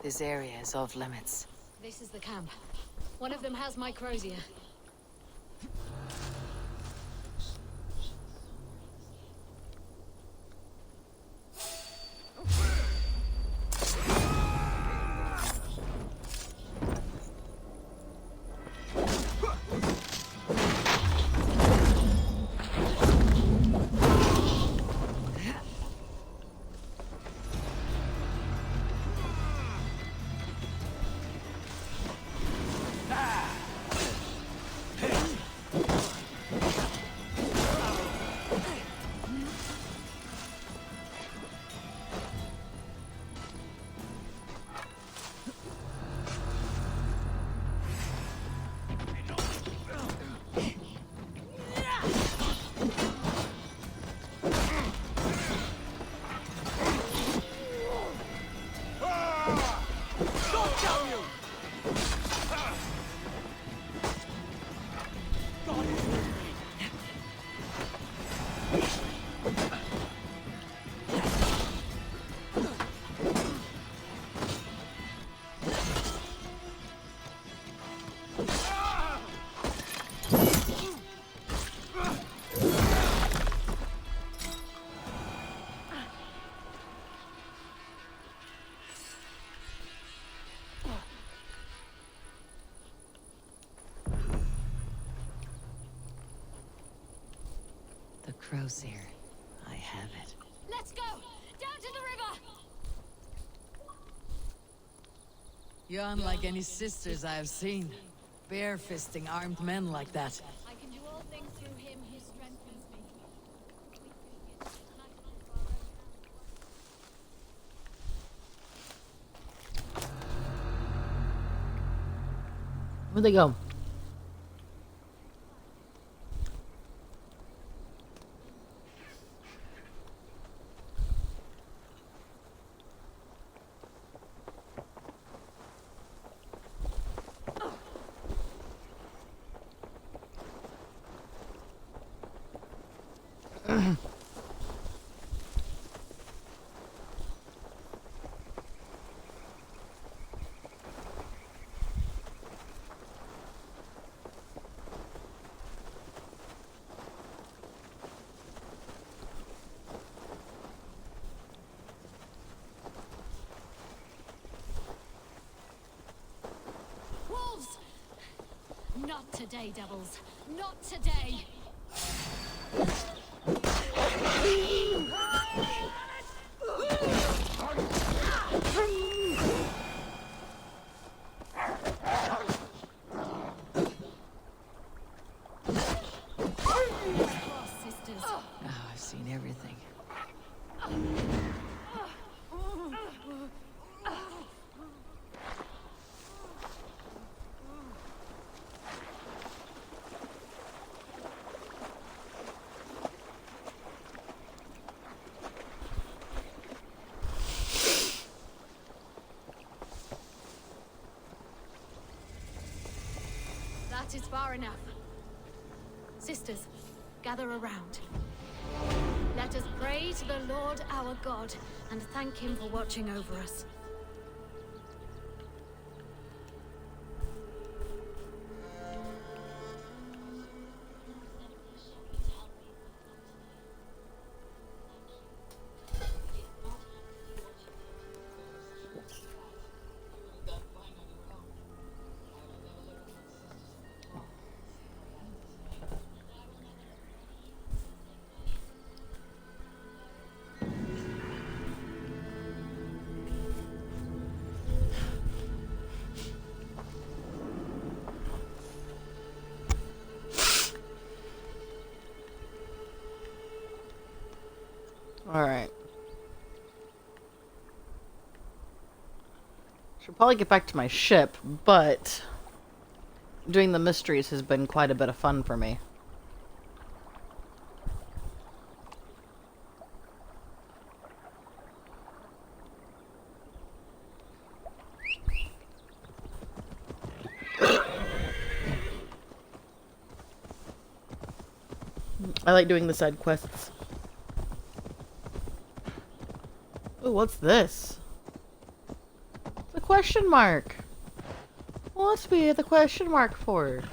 This area is off limits. This is the camp. One of them has my crozier. Crozier. I have it. Let's go! Down to the river! You're unlike any sisters I have seen. Bare-fisting armed men like that. I can do all things through him who strengthens me. Where'd they go? Wolves! Not today, devils. Not today. Sisters. Oh, I've seen everything. That is far enough. Sisters, gather around. Let us pray to the Lord our God and thank him for watching over us. Alright. Should probably get back to my ship, but doing the mysteries has been quite a bit of fun for me. I like doing the side quests. Ooh, what's this? The question mark. What's be the question mark for?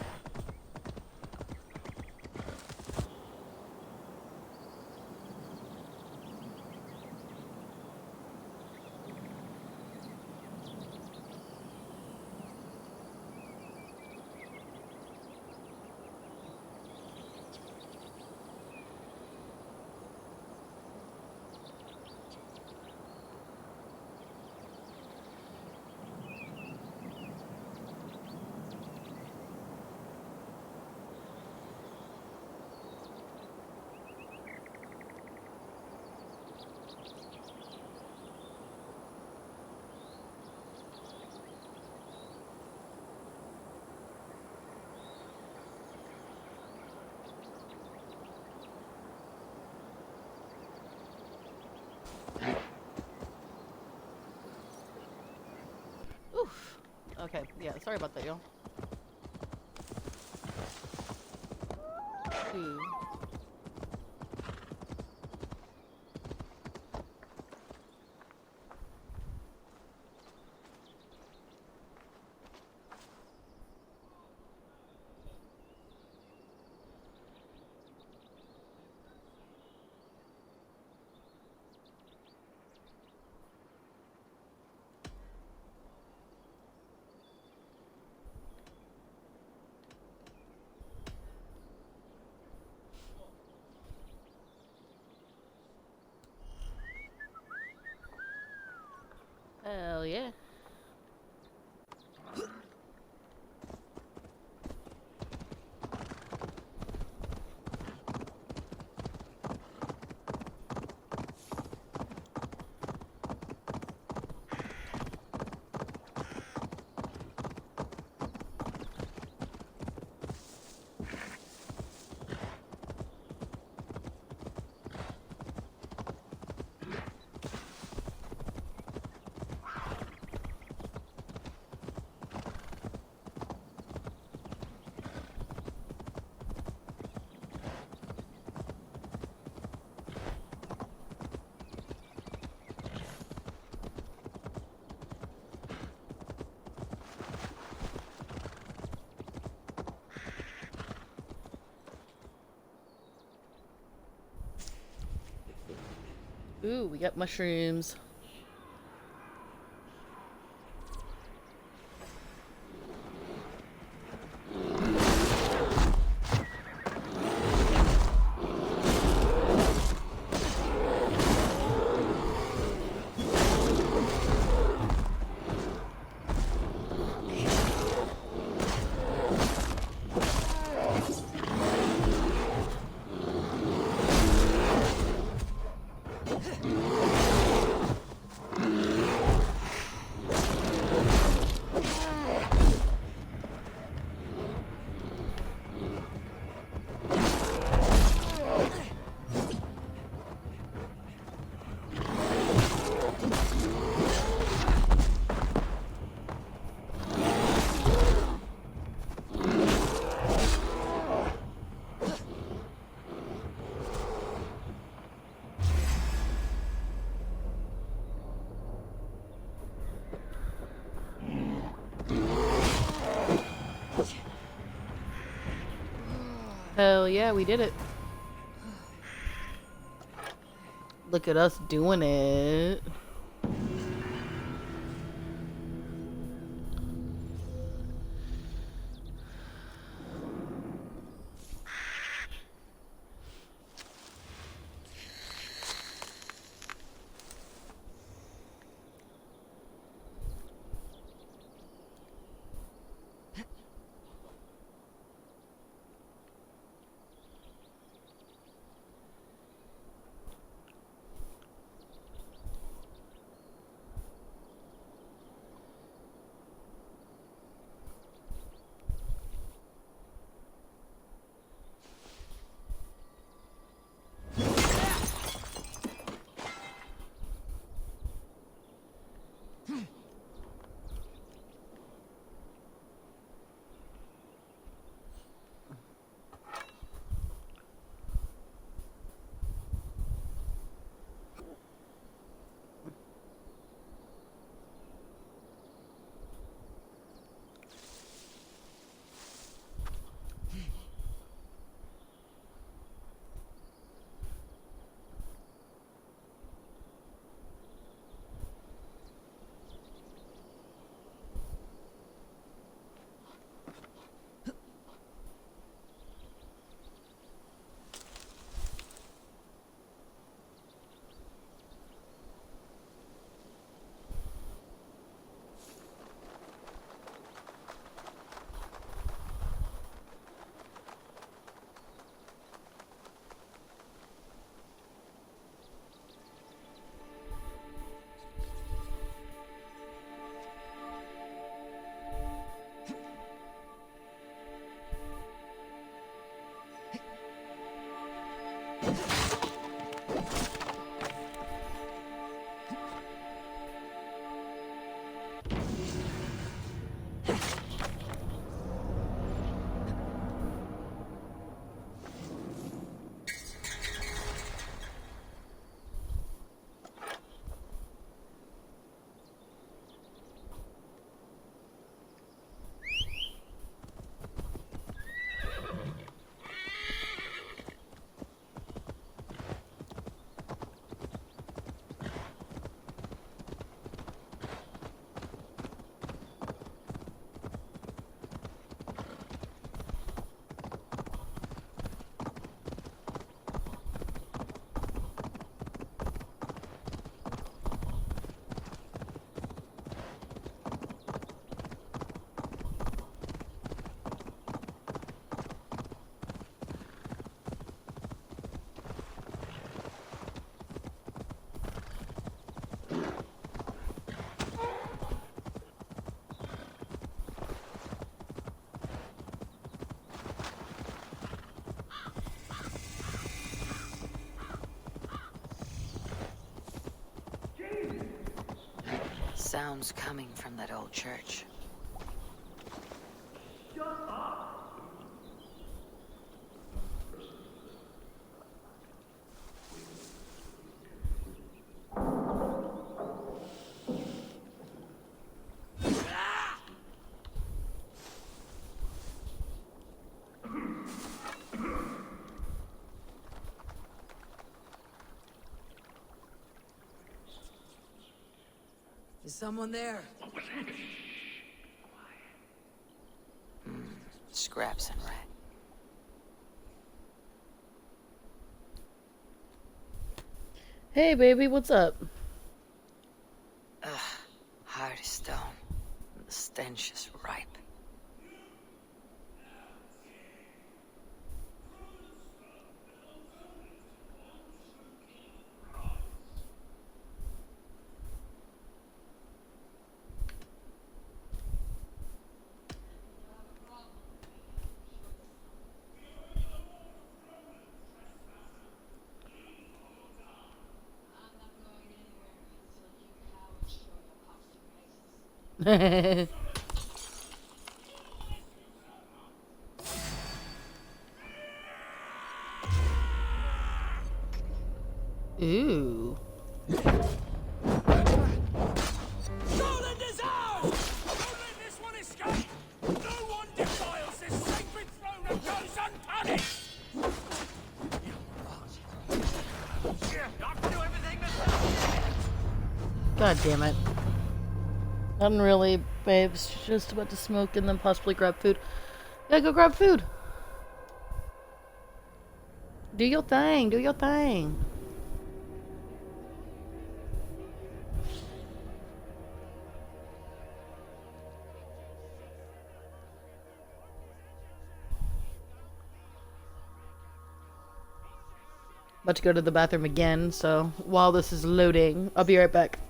Oof. Okay, yeah, sorry about that, y'all. Two. Ooh, we got mushrooms. Hell yeah, we did it. Look at us doing it. Sounds coming from that old church. Is someone there? Scraps and rat. Hey, baby, what's up? Ugh, hard as stone. The stench is ripe. Ooh. Scotland is ours! Don't let this one escape! No one defiles this sacred throne and goes unpunished! I'll do everything God damn it. Nothing really, babes. Just about to smoke and then possibly grab food. Yeah, go grab food. Do your thing. Do your thing. About to go to the bathroom again, so while this is loading, I'll be right back.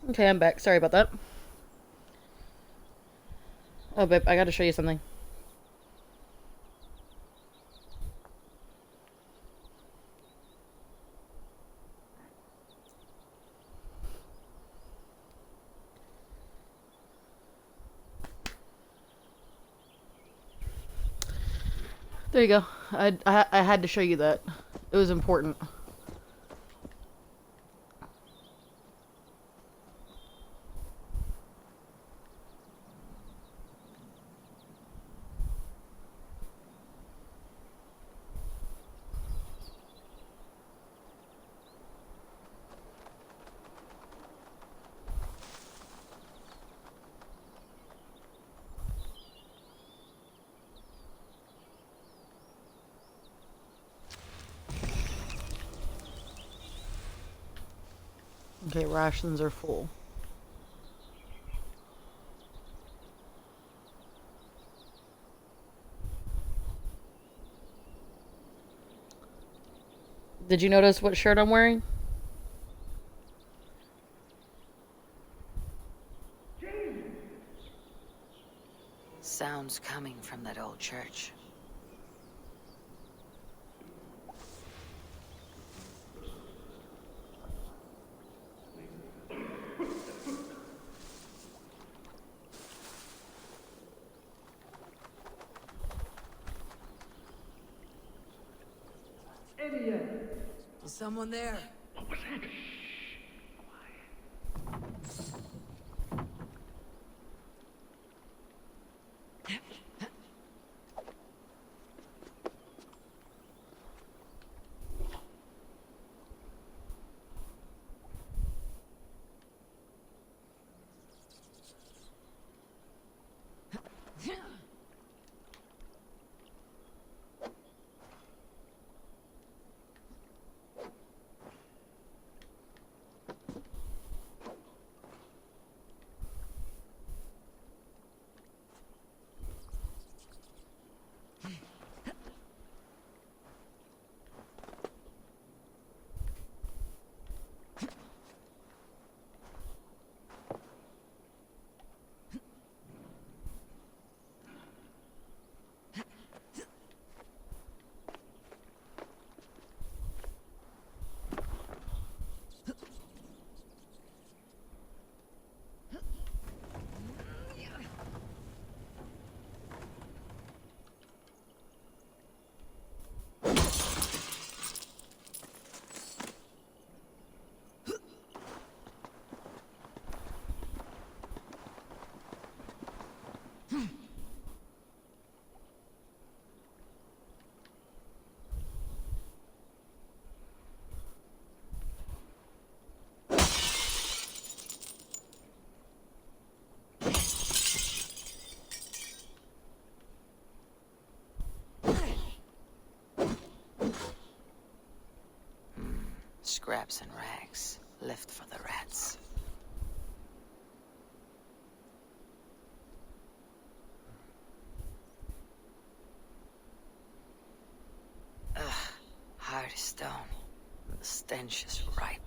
Okay, I'm back. Sorry about that. Oh, babe, I gotta show you something. There you go. I had to show you that. It was important. Okay, rations are full. Did you notice what shirt I'm wearing? Sounds coming from that old church. Is someone there? scraps and rags left for the rats. Ugh, hard as stone. The stench is ripe.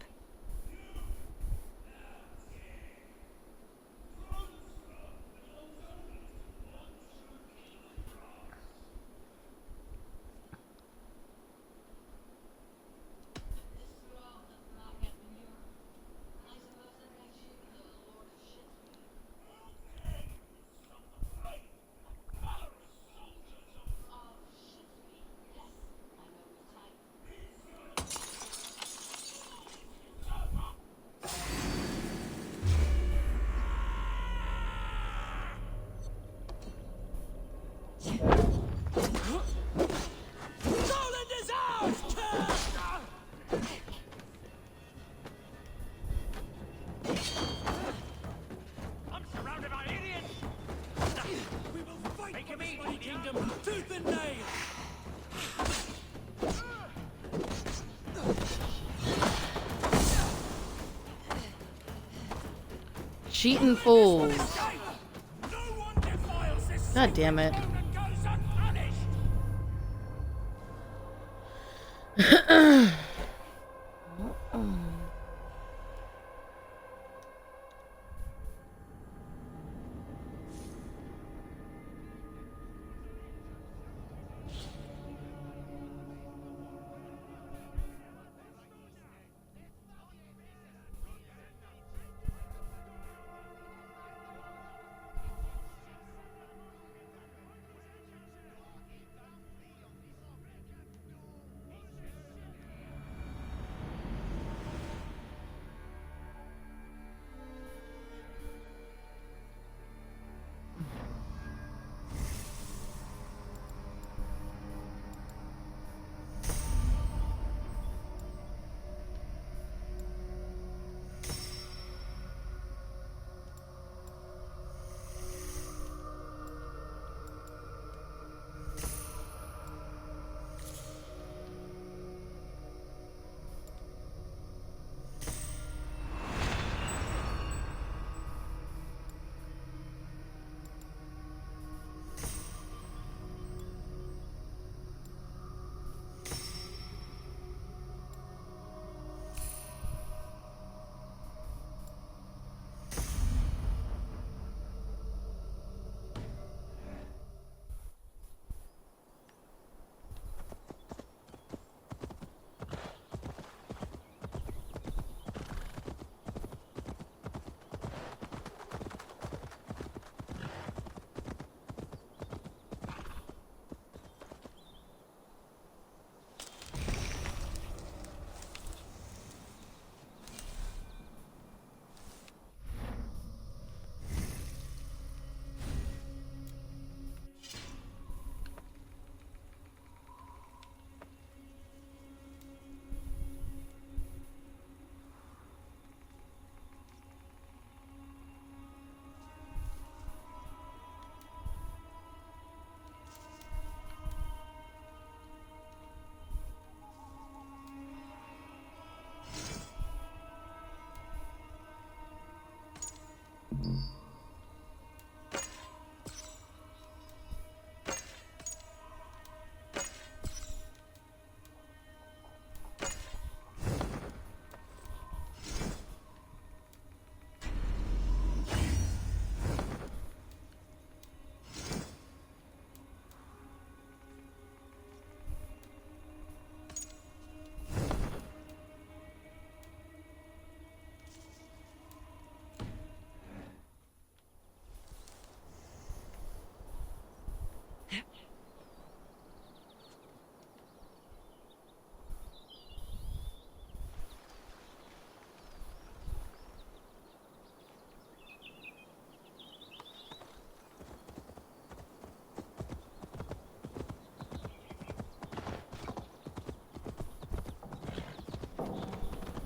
Cheating fools. God damn it.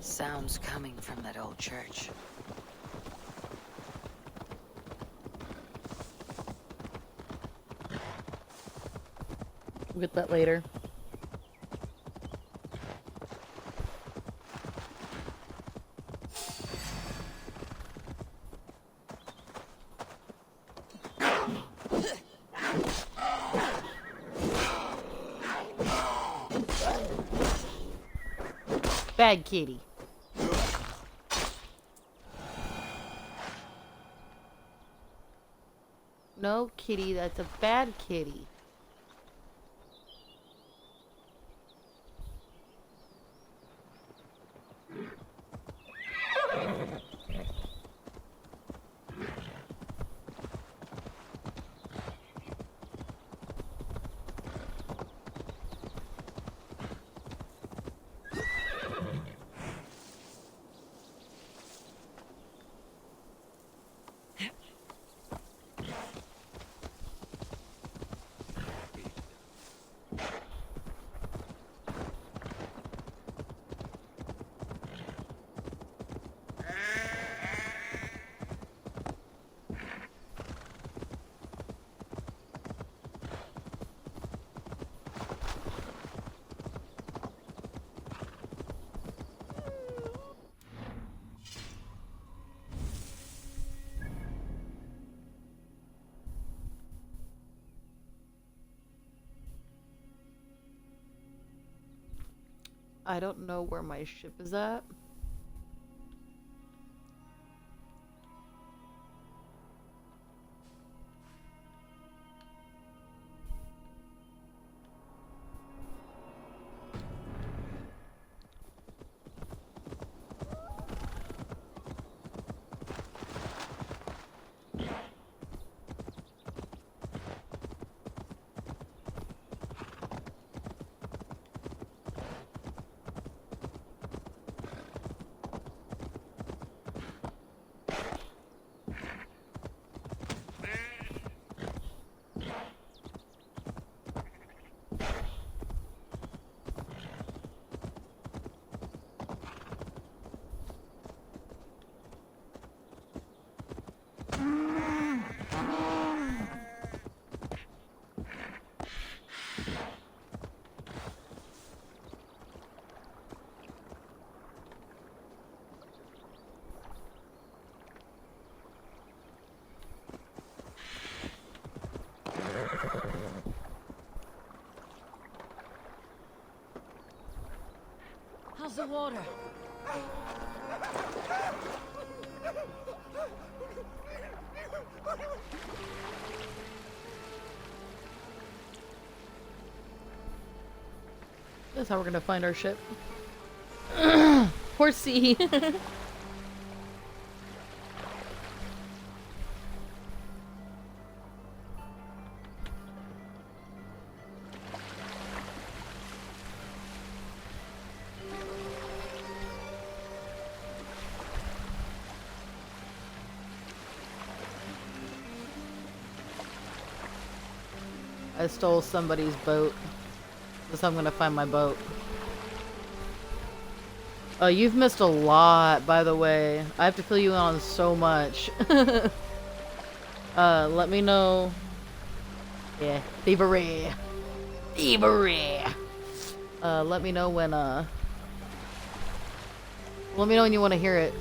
Sounds coming from that old church. We'll get that later. Bad kitty. No, kitty, that's a bad kitty. I don't know where my ship is at. How's the water? That's how we're gonna find our ship. Horsey. I stole somebody's boat. That's how I'm gonna find my boat. Oh, you've missed a lot, by the way. I have to fill you in on so much. Let me know. Yeah, thievery. Thievery. Let me know when, let me know when you want to hear it.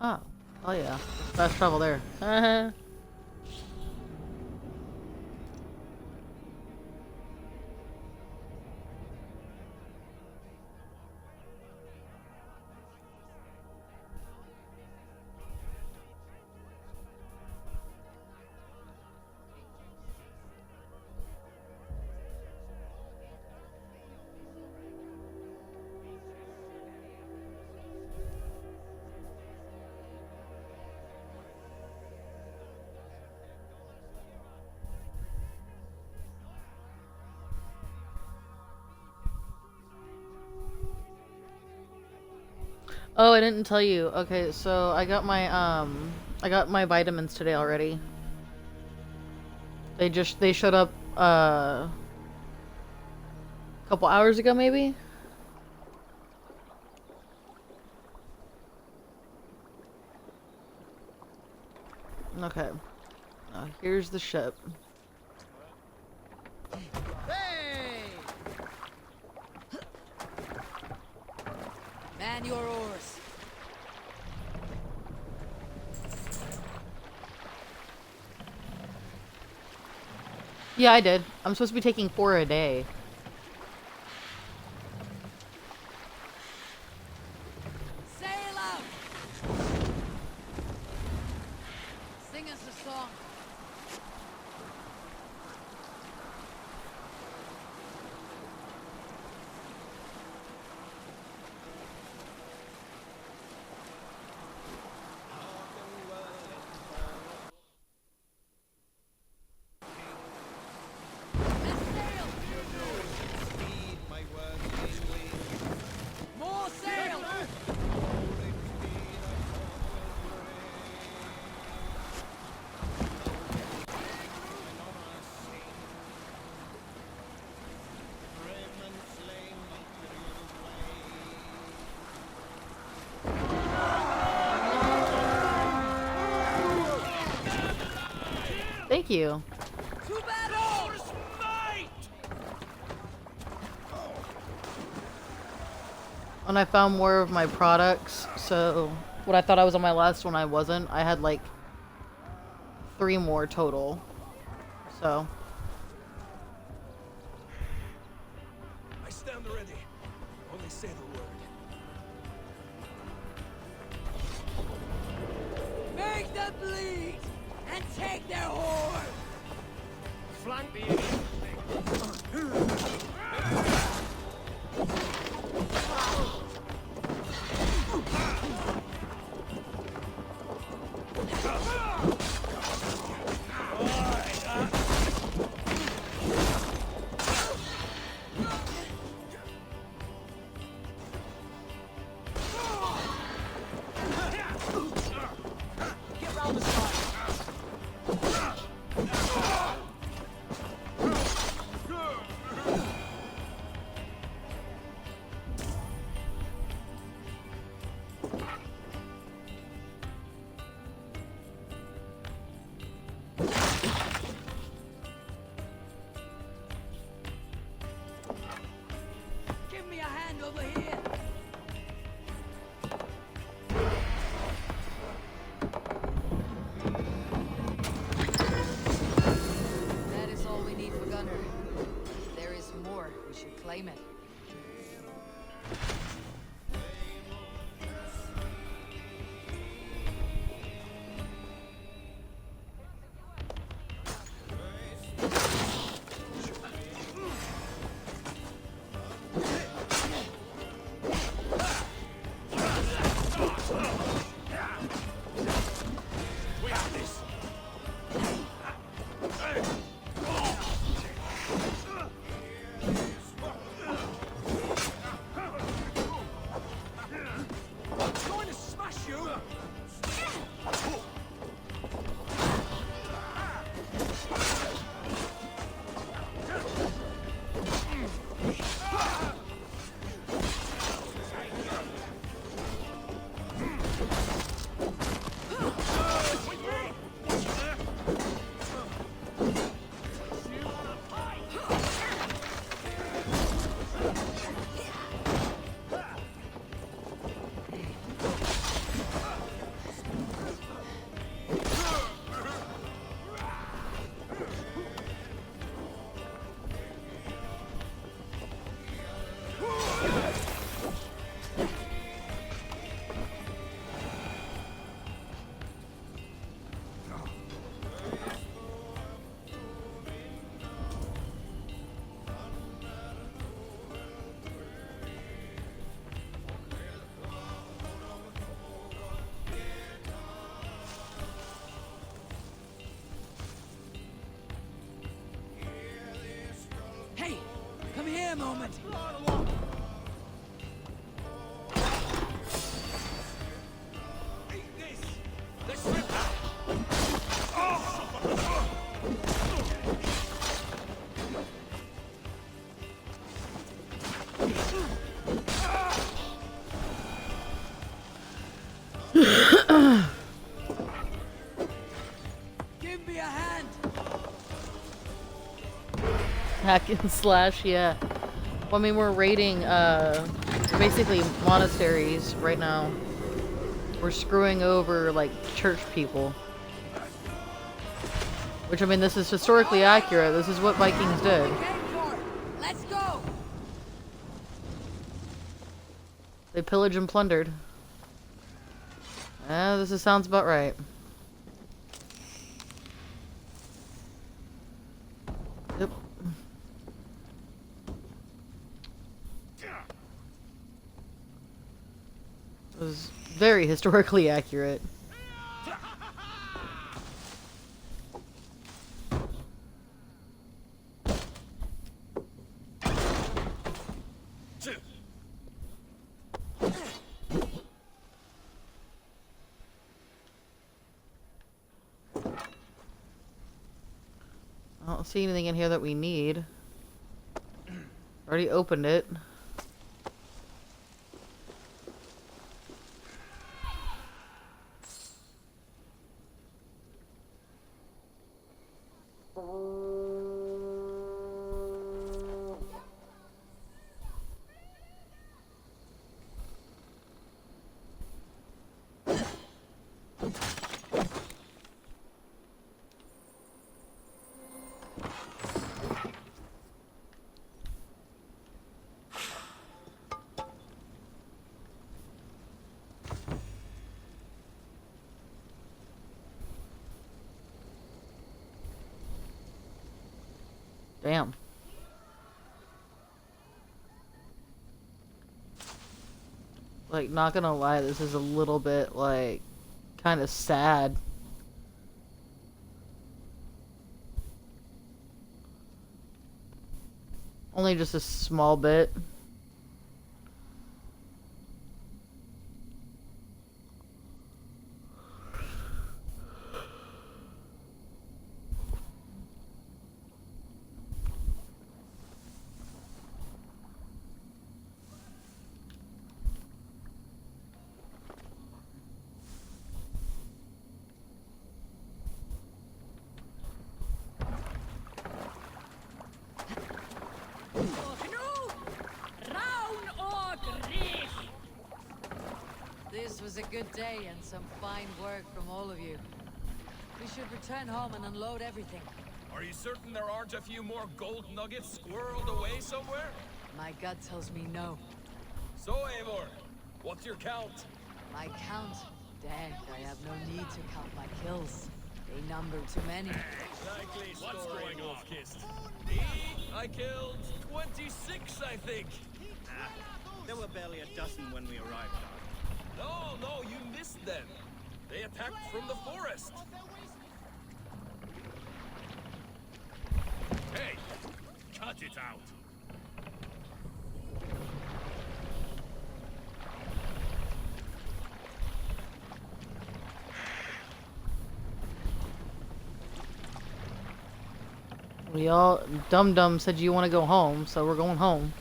Oh. Oh yeah. Fast travel there. Oh, I didn't tell you. Okay, so I got my vitamins today already. They showed up a couple hours ago maybe. Okay. Here's the ship. Man your oars. Yeah, I did. I'm supposed to be taking 4 a day. Sail out. Sing us a song. More sail! Thank you. To battle! And I found more of my products, so what I thought I was on my last one, I wasn't. I had like 3 more total. So. I stand ready. Only say the word. Make them bleed and take their horn. Flank the enemy. Get round the side. Give me a hand over here. That is all we need for Gunner. If there is more, we should claim it. We have this. Going to smash you. Hey, come here a moment. Give me a hand. Hack and slash, yeah. Well, I mean, we're raiding, basically monasteries right now. We're screwing over, like, church people. Which, I mean, this is historically accurate. This is what Vikings did. Let's go. They pillaged and plundered. Sounds about right. Yep. It was very historically accurate. I don't see anything in here that we need. Already opened it. Damn. Like, not gonna lie, this is a little bit, like, kind of sad. Only just a small bit. This was a good day and some fine work from all of you. We should return home and unload everything. Are you certain there aren't a few more gold nuggets squirreled away somewhere? My gut tells me no. So, Eivor, what's your count? My count? Dang, I have no need to count my kills. They number too many. Likely what's going on, Kist? I killed 26, I think. There were barely a dozen when we arrived. No, you missed them. They attacked from the forest. Hey, cut it out. We all, Dum Dum said you want to go home, so we're going home.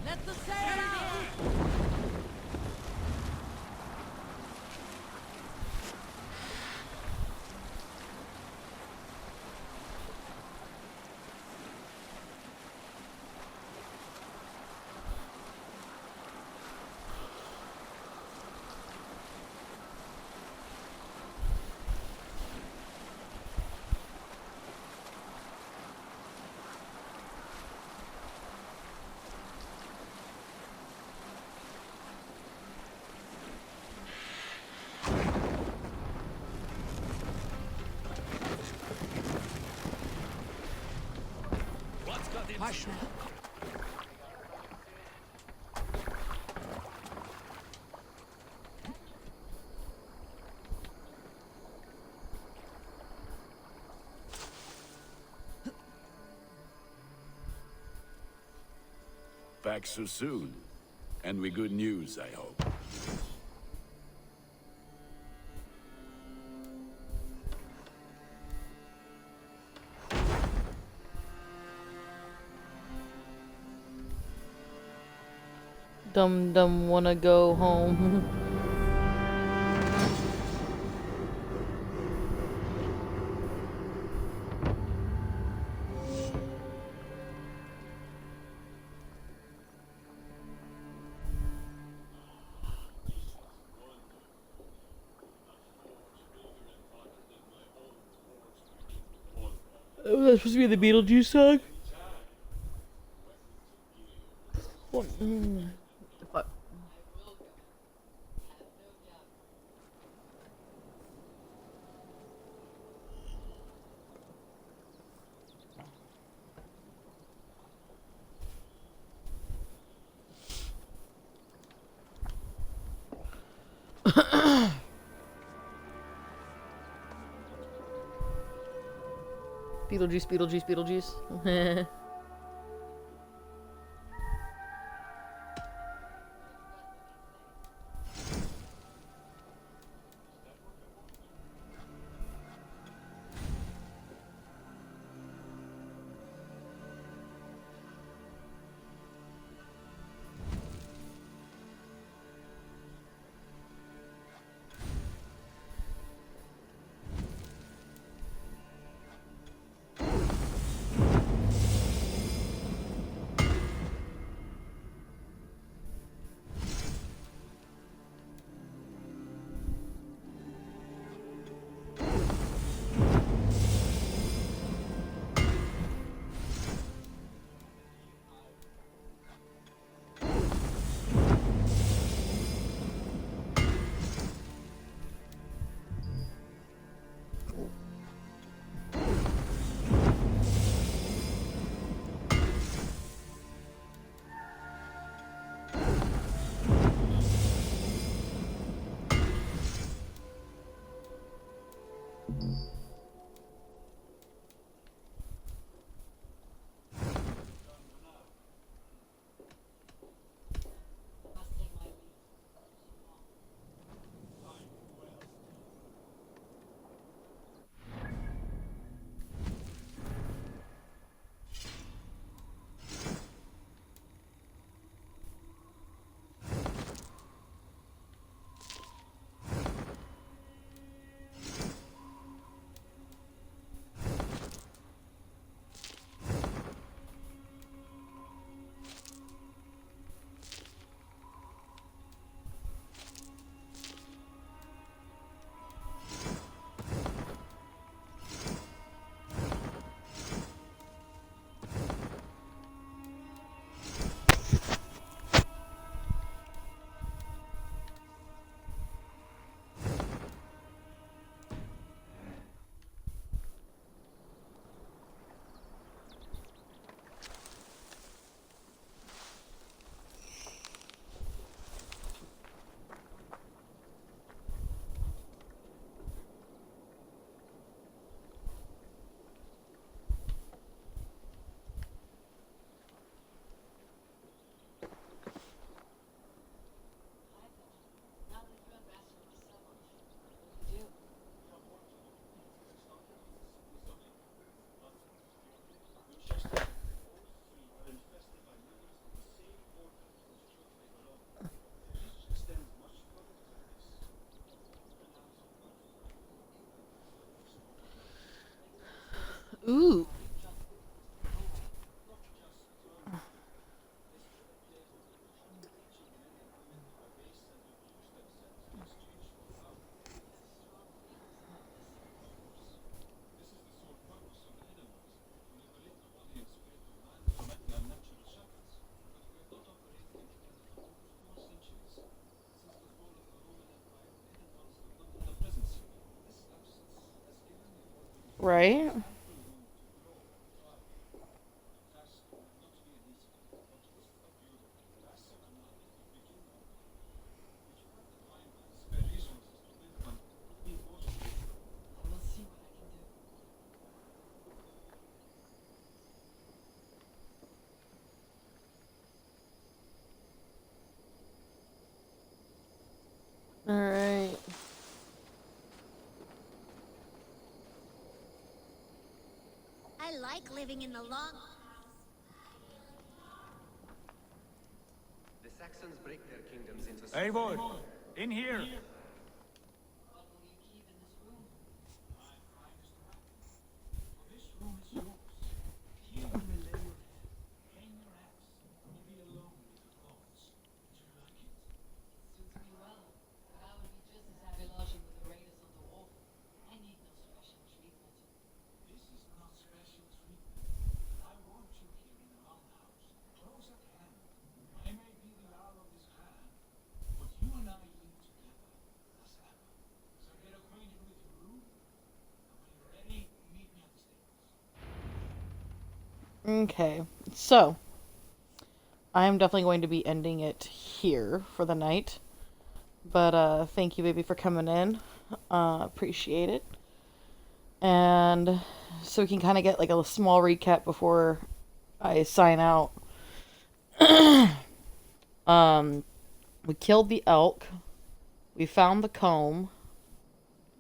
Let the sail out! Hush now. Back so soon. And with good news, I hope. Dum Dum wanna go home. Oh, that's supposed to be the Beetlejuice song? What? Fuck. Beetlejuice, Beetlejuice, Beetlejuice. Ooh. Right? Alright. I like living in the long. The Saxons break their kingdoms into Eivor, in here. Okay, so I am definitely going to be ending it here for the night. But thank you, baby, for coming in. Appreciate it. And so we can kind of get like a small recap before I sign out. We killed the elk. We found the comb.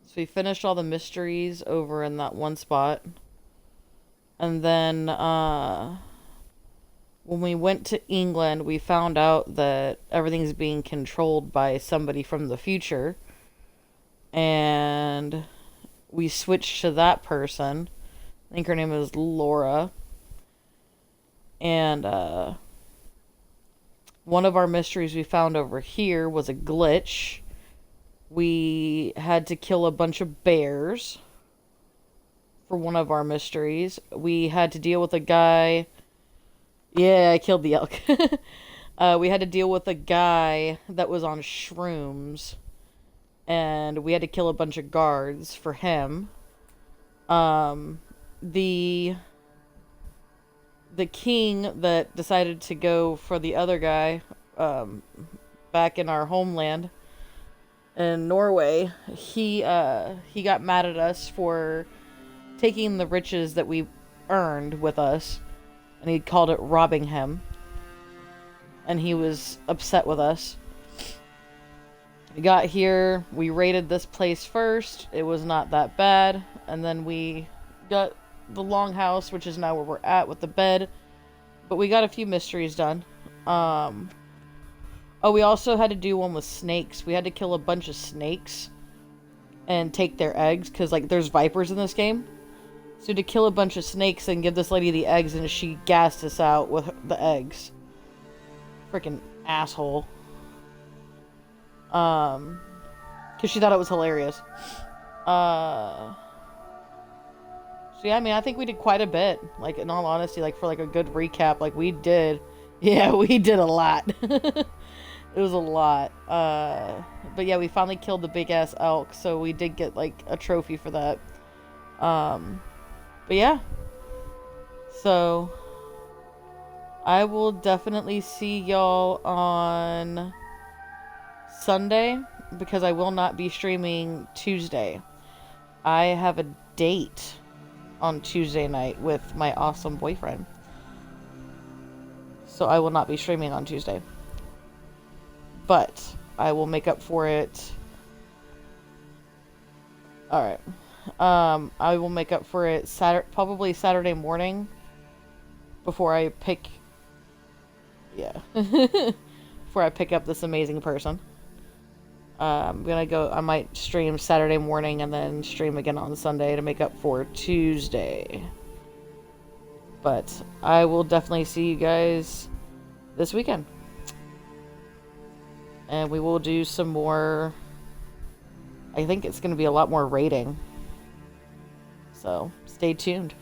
So we finished all the mysteries over in that one spot. And then, when we went to England, we found out that everything's being controlled by somebody from the future. And we switched to that person. I think her name is Laura. And, one of our mysteries we found over here was a glitch. We had to kill a bunch of bears for one of our mysteries. We had to deal with a guy... Yeah, I killed the elk. We had to deal with a guy that was on shrooms. And we had to kill a bunch of guards for him. The king that decided to go for the other guy, back in our homeland in Norway, he got mad at us for taking the riches that we earned with us, and he called it robbing him, and he was upset with us. We got here, we raided this place first, it was not that bad, and then we got the longhouse, which is now where we're at with the bed, but we got a few mysteries done. Oh, we also had to do one with snakes. We had to kill a bunch of snakes and take their eggs, because like there's vipers in this game. So to kill a bunch of snakes and give this lady the eggs, and she gassed us out with the eggs. Freaking asshole. Because she thought it was hilarious. So yeah, I mean, I think we did quite a bit. Like, in all honesty, like, for like a good recap, like, we did... Yeah, we did a lot. It was a lot. But yeah, we finally killed the big-ass elk, so we did get, like, a trophy for that. But yeah. So, I will definitely see y'all on Sunday, because I will not be streaming Tuesday. I have a date on Tuesday night with my awesome boyfriend. So I will not be streaming on Tuesday. But I will make up for it. Alright. I will make up for it probably Saturday morning. Before I pick... Yeah. Before I pick up this amazing person. I'm gonna go... I might stream Saturday morning and then stream again on Sunday to make up for Tuesday. But I will definitely see you guys this weekend. And we will do some more... I think it's going to be a lot more raiding. So, stay tuned.